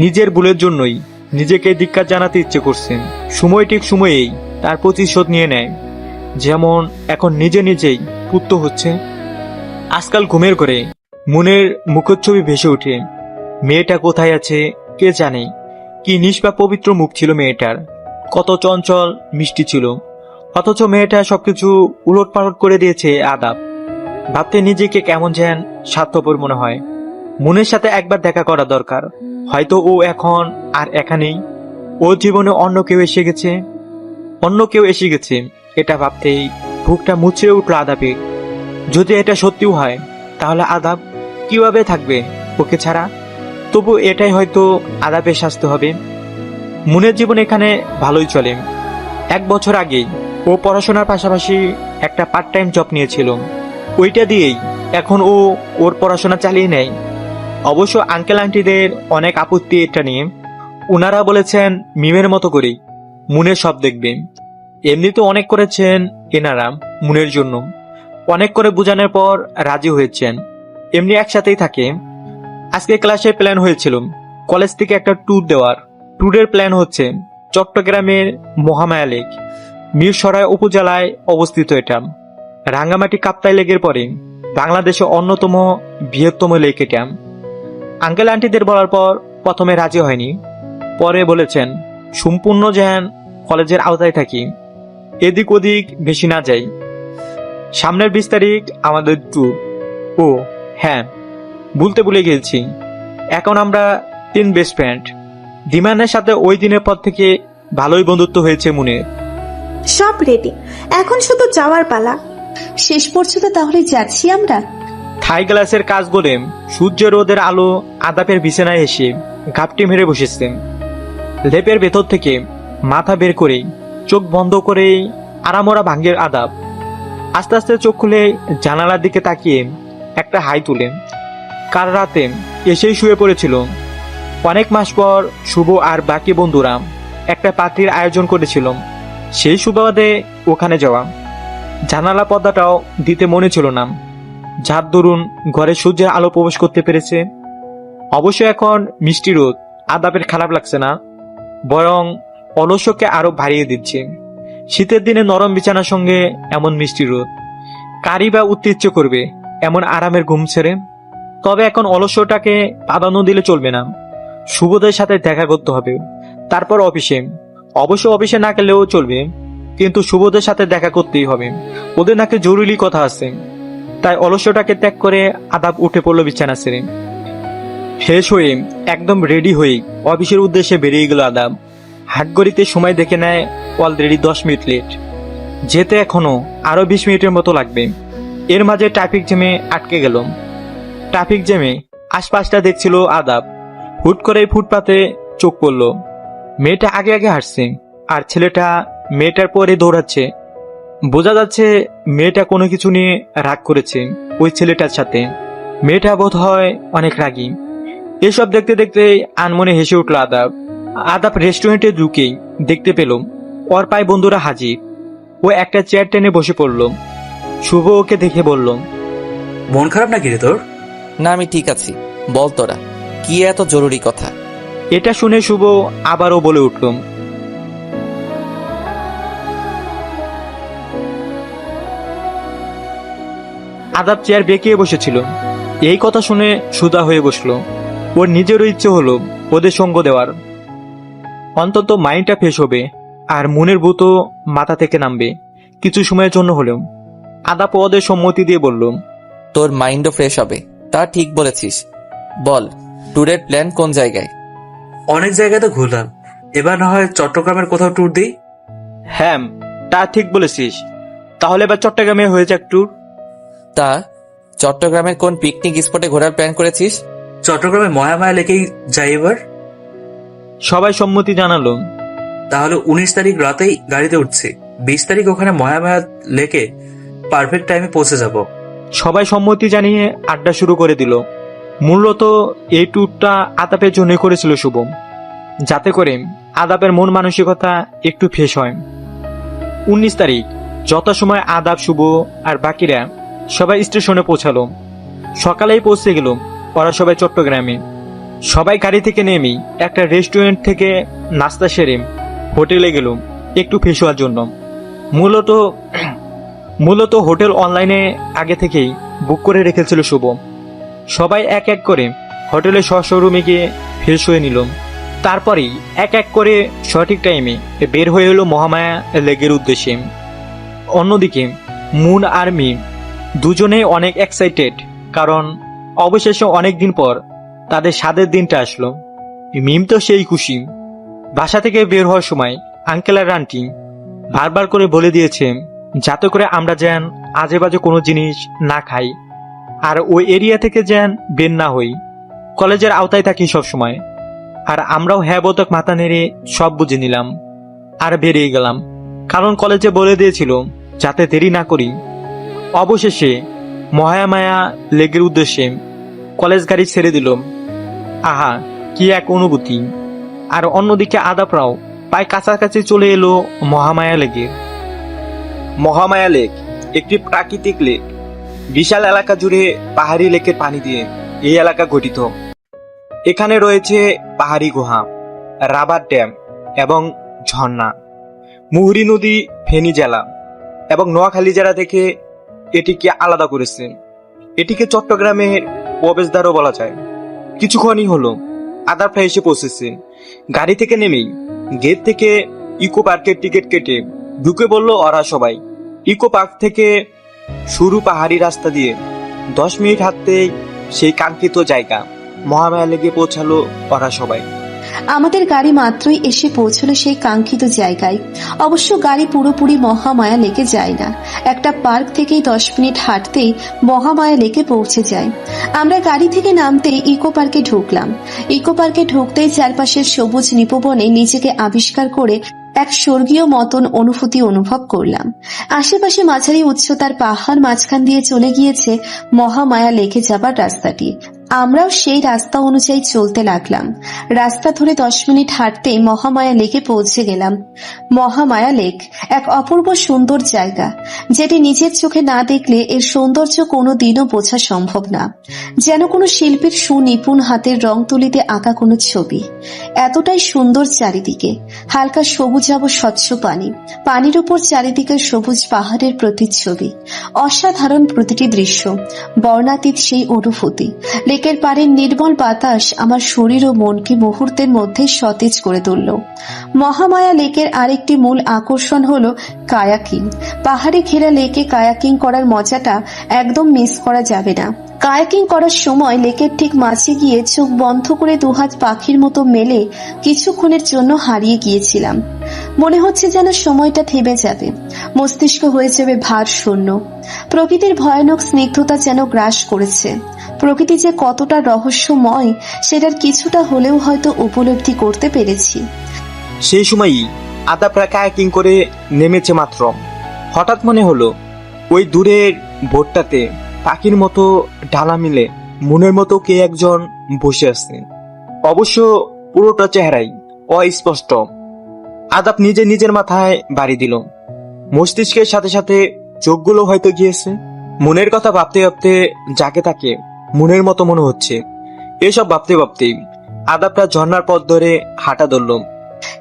নিজের ভুলের জন্যই নিজেকে ধিক্কার জানাতে ইচ্ছে করছে। সময় ঠিক সময়েই তার প্রতিশোধ নিয়ে নেয়, যেমন এখন নিজে নিজেই পুত্র হচ্ছে। আজকাল ঘুমের করে মনের মুখচ্ছবি ভেসে ওঠে। মেয়েটা কোথায় আছে কে জানে। কি নিষ্পাপ পবিত্র মুখ ছিল মেয়েটার, কত চঞ্চল মিষ্টি ছিল। অথচ মেয়েটা সবকিছু উলটপালট করে দিয়েছে আদাব। ভাবতে নিজেকে কেমন যেন স্বার্থপর মনে হয়। মনের সাথে একবার দেখা করা দরকার। হয়তো ও এখন আর একা নেই, ওর জীবনে অন্য কেউ এসে গেছে। এটা ভাবতেই বুকটা মুচড়ে উঠল আদাবের। যদি এটা সত্যিও হয় তাহলে আদাব কিভাবে থাকবে ওকে ছাড়া? তবু এটাই হয়তো আদাবের শাস্তি হবে। মুনের জীবন এখানে ভালোই চলে। 1 বছর আগেই ও পড়াশোনার পাশাপাশি একটা পার্ট টাইম জব নিয়েছিল। ওইটা দিয়েই এখন ও ওর পড়াশোনা চালিয়ে নেয়। অবশ্য আঙ্কেল আন্টিদের অনেক আপত্তি এটা নিয়ে। ওনারা বলেছেন মিমের মতো করেই মুনের সব দেখবে। এমনি তো অনেক করেছেন এনারা মুনের জন্য, অনেক করে বোঝানোর পর রাজি হয়েছেন। এমনি একসাথেই থাকে। আজকে ক্লাসে প্ল্যান হয়েছিল কলেজ থেকে একটা ট্যুর দেওয়ার। ট্যুরের প্ল্যান হচ্ছে চট্টগ্রামের মহামায়া লেক, মিরসরাই উপজেলায় অবস্থিত। এটা রাঙ্গামাটি কাপ্তাই লেকের পরে বাংলাদেশের অন্যতম বৃহত্তম লেক এটা। আঙ্কেল আন্টিদের বলার পর প্রথমে রাজি হয়নি, পরে বলেছেন সম্পূর্ণ যেন কলেজের আওতায় থাকি, এদিক ওদিক বেশি না যাই। সামনের 20 তারিখ আমাদের ট্যুর। ও হ্যাঁ, বলতে ভুলে গেছি, এখন আমরা 3 বেস্ট ফ্রেন্ড। দিমানের সাথে ওই দিনের পর থেকে ভালোই বন্ধুত্ব হয়েছে মুনের। সব রেডি, এখন শুধু যাওয়ার পালা। শেষ পর্যন্ত তাহলে যাচ্ছি আমরা। থাই গ্লাসের কাজ বলে সূর্যের রোদের আলো আদাবের বিছানায় এসে ঘাপটি মেরে বসেছেন। লেপের ভেতর থেকে মাথা বের করে চোখ বন্ধ করে আরামরা ভাঙ্গের আদাব। আস্তে আস্তে চোখ খুলে জানালার দিকে তাকিয়ে একটা হাই তুলেন। কাল রাতে এসেই শুয়ে পড়েছিল। অনেক মাস পর শুভ আর বাকি বন্ধুরা একটা পার্টির আয়োজন করেছিল। সেই সুবাদে ওখানে যাওয়া। জানালা পর্দাটাও দিতে মনে ছিল না, যার দরুন ঘরে সূর্যের আলো প্রবেশ করতে পেরেছে। অবশ্য এখন মিষ্টি রোদ আদাবের খারাপ লাগছে না, বরং অলস্যকে আরো বাড়িয়ে দিচ্ছে। শীতের দিনে নরম বিছানার সঙ্গে এমন মিষ্টি রোদ কারি বা উঠতে ইচ্ছে করবে এমন আরামের ঘুম ছেড়ে। তবে এখন অলস্যটাকে প্রাধান্য দিলে চলবে না। শুভদের সাথে দেখা করতে হবে, তারপর অফিসে। অবশ্য অফিসে না গেলেও চলবে, কিন্তু শুভদের সাথে দেখা করতেই হবে। ওদের নাকি জরুরি কথা আছে। তাই অলস্যটাকে ত্যাগ করে আদাব উঠে পড়ল বিছানা ছেড়ে। ফ্রেশ হয়ে একদম রেডি হয়ে অফিসের উদ্দেশ্যে বেরিয়ে গেল আদাব। হাটগড়িতে সময় দেখে নেয় অলরেডি 10 মিনিট লেট। যেতে এখনো আরো 20 মিনিটের মতো লাগবে। এর মাঝে ট্রাফিক জ্যামে আটকে গেল। ট্রাফিক জ্যামে আশপাশটা দেখছিল আদাব। হুট করে ফুটপাতে চোখ পড়ল। মেয়েটা আগে আগে হাঁটছে আর ছেলেটা মেয়েটার পরে দৌড়াচ্ছে। বোঝা যাচ্ছে মেয়েটা কোনো কিছু নিয়ে রাগ করেছে ওই ছেলেটার সাথে। মেয়েটা বোধ হয় অনেক রাগী। এসব দেখতে দেখতে আনমনে হেসে উঠল আদাব। আদাব রেস্টুরেন্টে ঢুকেই দেখতে পেল ওর পায়ে বন্ধুরা হাজির। ও একটা চেয়ার টেনে বসে পড়ল। শুভ ওকে দেখে বলল, মন খারাপ নাকি রে তোর? না, আমি ঠিক আছি। বল তোরা, কি এত জরুরি কথা? এটা শুনে শুভ আবারও বলে উঠল, আদাব চেয়ার বেঁকিয়ে বসেছিল। এই কথা শুনে সুদা হয়ে বসলো। ওর নিজেরও ইচ্ছে হলো ওদের সঙ্গ দেওয়ার। অন্তত মাইন্ডটা ফ্রেশ হবে আর মনের ভূতও মাথা থেকে নামবে কিছু সময়ের জন্য হলেও। আদাব ওদের সম্মতি দিয়ে বলল, তোর মাইন্ডও ফ্রেশ হবে। তা ঠিক বলেছিস। বল, ট্যুরের প্ল্যান কোন জায়গায়? অনেক জায়গায় তো ঘুরলাম, এবার না হয় চট্টগ্রামের কোথাও ট্যুর দিই। হ্যাঁ, তা ঠিক বলেছিস। তাহলে এবার চট্টগ্রামে হয়ে যাক ট্যুর। তা চট্টগ্রামের কোন পিকনিক স্পটে ঘোরার প্ল্যান করেছিস? চট্টগ্রামে মহামায়া লেকেই যাই এবার। সবাই সম্মতি জানালো। তাহলে 19 তারিখ রাতেই গাড়িতে উঠছি। 20 তারিখ ওখানে মহামায়া লেকে পারফেক্ট টাইমে পৌঁছে যাব। সবাই সম্মতি জানিয়ে আড্ডা শুরু করে দিল। মূলত এই ট্যুরটা আদাবের জন্য করেছিল শুভ, যাতে করে আদাবের মন মানসিকতা একটু ফ্রেশ হয়। 19 তারিখ যথাসময় আদাব, শুভ আর বাকিরা সবাই স্টেশনে পৌঁছালো। সকালেই পৌঁছে গেল ওরা সবাই চট্টগ্রামে। সবাই গাড়ি থেকে নেমেই একটা রেস্টুরেন্ট থেকে নাস্তা সেরে হোটেলে গেল একটু ফ্রেশ হওয়ার জন্য। মূলত হোটেল অনলাইনে আগে থেকেই বুক করে রেখেছিল শুভ। সবাই এক এক করে হোটেলের শোরুমে গিয়ে ফ্রেশ হয়ে নিল। তারপরেই এক এক করে সঠিক টাইমে বের হয়ে এলো মহামায়া লেকের উদ্দেশ্যে। অন্যদিকে মুন আর মিম দুজনেই অনেক এক্সাইটেড, কারণ অবশেষে অনেক দিন পর তাদের স্বাদের দিনটা আসলো। মিম তো সেই খুশি। বাসা থেকে বের হওয়ার সময় আঙ্কেল আর আন্টি বারবার করে বলে দিয়েছে যাতে করে আমরা যেন আজে বাজে কোনো জিনিস না খাই, আর ওই এরিয়া থেকে যেন বের না হই। কলেজের আওতায় থাকি সবসময়। আর আমরাও হ্যাঁ বোধক মাথা নেড়ে সব বুঝে নিলাম আর বেরিয়ে গেলাম, কারণ কলেজে বলে দিয়েছিল যাতে দেরি না করি। অবশেষে মহামায়া লেকের উদ্দেশ্যে কলেজ গাড়ি ছেড়ে দিল। আহা, কি এক অনুভূতি! আর অন্যদিকে আদাবরাও প্রায় কাছাকাছি চলে এলো মহামায়া লেকে। মহামায়া লেক একটি প্রাকৃতিক লেক। বিশাল এলাকা জুড়ে পাহাড়ি লেকের পানি দিয়ে এই এলাকা গঠিত। এখানে রয়েছে পাহাড়ি গুহা, রাবার ড্যাম এবং ঝর্ণা। মুহুরী নদী ফেনী জেলা এবং নোয়াখালী জেলা থেকে এটিকে আলাদা করেছে। এটিকে চট্টগ্রামের প্রবেশদ্বারও বলা যায়। কিছুক্ষণই হলো আদাবরা এসে পৌঁছেছে। গাড়ি থেকে নেমেই গেট থেকে ইকো পার্কের টিকিট কেটে ঢুকে বলল ওরা সবাই। ইকো পার্ক থেকে শুরু পাহাড়ি রাস্তা দিয়ে 10 মিনিট হাঁটতেই সেই কাঙ্ক্ষিত জায়গা মহামায়া লেকে পৌঁছালো ওরা সবাই। আমাদের গাড়ি মাত্রই এসে পৌঁছলো সেই কাঙ্ক্ষিত জায়গায়। অবশ্য গাড়ি পুরোপুরি মহামায়া লেকে যায় না, একটা পার্ক থেকেই 10 মিনিট হাঁটতেই মহামায়া লেকে পৌঁছে যায়। আমরা গাড়ি থেকে নামতেই ইকো পার্কে ঢুকলাম। ইকো পার্কে ঢুকতেই চারপাশের সবুজ নিপবনে নিজেকে আবিষ্কার করে এক স্বর্গীয় মতন অনুভূতি অনুভব করলাম। আশেপাশে মাঝারি উচ্চতার পাহাড় মাঝখান দিয়ে চলে গিয়েছে মহামায়া লেকে যাবার রাস্তাটি। আমরাও সেই রাস্তা অনুযায়ী চলতে লাগলাম। রাস্তা ধরে 10 মিনিট হাঁটতেই মহামায়া লেকে পৌঁছে গেলাম। মহামায়া লেক এক অপূর্ব সুন্দর জায়গা, যেটি নিজের চোখে না দেখলে এর সৌন্দর্য কোনো দিনও বোঝা সম্ভব না। যেন কোনো শিল্পীর সুনিপুণ হাতের রং তুলিতে আঁকা কোনো ছবি। এতটাই সুন্দর চারিদিকে। হালকা সবুজাভ স্বচ্ছ পানি, পানির উপর চারিদিকে সবুজ পাহাড়ের প্রতিচ্ছবি। অসাধারণ প্রতিটি দৃশ্য, বর্ণাতীত সেই অনুভূতি। লেকের পাড়ের নির্মল বাতাস আমার শরীর ও মনকে মুহূর্তের মধ্যে সতেজ করে তুলল। মহামায়া লেকের আরেকটি মূল আকর্ষণ হলো কায়াকিং। পাহাড়ে ঘেরা লেকে কায়াকিং করার মজাটা একদম মিস করা যাবে না। কায়াকিং করার সময় লেকের ঠিক মাঝে গিয়ে চোখ বন্ধ করে দুহাত পাখির মতো মেলে কিছুক্ষণের জন্য হারিয়ে গিয়েছিলাম। মনে হচ্ছে যেন সময়টা থেমে যাবে, মস্তিষ্ক হয়ে যাবে ভার শূন্য। প্রকৃতির ভয়ানক স্নিগ্ধতা যেন গ্রাস করেছে। প্রকৃতি যে কতটা রহস্যময় সেটার কিছুটা হলেও হয়তো উপলব্ধি করতে পেরেছি। সেই সময়ই আদাবরা কায়াকিং করে নেমেছে মাত্র হঠাৎ মনে হলো ওই দূরের বোটটাতে পাখির মতো ডানা মিলে মনের মতো কে একজন বসে আছে। অবশ্য পুরোটা চেহারাই অস্পষ্ট। আদাব নিজের মাথায় বাড়ি দিল। মস্তিষ্কের সাথে সাথে চোখগুলো হয়তো গিয়েছে। মনের কথা ভাবতে ভাবতে যাকে তাকে মনের মতো মনে হচ্ছে। এসব ভাবতে ভাবতেই আদাবরা ঝর্ণার পথ ধরে হাঁটা ধরল।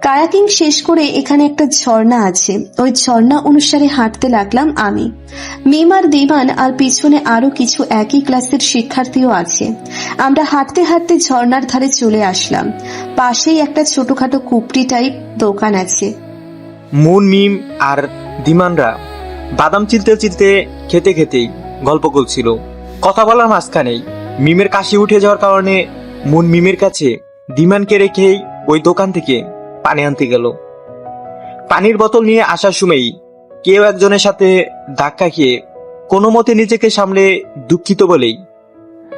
কায়াকিং শেষ করে এখানে একটা ঝর্ণা আছে, ওই ঝর্ণা অনুসারে হাঁটতে লাগলাম আমি, মিম আর দিমান, আর পিছনে আরো কিছু একই ক্লাসের শিক্ষার্থীও আছে। আমরা হাঁটতে হাঁটতে ঝর্ণার ধারে চলে আসলাম। পাশেই একটা ছোটখাটো কুপড়ি টাইপ দোকান আছে। মুন, মিম আর দিমানরা বাদাম চিলতে চিলতে খেতে খেতেই গল্প করছিল। কথা বলার মাঝখানেই মিমের কাশি উঠে যাওয়ার কারণে মুন মিমের কাছে দিমানকে রেখেই ওই দোকান থেকে পানি আনতে গেল। পানির বোতল নিয়ে আসার সময়ই কেউ একজনের সাথে ধাক্কা খেয়ে কোনো মতে নিজেকে সামলে দুঃখিত বলেই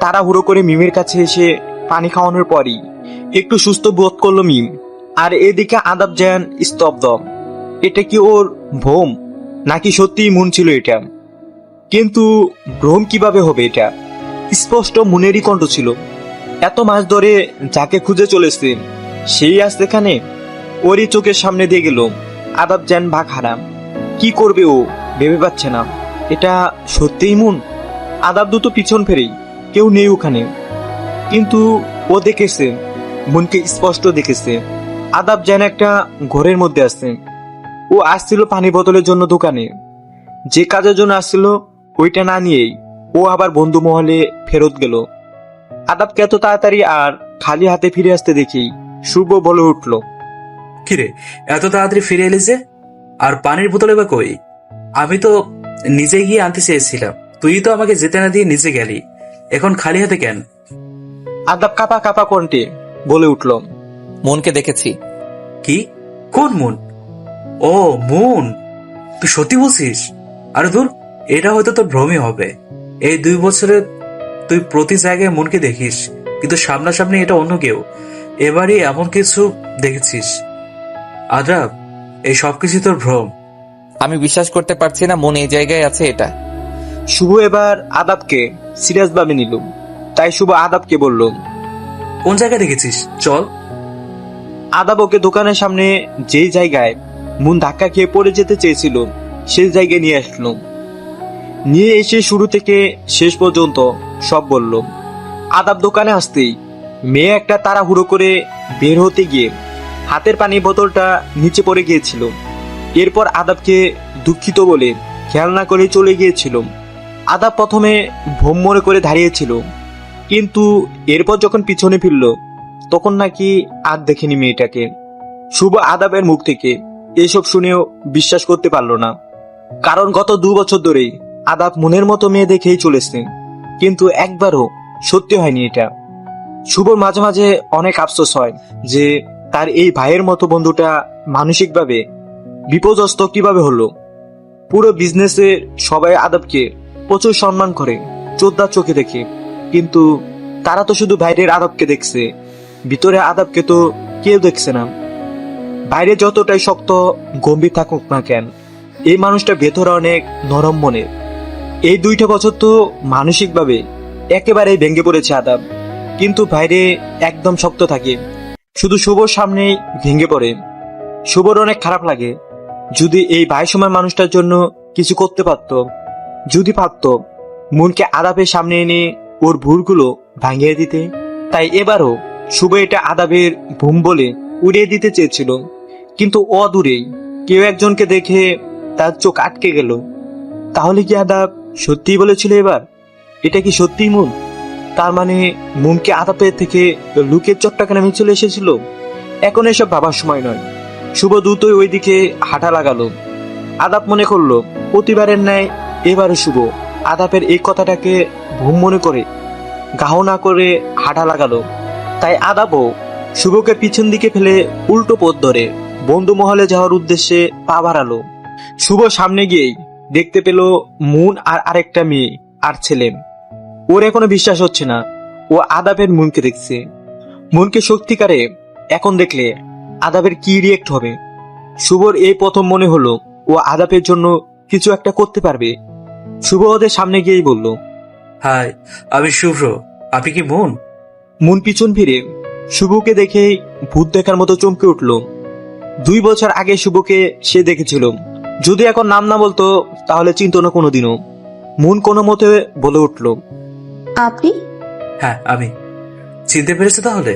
তাড়াহুড়ো করে মিমের কাছে এসে পানি খাওয়ানোর পরই একটু সুস্থ বোধ করলো মিম। আর এদিকে আদাব যেন স্তব্ধ। এটা কি ওর ভ্রম নাকি সত্যিই মুন ছিল এটা? কিন্তু ভ্রম কিভাবে হবে? এটা স্পষ্ট মুনেরই কণ্ঠ ছিল। এত মাস ধরে যাকে খুঁজে চলেছে সেই আজ এখানে ওরই চোখের সামনে দিয়ে গেল। আদাব যেন ভাগ হারাম। কি করবে ও ভেবে পাচ্ছে না। এটা সত্যিই মুন? আদাব দুটো পিছন ফেরেই কেউ নেই ওখানে, কিন্তু ও দেখেছে, মুনকে স্পষ্ট দেখেছে। আদাব যেন একটা ঘরের মধ্যে আছে। ও আসছিল পানি বোতলের জন্য দোকানে। যে কাজের জন্য আসছিল ওইটা না নিয়েই ও ও আবার বন্ধু মহলে ফেরত গেল। আদাবকে এত তাড়াতাড়ি আর খালি হাতে ফিরে আসতে দেখি শুভ বলে উঠল, কিরে, এত তাড়াতাড়ি ফিরে এলি যে? আর পানির বোতলে বা কই? আমি তো নিজে গিয়ে আনতে চেয়েছিলাম, তুই তো আমাকে যেতে না দিয়ে নিজে গেলি, এখন খালি হাতে কেন? আদাব কাপা কাপা কণ্ঠে বলে উঠল, মনকে দেখেছি। কি? কোন মন? ও মন, তুই সত্যি বলছিস? আরে দূর, এটা হয়তো তোর ভ্রমই হবে। এই 2 বছরে তুই প্রতি জায়গায় মনকে দেখিস, কিন্তু সামনাসামনি এটা অন্য কেউ। এবারে এমন কিছু দেখেছিস। আদ্রাব, এই সবকিছু তোর ভ্রম। আমি বিশ্বাস করতে পারছি না মন এই জায়গায় আছে এটা। শুভ এবার আদাবকে সিরিয়াস ভাবে নিল। তাই শুভ আদাবকে বলল, কোন জায়গায় দেখেছিস? চল। আদাব ওকে দোকানের সামনে যেই জায়গায় মন ধাক্কা খেয়ে পড়ে যেতে চেয়েছিল সেই জায়গায় নিয়ে আসলো। নিয়ে এসে শুরু থেকে শেষ পর্যন্ত সব বলল। আদাব দোকানে আসতেই মেয়ে একটা তাড়াহুড়ো করে বের হতে গিয়ে হাতের পানির বোতলটা নিচে পড়ে গিয়েছিল। এরপর আদাবকে দুঃখিত বলে খেয়াল না করে চলে গিয়েছিল। আদাব প্রথমে ভোম মনে করে দাঁড়িয়েছিল, কিন্তু এরপর যখন পিছনে ফিরল তখন নাকি আর দেখেনি মেয়েটাকে। শুভ আদাবের মুখ থেকে এসব শুনেও বিশ্বাস করতে পারল না, কারণ গত 2 বছর ধরেই আদাব মনের মতো মেয়ে দেখেই চলেছে, কিন্তু একবারও সত্যি হয়নি এটা। শুভর মাঝে মাঝে অনেক আফসোস হয় যে তার এই ভাইয়ের মতো বন্ধুটা মানসিকভাবে বিপর্যস্ত কিভাবে হলো। পুরো বিজনেসে সবাই আদাবকে প্রচুর সম্মান করে, চোদ্দা চোখে দেখে, কিন্তু তারা তো শুধু বাইরের আদাবকে দেখছে, ভিতরে আদাবকে তো কেউ দেখছে না। বাইরে যতটাই শক্ত গম্ভীর থাকুক না কেন, এই মানুষটা ভেতরে অনেক নরম মনের। এই 2টা বছর তো মানসিকভাবে একেবারেই ভেঙে পড়েছে আদাব, কিন্তু বাইরে একদম শক্ত থাকে। শুধু শুভর সামনেই ভেঙে পড়ে। শুভর অনেক খারাপ লাগে। যদি এই ভাই সময় মানুষটার জন্য কিছু করতে পারত, যদি পারত মনকে আদাবের সামনে এনে ওর ভুলগুলো ভাঙিয়ে দিতে। তাই এবারও শুভ এটা আদাবের ভুম বলে উড়িয়ে দিতে চেয়েছিল, কিন্তু অদূরেই কেউ একজনকে দেখে তার চোখ আটকে গেল। তাহলে কি আদাব সত্যিই বলেছিল এবার? এটা কি সত্যিই মন? তার মানে মনকে আদাবের থেকে লুকের চট্টাকে নামে চলে এসেছিল। এখন এসব ভাবার সময় নয়। শুভ দ্রুতই ওইদিকে হাঁটা লাগালো। আদাব মনে করলো প্রতিবারের ন্যায় এবারে শুভ আদাবের এই কথাটাকে ভুম মনে করে গাহ না করে হাঁটা লাগালো। তাই আদাবও শুভকে পিছন দিকে ফেলে উল্টো পথ ধরে বন্ধু মহলে যাওয়ার উদ্দেশ্যে পা বাড়ালো। শুভ সামনে গিয়েই দেখতে পেল মুন আর আরেকটা মেয়ে আর ছেলে। ওর এখনো বিশ্বাস হচ্ছে না ও আদাবের মুনকে দেখছে। মুনকে সত্যিকারে এখন দেখলে আদাবের কি রিয়েক্ট হবে। শুভর এই প্রথম মনে হলো ও আদাবের জন্য কিছু একটা করতে পারবে। শুভ ওদের সামনে গিয়েই বলল, হাই, আমি শুভ্র, আপনি কি মন? মুন পিছন ফিরে শুভকে দেখে ভূত দেখার মতো চমকে উঠল। 2 বছর আগে শুভকে সে দেখেছিল। যদি এখন নাম না বলতো তাহলে চিনতো না কোনোদিনও। মুন কোনো মতে বলে উঠল, আপনি? হ্যাঁ আমি। চিনতে পেরেছো তাহলে?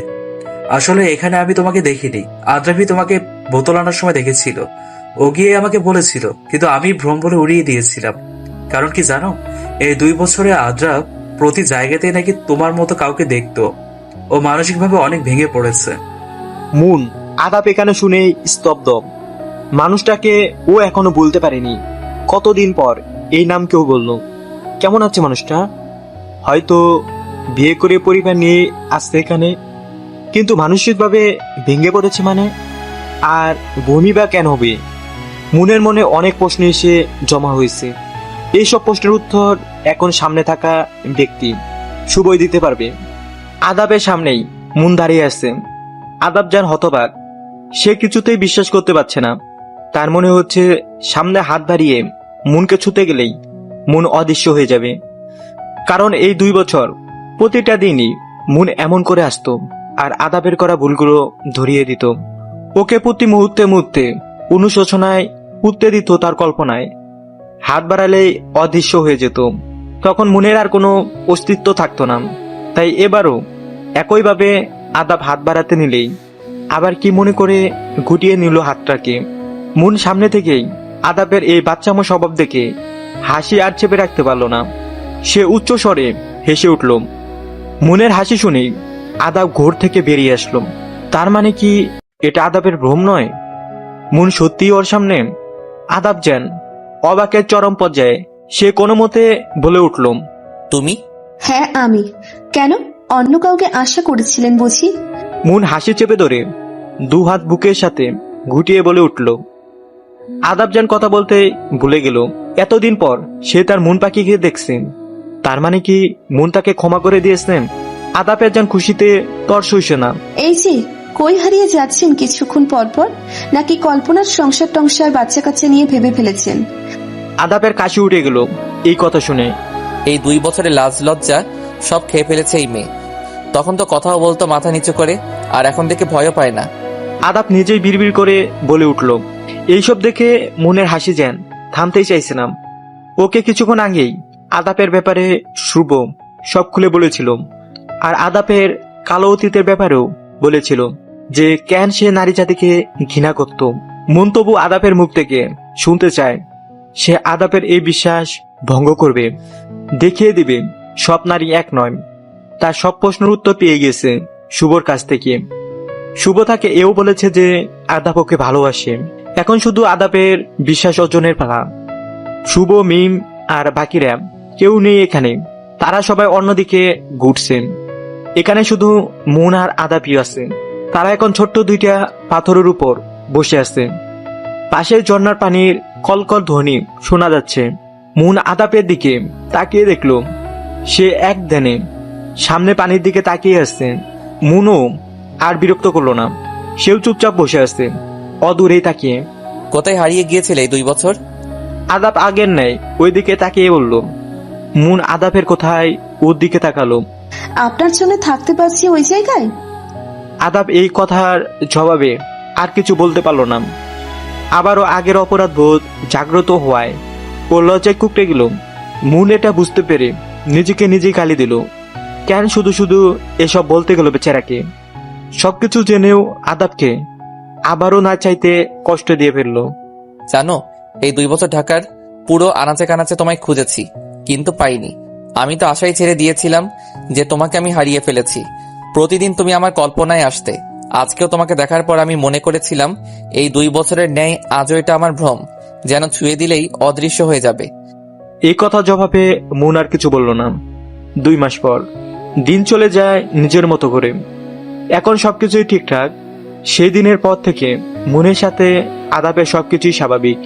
আসলে এখানে আমি তোমাকে দেখিনি, আদ্রাভি তোমাকে বোতল আনার সময় দেখেছিল। ও গিয়ে আমাকে বলেছিল, কিন্তু আমি ভ্রম বলে উড়িয়ে দিয়েছিলাম। কারণ কি জানো, এই 2 বছরে আদ্রাভ প্রতি জায়গাতেই নাকি তোমার মতো কাউকে দেখতো। ও মানসিকভাবে অনেক ভেঙে পড়েছে। মুন আদাব এখানে শুনেই স্তব্ধ। মানুষটাকে ও এখনো বলতে পারেনি। কতদিন পর এই নাম কেউ বলল। কেমন আছে মানুষটা? হয়তো বিয়ে করে পরিবার নিয়ে আসছে এখানে, কিন্তু মানসিকভাবে ভেঙে পড়েছে মানে? আর বমি বা কেন হবে? মুনের মনে অনেক প্রশ্ন এসে জমা হয়েছে। এইসব প্রশ্নের উত্তর এখন সামনে থাকা ব্যক্তি শুভই দিতে পারবে। আদাবের সামনেই মুন দাঁড়িয়ে আছে। আদাব যার হতবাক, সে কিছুতেই বিশ্বাস করতে পারছে না। তার মনে হচ্ছে সামনে হাত বাড়িয়ে মুনকে ছুতে গেলেই মুন অদৃশ্য হয়ে যাবে। কারণ এই 2 বছর প্রতিটা দিনই মুন এমন করে আসতো আর আদাবের করা ভুলগুলো ধরিয়ে দিত। ওকে প্রতি মুহূর্তে মুহূর্তে অনুশোচনায় উঠতে দিত তার কল্পনায়। হাত বাড়ালেই অদৃশ্য হয়ে যেত। তখন মুনের আর কোনো অস্তিত্ব থাকতো না। তাই এবারও একইভাবে আদাব হাত বাড়াতে নিলেই আবার কি মনে করে গুটিয়ে নিল হাতটাকে। মুন সামনে থেকেই আদাবের এই বাচ্চামো স্বভাব দেখে হাসি আর চেপে রাখতে পারল না। সে উচ্চ স্বরে হেসে উঠল। মুনের হাসি শুনেই আদাব ঘোর থেকে বেরিয়ে আসলো। তার মানে কি এটা আদাবের ভ্রম নয়? মুন সত্যি ওর সামনে? আদাব যেন অবাকের চরম পর্যায়ে। সে কোনো মতে বলে উঠল, তুমি? হ্যাঁ আমি। কেন, অন্য কাউকে আশা করেছিলেন বুঝি? মুন হাসি চেপে ধরে দু হাত বুকের সাথে ঘুটিয়ে বলে উঠল। আদাব যেন কথা বলতে ভুলে গেল। এতদিন পর সে তার মন পাখিকে দেখছে। তার মানে কি মন তাকে ক্ষমা করে দিয়েছেন? আদাবের যেন খুশিতে তর সইছে না। এই যে কই হারিয়ে যাচ্ছেন কিছুক্ষণ পর পর, নাকি কল্পনার সংসার টংসার বাচ্চা কাচ্চা নিয়ে ভেবে ফেলেছেন? আদাবের কাশি উঠে গেল এই কথা শুনে। এই 2 বছরের লাজ লজ্জা সব খেয়ে ফেলেছে এই মেয়ে। তখন তো কথাও বলতো মাথা নিচু করে, আর এখন দেখে ভয়ও পায় না। আদাব নিজেই বিড়বিড় করে বলে উঠল। এইসব দেখে মনের হাসি যেন থামতেই চাইছে না। ওকে কিছুক্ষণ আগেই আদাবের ব্যাপারে শুভ সব খুলে বলেছিল, আর আদাবের কালো অতীতের ব্যাপারেও বলেছিল যে কেন সে নারী জাতিকে ঘৃণা করত। মন তবু আদাবের মুখ থেকে শুনতে চায় সে আদাবের এই বিশ্বাস ভঙ্গ করবে, দেখিয়ে দিবে সব নারী এক নয়। তার সব প্রশ্নের উত্তর পেয়ে গেছে শুভর কাছ থেকে। শুভ তাকে এও বলেছে যে আদাব ওকে ভালোবাসে। এখন শুধু আদাবের বিশ্বাস অর্জনের পালা। শুভ, মিম আর বাকিরা কেউ নেই এখানে। তারা সবাই অন্যদিকে ঘুরছেন। এখানে শুধু মুন আর আদাবই আছে। তারা এখন ছোট্ট 2টা পাথরের উপর বসে আছে। পাশের ঝর্ণার পানির কলকল ধ্বনি শোনা যাচ্ছে। মুন আদাবের দিকে তাকিয়ে দেখল সে এক ধ্যানে সামনে পানির দিকে তাকিয়ে আসছে। মুনও আর বিরক্ত করলো না। সেও চুপচাপ বসে আছে অদূরেই তাকিয়ে। কোথায় হারিয়ে গিয়েছিলে এই 2 বছর? আদাব আগের ন্যায় ওই দিকে তাকিয়ে বলল। মুন আদাবের কোথায় ওর দিকে তাকালো। আপনার জন্য থাকতে পারছি ওই জায়গায়। আদাব এই কথার জবাবে আর কিছু বলতে পারল না। আবারও আগের অপরাধ বোধ জাগ্রত হওয়ায় ও লজ্জায় কুকড়ে গেল। মুন এটা বুঝতে পেরে নিজেকে নিজেই গালি দিল। কেন শুধু শুধু এসব বলতে গেল বেচারাকে? সবকিছু জেনেও আদাবকে আবারও না চাইতে কষ্ট দিয়ে ফেলল। জানো, এই 2 বছর ঢাকার পুরো আনাচে কানাচে তোমায় খুঁজেছি, কিন্তু পাইনি। আমি তো আশাই ছেড়ে দিয়েছিলাম যে তোমাকে আমি হারিয়ে ফেলেছি। প্রতিদিন তুমি আমার কল্পনায় আসতে। আজকেও তোমাকে দেখার পর আমি মনে করেছিলাম এই 2 বছরের ন্যায় আজও এটা আমার ভ্রম, যেন ছুঁয়ে দিলেই অদৃশ্য হয়ে যাবে। এই কথা জবাবে মুন আর কিছু বলল না। 2 মাস পর দিন চলে যায় নিজের মতো করে। এখন সবকিছুই ঠিকঠাক। সেই দিনের পর থেকে মুনের সাথে আদাবের সবকিছুই স্বাভাবিক।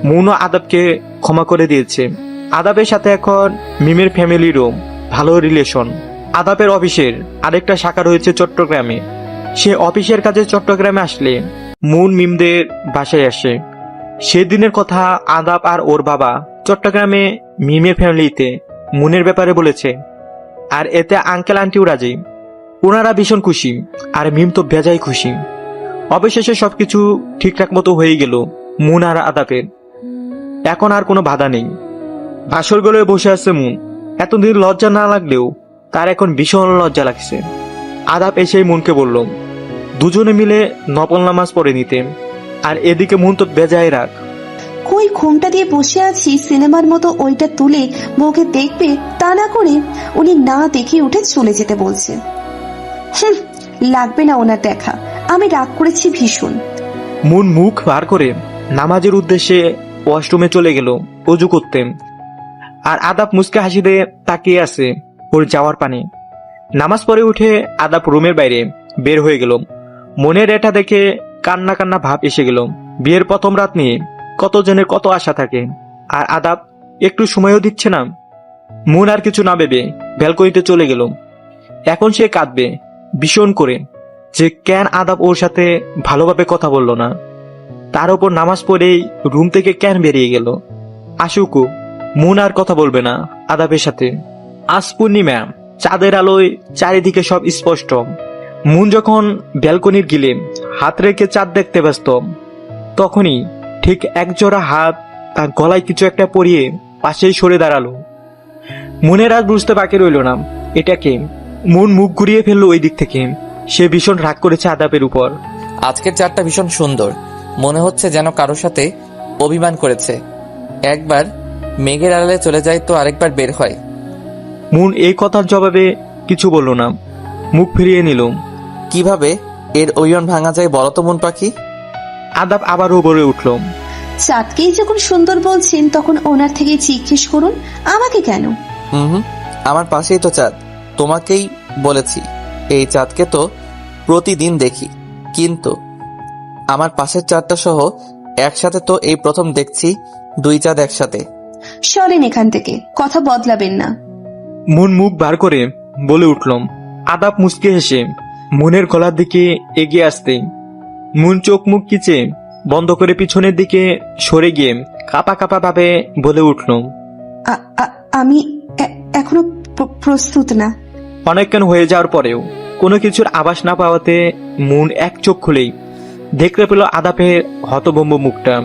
মুনও আদাবকে ক্ষমা করে দিয়েছে। আদাবের সাথে এখন মিমের ফ্যামিলিরও ভালো রিলেশন। আদাবের অফিসের আরেকটা শাখা রয়েছে চট্টগ্রামে। সে অফিসের কাজে চট্টগ্রামে আসলে মুন মিমদের বাসায় আসে। সেদিনের কথা আদাব আর ওর বাবা চট্টগ্রামে মিমের ফ্যামিলিতে মুনের ব্যাপারে বলেছে, আর এতে আঙ্কেল আন্টিও রাজি। ওনারা ভীষণ খুশি, আর মিম তো বেজায় খুশি। অবশেষে সবকিছু ঠিকঠাক মতো হয়ে গেল মুন আর আদাবের। এখন আর কোনো বাধা নেই। বাসর গলে বসে আছে মুন। এতদিন লজ্জা না লাগলেও তার এখন ভীষণ লজ্জা লাগছে। আদাব এসেই মুনকে বলল দুজনে মিলে নফল নামাজ পড়ে নিতে। আর এদিকে মুন তো বেজায় রাগ। কই ঘুমটা দিয়ে বসে আছি সিনেমার মতো, ওইটা তুলে বউকে দেখবে তা না করে উনি না দেখে উঠে চলে যেতে বলছে। লাগবে না ওনার দেখা, আমি রাগ করেছি ভীষণ। মুন মুখ বার করে নামাজের উদ্দেশ্যে ওয়াশরুমে চলে গেল অজু করতে। আর আদাব মুচকে হাসি দিয়ে তাকিয়ে আছে ওর যাওয়ার পানে। নামাজ পড়ে উঠে আদাব রুমের বাইরে বের হয়ে গেল। মনের এটা দেখে কান্না কান্না ভাব এসে গেল। বিয়ের প্রথম রাত নিয়ে কত জনের কত আশা থাকে, আর আদাব একটু সময়ও দিচ্ছে না। মুন আর কিছু না ভেবে ব্যালকনিতে চলে গেল। এখন সে কাঁদবে ভীষণ করে যে কেন আদাব ওর সাথে ভালোভাবে কথা বলল না। তার উপর নামাজ পড়েই রুম থেকে কেন বেরিয়ে গেল। আশুকু মুন আর কথা বলবে না আদাবের সাথে। আজ পূর্ণিমা, চাঁদের আলোয় চারিদিকে সব স্পষ্ট। মুন যখন ব্যালকনির গিলে হাত রেখে চাঁদ দেখতে ব্যস্ত, তখনই ঠিক একজোড়া হাত তার গলায় কিছু একটা পরিয়ে পাশেই সরে দাঁড়ালো। মুনের আজ বুঝতে বাকি রইল না এটা কে। মুন মুখ ঘুরিয়ে ফেললো ওই দিক থেকে। সে ভীষণ রাগ করেছে আদাবের উপর। আজকের চাঁদটা ভীষণ সুন্দর, মনে হচ্ছে যেন কারোর সাথে অভিমান করেছে। একবার মেঘের আড়ালে চলে যায় তো আরেকবার বের হয়। মুন এই কথার জবাবে কিছু বলল না, মুখ ফিরিয়ে নিল। কিভাবে এর ওজন ভাঙা যায় বলো তো মন পাখি? আদাব আবারও বলে উঠল। চাঁদকেই যখন সুন্দর বলছেন তখন ওনার থেকে জিজ্ঞেস করুন আমাকে কেন। হুম, আমার পাশেই তো চাঁদ। তোমাকেই বলেছি, এই চাঁদকে তো প্রতিদিন দেখি, কিন্তু আমার পাশের চাঁদটা সহ একসাথে তো এই প্রথম দেখছি, দুই চাঁদ একসাথে। সরেন এখান থেকে, কথা বদলাবেন না। মুন মুখ বার করে বলে উঠল। আদাব মুচকে হেসে মুনের গলার দিকে এগিয়ে আসতেই মুন চোখ মুখ কিচে বন্ধ করে পিছনের দিকে সরে গিয়ে কাঁপা কাঁপা ভাবে বলে উঠল। আমি এখনো প্রস্তুত না। অনেকক্ষণ হয়ে যাওয়ার পরেও কোনো কিছুর আভাস না পাওয়াতে মুন এক চোখ খুলেই দেখতে পেল আদাবের হতভম্ব মুখটা।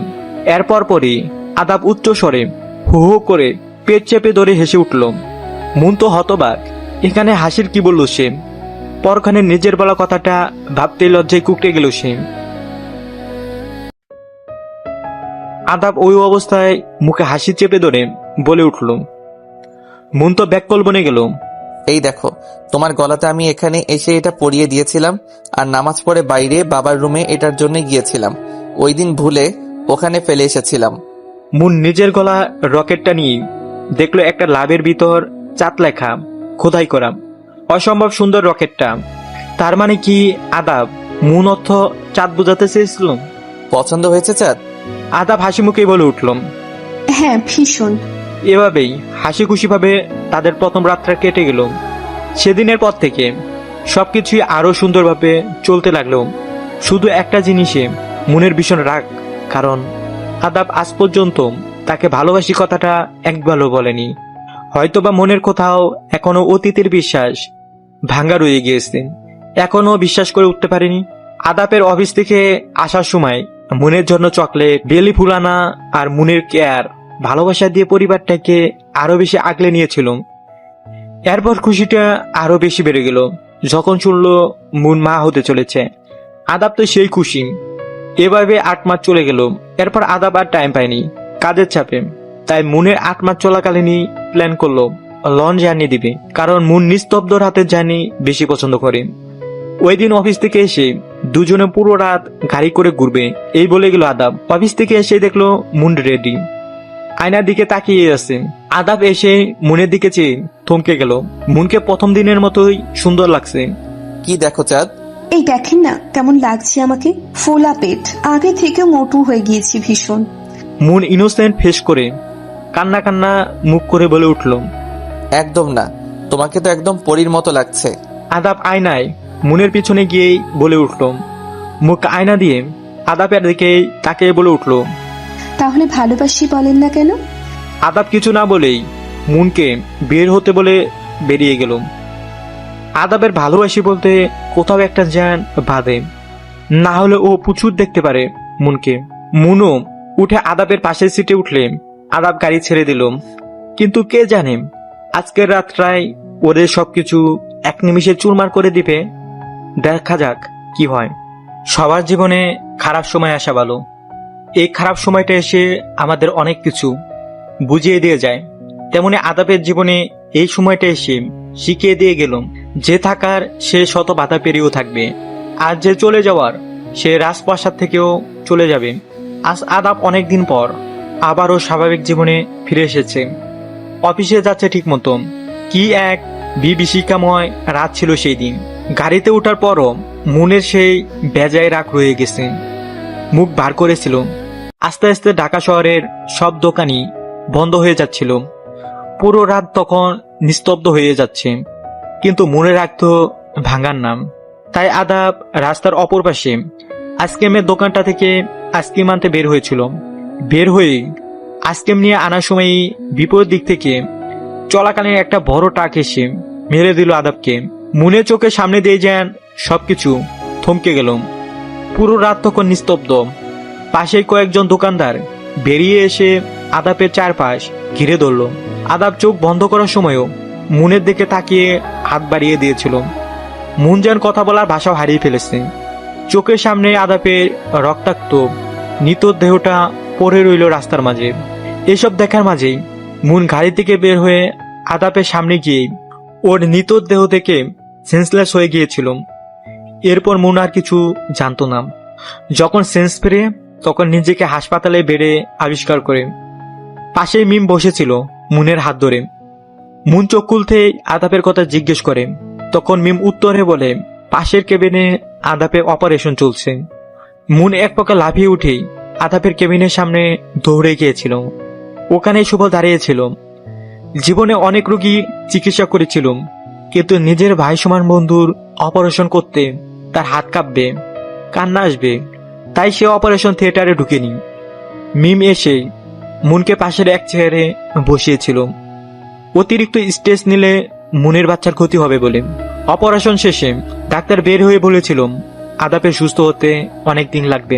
এরপর পরই আদাব উচ্চ স্বরে হু হু করে পেট চেপে ধরে হেসে উঠল। মুন তো হতবাক, এখানে হাসির কি বলল সে? পরখানে নিজের বলা কথাটা ভাবতে লজ্জায় কুকড়ে গেল সে। আদাব ওই অবস্থায় মুখে হাসি চেপে ধরে বলে উঠল। মুন তো ব্যাককল বনে গেল। এই দেখো, তোমার গলাতে আমি এখানে এসে এটা পরিয়ে দিয়েছিলাম, আর নামাজ পড়ে বাইরে বাবার রুমে এটার জন্য গিয়েছিলাম। ওই দিন ভুলে ওখানে ফেলে এসেছিলাম। মুন নিজের গলা রকেটটা নিয়ে দেখলো একটা লাভের ভিতর চাঁদ লেখা খোদাই করা, অসম্ভব সুন্দর রকেটটা। তার মানে কি আদাব মুন অর্থ চাঁদ বোঝাতে চেয়েছিল? পছন্দ হয়েছে চাঁদ? আদাব হাসি মুখেই বলে উঠল। হ্যাঁ, ভীষণ। এভাবেই হাসি খুশি ভাবে তাদের প্রথম রাতটা কেটে গেল। সেদিনের পর থেকে সবকিছুই আরো সুন্দরভাবে চলতে লাগলো। শুধু একটা জিনিসে মুনের ভীষণ রাগ, কারণ আদাব আজ পর্যন্ত তাকে ভালোবাসি কথাটা একবারও বলেনি। হয়তোবা মনের কোথাও এখনো অতীতের বিশ্বাস ভাঙ্গা রয়ে গিয়েছে, এখনো বিশ্বাস করে উঠতে পারেনি। আদাবের অফিস থেকে আসার সময় মুনের জন্য চকলেট, বেলি ফুলানা আর মুনের কেয়ার ভালোবাসা দিয়ে পরিবারটাকে আরো বেশি আগলে নিয়েছিল। এরপর খুশিটা আরো বেশি বেড়ে গেল যখন শুনল মুন মা হতে চলেছে। আদাব তো সেই খুশি। এভাবে 8 মাস চলে গেল। এরপর আদাব আর টাইম পায়নি কাজের চাপে, তাই মুনের 8 মাস চলাকালীনই প্ল্যান করলো লঞ্চ জার্নি দিবে, কারণ মুন নিস্তব্ধ রাতের জার্নি বেশি পছন্দ করে। ওই দিন অফিস থেকে এসে দুজনে পুরো রাত গাড়ি করে ঘুরবে এই বলে গেল আদাব। অফিস থেকে এসে দেখলো মুন রেডি, আয়নার দিকে তাকিয়ে আছে। আদাব এসে মুনের দিকে চেয়ে থমকে গেল। মুনকে প্রথম দিনের মতোই সুন্দর লাগছে। কি দেখো চাঁদ? এই দেখেন না কেমন লাগছে আমাকে, ফোলা পেট, আগে থেকে মোটু হয়ে গিয়েছি ভীষণ। মুন ইনোসেন্ট ফেস করে কান্না কান্না মুখ করে বলে উঠল। একদম না, তোমাকে তো একদম পরীর মতো লাগছে। আদাব আয়নায় মুনের পিছনে গিয়েই বলে উঠল। মুখ আয়না দিয়ে আদাবের দিকে তাকিয়ে বলে উঠল। তাহলে ভালোবাসি বলেন না কেন? আদাব কিছু না বলেই মুনকে বের হতে বলে বেরিয়ে গেল। আদাবের ভালোবাসি বলতে কোথাও একটা জ্ঞান বাঁধে, না হলে ও প্রচুর দেখতে পারে মুনকে। মুনও উঠে আদাবের পাশের সিটে উঠলে আদাব গাড়ি ছেড়ে দিল। কিন্তু কে জানে আজকের রাতটাই ওদের সবকিছু এক নিমিষে চুরমার করে দিবে। দেখা যাক কি হয়। সবার জীবনে খারাপ সময় আসা ভালো। এই খারাপ সময়টা এসে আমাদের অনেক কিছু বুঝিয়ে দিয়ে যায়, তেমনি আদাবের জীবনে এই সময়টা এসে শিখিয়ে দিয়ে গেল যে থাকার সে শত বাধা পেরিয়েও থাকবে, আর যে চলে যাওয়ার সে রাজপ্রাসাদ থেকেও চলে যাবে। আজ আদাব অনেকদিন পর আবারও স্বাভাবিক জীবনে ফিরে এসেছে। অফিসে যাচ্ছে ঠিক মতো। কি এক বিভীষিকাময় রাত ছিল সেই দিন। গাড়িতে ওঠার পরও মুনের সেই বেজায় রাগ রয়ে গেছে, মুখ বার করেছিল। আস্তে আস্তে ঢাকা শহরের সব দোকানই বন্ধ হয়ে যাচ্ছিল। পুরো রাত তখন নিস্তব্ধ হয়ে যাচ্ছে, কিন্তু মনে রাখতো ভাঙার নাম। তাই আদাব রাস্তার অপর পাশে আইসক্রিমের দোকানটা থেকে আইসক্রিম আনতে বের হয়েছিল। বের হয়ে আইসক্রিম নিয়ে আনার সময়ই বিপরীত দিক থেকে চলাকালীন একটা বড় ট্রাক এসে মেরে দিল আদাবকে। মুনের চোখের সামনে দিয়ে যান সবকিছু থমকে গেল। পুরো রাত তখন নিস্তব্ধ। পাশেই কয়েকজন দোকানদার বেরিয়ে এসে আদাবের চারপাশ ঘিরে ধরল। আদাব চোখ বন্ধ করার সময়ও মুনের দিকে তাকিয়ে হাত বাড়িয়ে দিয়েছিল। মুন যেন কথা বলার ভাষাও হারিয়ে ফেলেছে। চোখের সামনে আদাবের রক্তাক্ত নিতর দেহটা পড়ে রইল রাস্তার মাঝে। এসব দেখার মাঝেই মুন গাড়ি থেকে বের হয়ে আদাপের সামনে গিয়ে ওর নিতর দেহ থেকে সেন্সলেস হয়ে গিয়েছিল। এরপর মুন আর কিছু জানতো না। যখন সেন্স ফিরে তখন নিজেকে হাসপাতালে বেডে আবিষ্কার করে। পাশেই মিম বসেছিল মুনের হাত ধরে। মুন চোখ খুলতে আদাপের কথা জিজ্ঞেস করে। তখন মিম উত্তরে বলে পাশের কেবিনে আদাপের অপারেশন চলছে। মুন এক প্রকার লাফিয়ে উঠেই আদাপের কেবিনের সামনে দৌড়ে গিয়েছিল। ওখানে শুভ দাঁড়িয়েছিল। জীবনে অনেক রোগী চিকিৎসা করেছিল, কিন্তু নিজের ভাই সমান বন্ধুর অপারেশন করতে তার হাত কাঁপবে, কান্না আসবে, তাই সে অপারেশন থিয়েটারে ঢুকেনি। মিম এসে মুনকে পাশের এক চেয়ারে বসিয়েছিল। অতিরিক্ত স্ট্রেস নিলে মুনের বাচ্চার ক্ষতি হবে বলে। অপারেশন শেষে ডাক্তার বের হয়ে বলেছিল আদাপের সুস্থ হতে অনেক দিন লাগবে,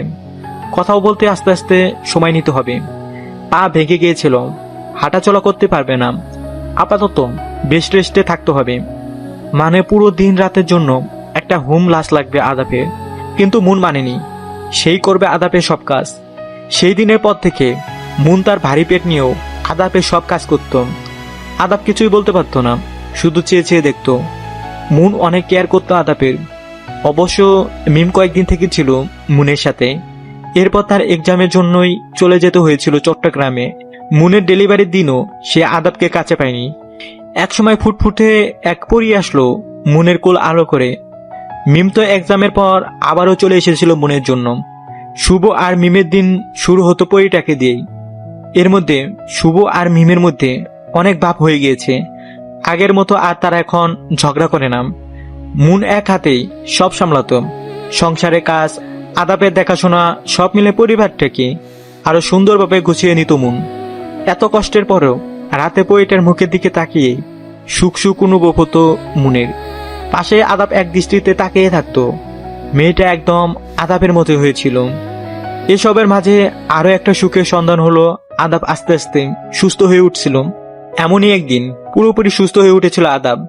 কথাও বলতে আস্তে আস্তে সময় নিতে হবে। পা ভেঙে গিয়েছিল, হাঁটাচলা করতে পারবে না, আপাতত বেশ রেস্টে থাকতে হবে। মানে পুরো দিন রাতের জন্য একটা হোম লাশ লাগবে আদাপের। কিন্তু মুন মানেনি, সেই করবে আদাপের সব কাজ। সেই দিনের পর থেকে মুন তার ভারী পেট নিয়েও আদাপের সব কাজ করত। আদাপ কিছুই বলতে পারতো না, শুধু চেয়ে চেয়ে দেখত। মুন অনেক কেয়ার করতো আদাপের। অবশ্য মিম কয়েকদিন থেকে ছিল মুনের সাথে। এরপর তার এক্সামের জন্যই চলে যেতে হয়েছিল চট্টগ্রামে। মুনের ডেলিভারির দিনও সে আদাপকে কাছে পায়নি। একসময় ফুটফুটে এক পরী আসলো মুনের কোল আলো করে। মিম তো এক্সামের পর আবারও চলে এসেছিল মুনের জন্য। শুভ আর মিমের দিন শুরু হতো পরীটাকে দিয়েই। এর মধ্যে শুভ আর মিমের মধ্যে অনেক ভাব হয়ে গিয়েছে। আগের মতো আর তারা এখন ঝগড়া করে না। মুন এক হাতেই সব সামলাতো, সংসারের কাজ, আদাপের দেখাশোনা, সব মিলে পরিবারটাকে আরো সুন্দরভাবে গুছিয়ে নিত মুন। এত কষ্টের পরেও রাতে পরিটার মুখের দিকে তাকিয়ে সুখ সুখ অনুভব হতো মুনের। পাশে আদাপ এক দৃষ্টিতে তাকিয়ে থাকতো। মেয়েটা একদম আদাপের মতো হয়েছিল। এসবের মাঝে আরো একটা সুখের সন্ধান হলো। আদাপ আস্তে আস্তে সুস্থ হয়ে উঠছিল। এমনই একদিন পুরোপুরি সুস্থ হয়ে উঠেছিল আদাব।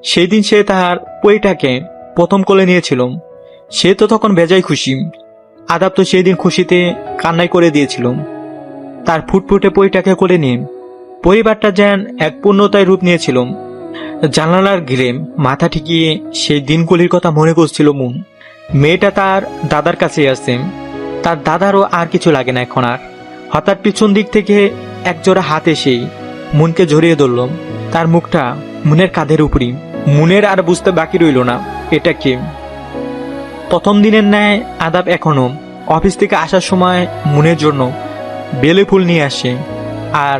সেই দিন সে তার পরিটাকে প্রথম কোলে নিয়েছিল। সে তো তখন বেজায় খুশি। আদাব তো সেই দিন খুশিতে কান্নাই করে দিয়েছিল। তার ফুটফুটে পরিটাকে কোলে নিয়ে পরিবারটা যেন এক পূর্ণতায় রূপ নিয়েছিল। জানালার ঘিরে মাথা ঠেকিয়ে সেই দিনগুলির কথা মনে করছিল মুন। মেয়েটা তার দাদার কাছে আসছে। তার দাদারও আর কিছু লাগে না এখন আর। হঠাৎ পিছন দিক থেকে একজোড়া হাত এসেই মুনকে জড়িয়ে ধরল। তার মুখটা মুনের কাঁধের উপরই। মুনের আর বুঝতে বাকি রইল না এটা কে। প্রথম দিনের ন্যায় আদাব এখনো অফিস থেকে আসার সময় মুনের জন্য বেলে ফুল নিয়ে আসে আর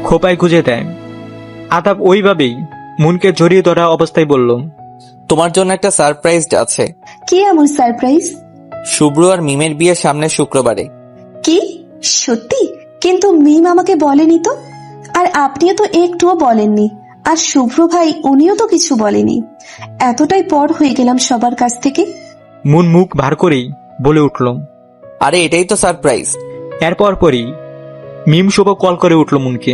খোপায় গুঁজে দেয়। আদাব ওইভাবেই মুনকে জড়িয়ে ধরা অবস্থায় বলল, তোমার জন্য একটা সারপ্রাইজ আছে। কি এমন সারপ্রাইজ? শুভ্র আর মিমের বিয়ে সামনের শুক্রবারে। কি সত্যি? কিন্তু মিম আমাকে বলেনি তো, আর আপনিও তো একটুও বলেননি, আর শুভ্র ভাই উনিও তো কিছু বলেনি। এতটাই পর হয়ে গেলাম সবার কাছ থেকে। মুন মুখ ভার করেই বলে উঠল, আরে এটাই তো সারপ্রাইজ। এরপর পরই মিম শুভ কল করে উঠল মুনকে।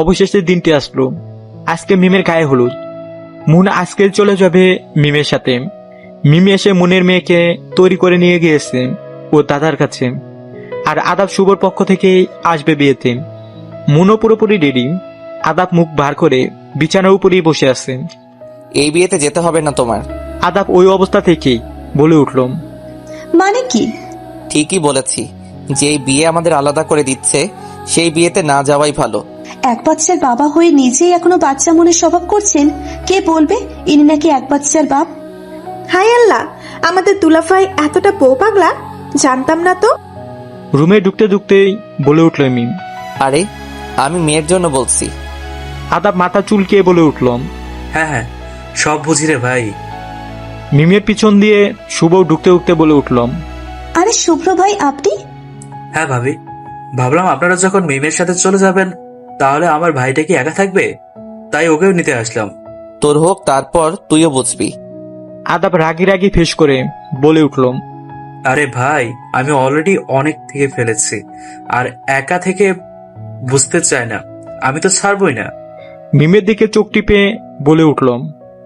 অবশেষে দিনটি আসলো। আজকে মিমের গায়ে হলুদ। মুন আজকে চলে যাবে মিমের সাথে। মিম এসে মুনের মেয়েকে তৈরি করে নিয়ে গিয়েছে ও দাদার কাছে। আর আদাব শুভর পক্ষ থেকে আসবে বিয়েতে। মুনও পুরোপুরি রেডি। আদাব মুখ বার করে বিছানার উপরেই বসে আছে। এই বিয়েতে যেতে হবে না তোমার। আদাব ওই অবস্থা থেকেই বলে উঠল, মানে কি? ঠিকই বলেছি, যে বিয়ে আমাদের আলাদা করে দিচ্ছে সেই বিয়েতে না যাওয়াই ভালো। এক বাচ্চার বাবা হয়ে নিজেই এখনো বাচ্চা মনে স্বভাব করছেন। কে বলবে ইনি নাকি এক বাচ্চার বাপ? হাই আল্লাহ, আমাদের দুলাভাই এতটা বউ পাগলা, জানতাম না তো। রুমে ঢুকতে ঢুকতেই বলে উঠল মিম, আরে আমি মেয়ের জন্য বলছি। আদাব মাথা চুলকিয়ে বলে উঠল, হ্যাঁ হ্যাঁ, সব বুঝি রে ভাই। মিমের পিছন দিয়ে শুভ ঢুকতে ঢুকতে বলে উঠল, আরে শুভ্র ভাই আপনি? হ্যাঁ ভাবি, ভাবলাম আপনারা যখন মিমের সাথে চলে যাবেন তাহলে আমার ভাইটা কি একা থাকবে, তাই ওকেও নিতে আসলাম। তোর হোক, তারপর তুইও বুঝবি। আদাব রাগি রাগি ফেস করে বলে উঠল, আরে ভাই, আমি অলরেডি অনেক থেকে ফেলেছি, আর একা থেকে বুঝতে চাই না, আমি তো ছাড়বই না। মিমের দিকে চোখ টিপে বলে উঠল,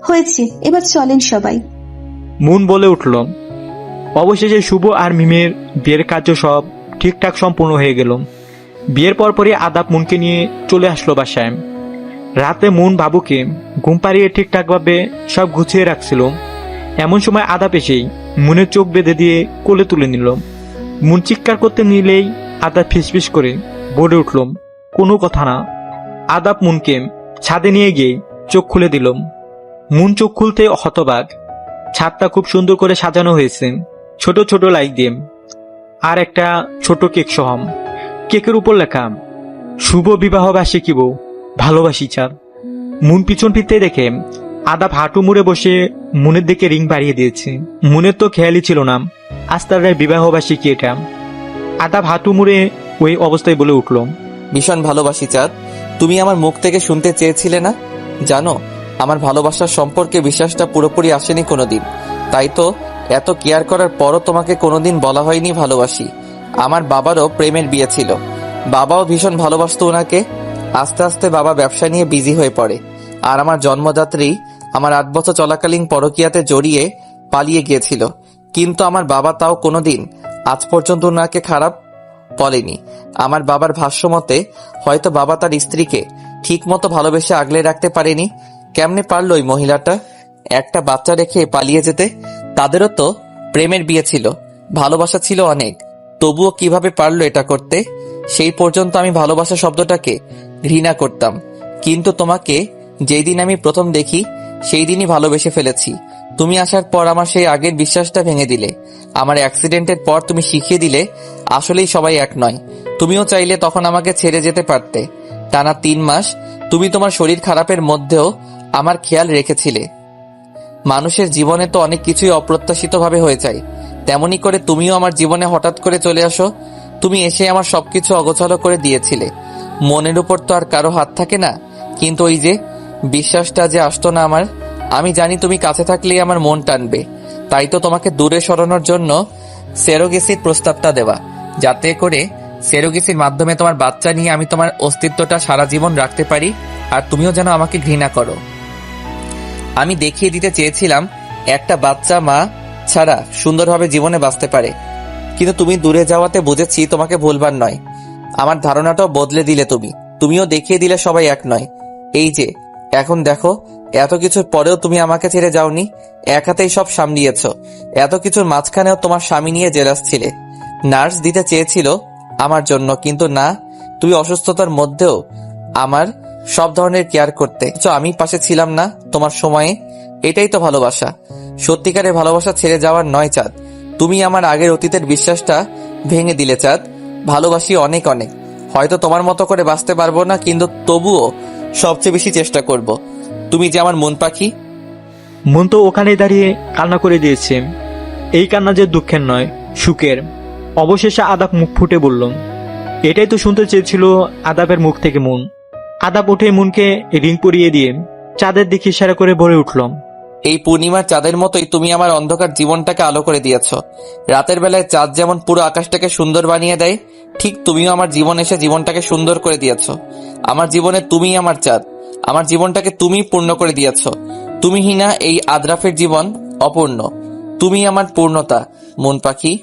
হয়েছে, এবার চলেন সবাই। মুন বলে উঠল। অবশেষে শুভ আর মিমের বিয়ের কার্য সব ঠিকঠাক সম্পূর্ণ হয়ে গেল। বিয়ের পরপরই আদাব মুনকে নিয়ে চলে আসলো বাসায়। রাতে মুন বাবুকে ঘুম পাড়িয়ে ঠিকঠাকভাবে সব গুছিয়ে রাখছিল। এমন সময় আদাব এসেই মুনের চোখ বেঁধে দিয়ে কোলে তুলে নিল। মুন চিৎকার করতে নিলেই আদাব ফিসফিস করে বলে উঠল, কোনো কথা না। আদাব মুনকে ছাদে নিয়ে গিয়ে চোখ খুলে দিল। মুন চোখ খুলতে হতবাক। ছাদটা খুব সুন্দর করে সাজানো হয়েছে ছোট ছোট লাইট দিয়ে, আর একটা ছোট কেক সহ। কেকের উপর লেখা, শুভ বিবাহ বার্ষিকী বউ, ভালোবাসি চাঁদ। মুন পিছন ফিরতে দেখে আদাব হাঁটু মুড়ে বসে মুনের দিকে রিং বাড়িয়ে দিয়েছে। মুনের তো খেয়ালই ছিল না আজ তার বিবাহ বার্ষিকী এটা। আদাব হাঁটু মুড়ে ওই অবস্থায় বলে উঠল, ভীষণ ভালোবাসি চাঁদ। তুমি আমার মুখ থেকে শুনতে চেয়েছিলে না? জানো, আমার ভালোবাসার সম্পর্কে বিশ্বাসটা পুরোপুরি আসেনি কোনোদিন। তাই তো এত কেয়ার করার পরও তোমাকে কোনোদিন বলা হয়নি ভালোবাসি। আমার বাবারও প্রেমের বিয়ে ছিল, বাবাও ভীষণ ভালোবাসতো ওনাকে। আস্তে আস্তে বাবা ব্যবসা নিয়ে বিজি হয়ে পড়ে, আর আমার জন্মদাত্রী আমার 8 বছর চলাকালীন পরকীয়াতে জড়িয়ে পালিয়ে গিয়েছিল। কিন্তু আমার বাবা তাও কোনোদিন আজ পর্যন্ত ওনাকে খারাপ বলেনি। আমার বাবার ভাষ্য মতে হয়তো বাবা তার স্ত্রীকে ঠিক মতো ভালোবেসে আগলে রাখতে পারেনি। কেমনে পারলো ওই মহিলাটা একটা বাচ্চা রেখে পালিয়ে যেতে? তাদেরও তো প্রেমের বিয়ে ছিল, ভালোবাসা ছিল অনেক, তবুও কিভাবে পারলো এটা করতে? সেই পর্যন্ত আমি ভালোবাসা শব্দটাকে ঘৃণা করতাম, কিন্তু তোমাকে যেই দিন আমি প্রথম দেখি সেই দিনই ভালোবেসে ফেলেছি। তুমি আসার পর আমার সেই আগের বিশ্বাসটা ভেঙে দিলে। আমার অ্যাক্সিডেন্টের পর তুমি শিখিয়ে দিলে আসলেই সবাই এক নয়। তুমিও চাইলে তখন আমাকে ছেড়ে যেতে পারতে। টানা 3 মাস তুমি তোমার শরীর খারাপের মধ্যেও আমার খেয়াল রেখেছিলে। মানুষের জীবনে তো অনেক কিছুই অপ্রত্যাশিতভাবে হয়ে যায়, তেমনি করে তুমিও আমার জীবনে হঠাৎ করে চলে আসো। তুমি এসে আমার সবকিছু অগোছালো করে দিয়েছিলে। মনের উপর তো আর কারো হাত থাকে না, কিন্তু ওই যে বিশ্বাসটা যে আসতো না আমার। আমি জানি তুমি কাছে থাকলেই আমার মন টানবে, তাই তো তোমাকে দূরে সরানোর জন্য সেরোগেসির প্রস্তাবটা দেওয়া, যাতে করে সেরোগেসির মাধ্যমে তোমার বাচ্চা নিয়ে আমি তোমার অস্তিত্বটা সারা জীবন রাখতে পারি, আর তুমিও যেন আমাকে ঘৃণা করো। আমি দেখিয়ে দিতে চেয়েছিলাম একটা বাচ্চা মা ছাড়া সুন্দরভাবে জীবনে বাঁচতে পারে, কিন্তু তুমি দূরে যাওয়াতে বুঝেছি তোমাকে ভুলবার নয়। আমার ধারণাটাও বদলে দিলে তুমিও দেখিয়ে দিলে সবাই এক নয়। এই যে এখন দেখো, এত কিছুর পরেও তুমি আমাকে ছেড়ে যাওনি, এক হাতেই সব সামলিয়েছ। এত কিছুর মাঝখানেও তোমার স্বামী নিয়ে জেলাস ছিলে, নার্স দিতে চেয়েছিল আমার জন্য, কিন্তু না, তুমি অসুস্থতার মধ্যেও আমার সব ধরনের কেয়ার করতে। আমি পাশে ছিলাম না তোমার সময়ে। এটাই তো ভালোবাসা। সত্যিকারের ভালোবাসা ছেড়ে যাওয়ার নয় চাঁদ। তুমি আমার আগের অতীতের বিশ্বাসটা ভেঙে দিলে চাঁদ। ভালোবাসি অনেক অনেক, হয়তো তোমার মতো করে বাঁচতে পারবো না, কিন্তু তবুও সবচেয়ে বেশি চেষ্টা করব। তুমি যে আমার মন পাখি। মন তো ওখানে দাঁড়িয়ে কান্না করে দিয়েছে। এই কান্না যে দুঃখের নয়, সুখের। অবশেষে আদাব মুখ ফুটে বলল, এটাই তো শুনতে চেয়েছিল আদাবের মুখ থেকে মুন। আদাব উঠে মুনকে রিং পরিয়ে দিয়ে চাঁদের দিকে ইশারা করে বলে উঠল, এই পূর্ণিমার চাঁদের মতোই তুমি আমার অন্ধকার জীবনটাকে আলো করে দিয়েছ। রাতের বেলায় চাঁদ যেমন পুরো আকাশটাকে সুন্দর বানিয়ে দেয়, ঠিক তুমিও আমার জীবন এসে জীবনটাকে সুন্দর করে দিয়েছ। আমার জীবনে তুমি আমার চাঁদ, আমার জীবনটাকে তুমি পূর্ণ করে দিয়েছ। তুমিহীনা এই আদ্রাফের জীবন অপূর্ণ, তুমি আমার পূর্ণতা মন পাখি।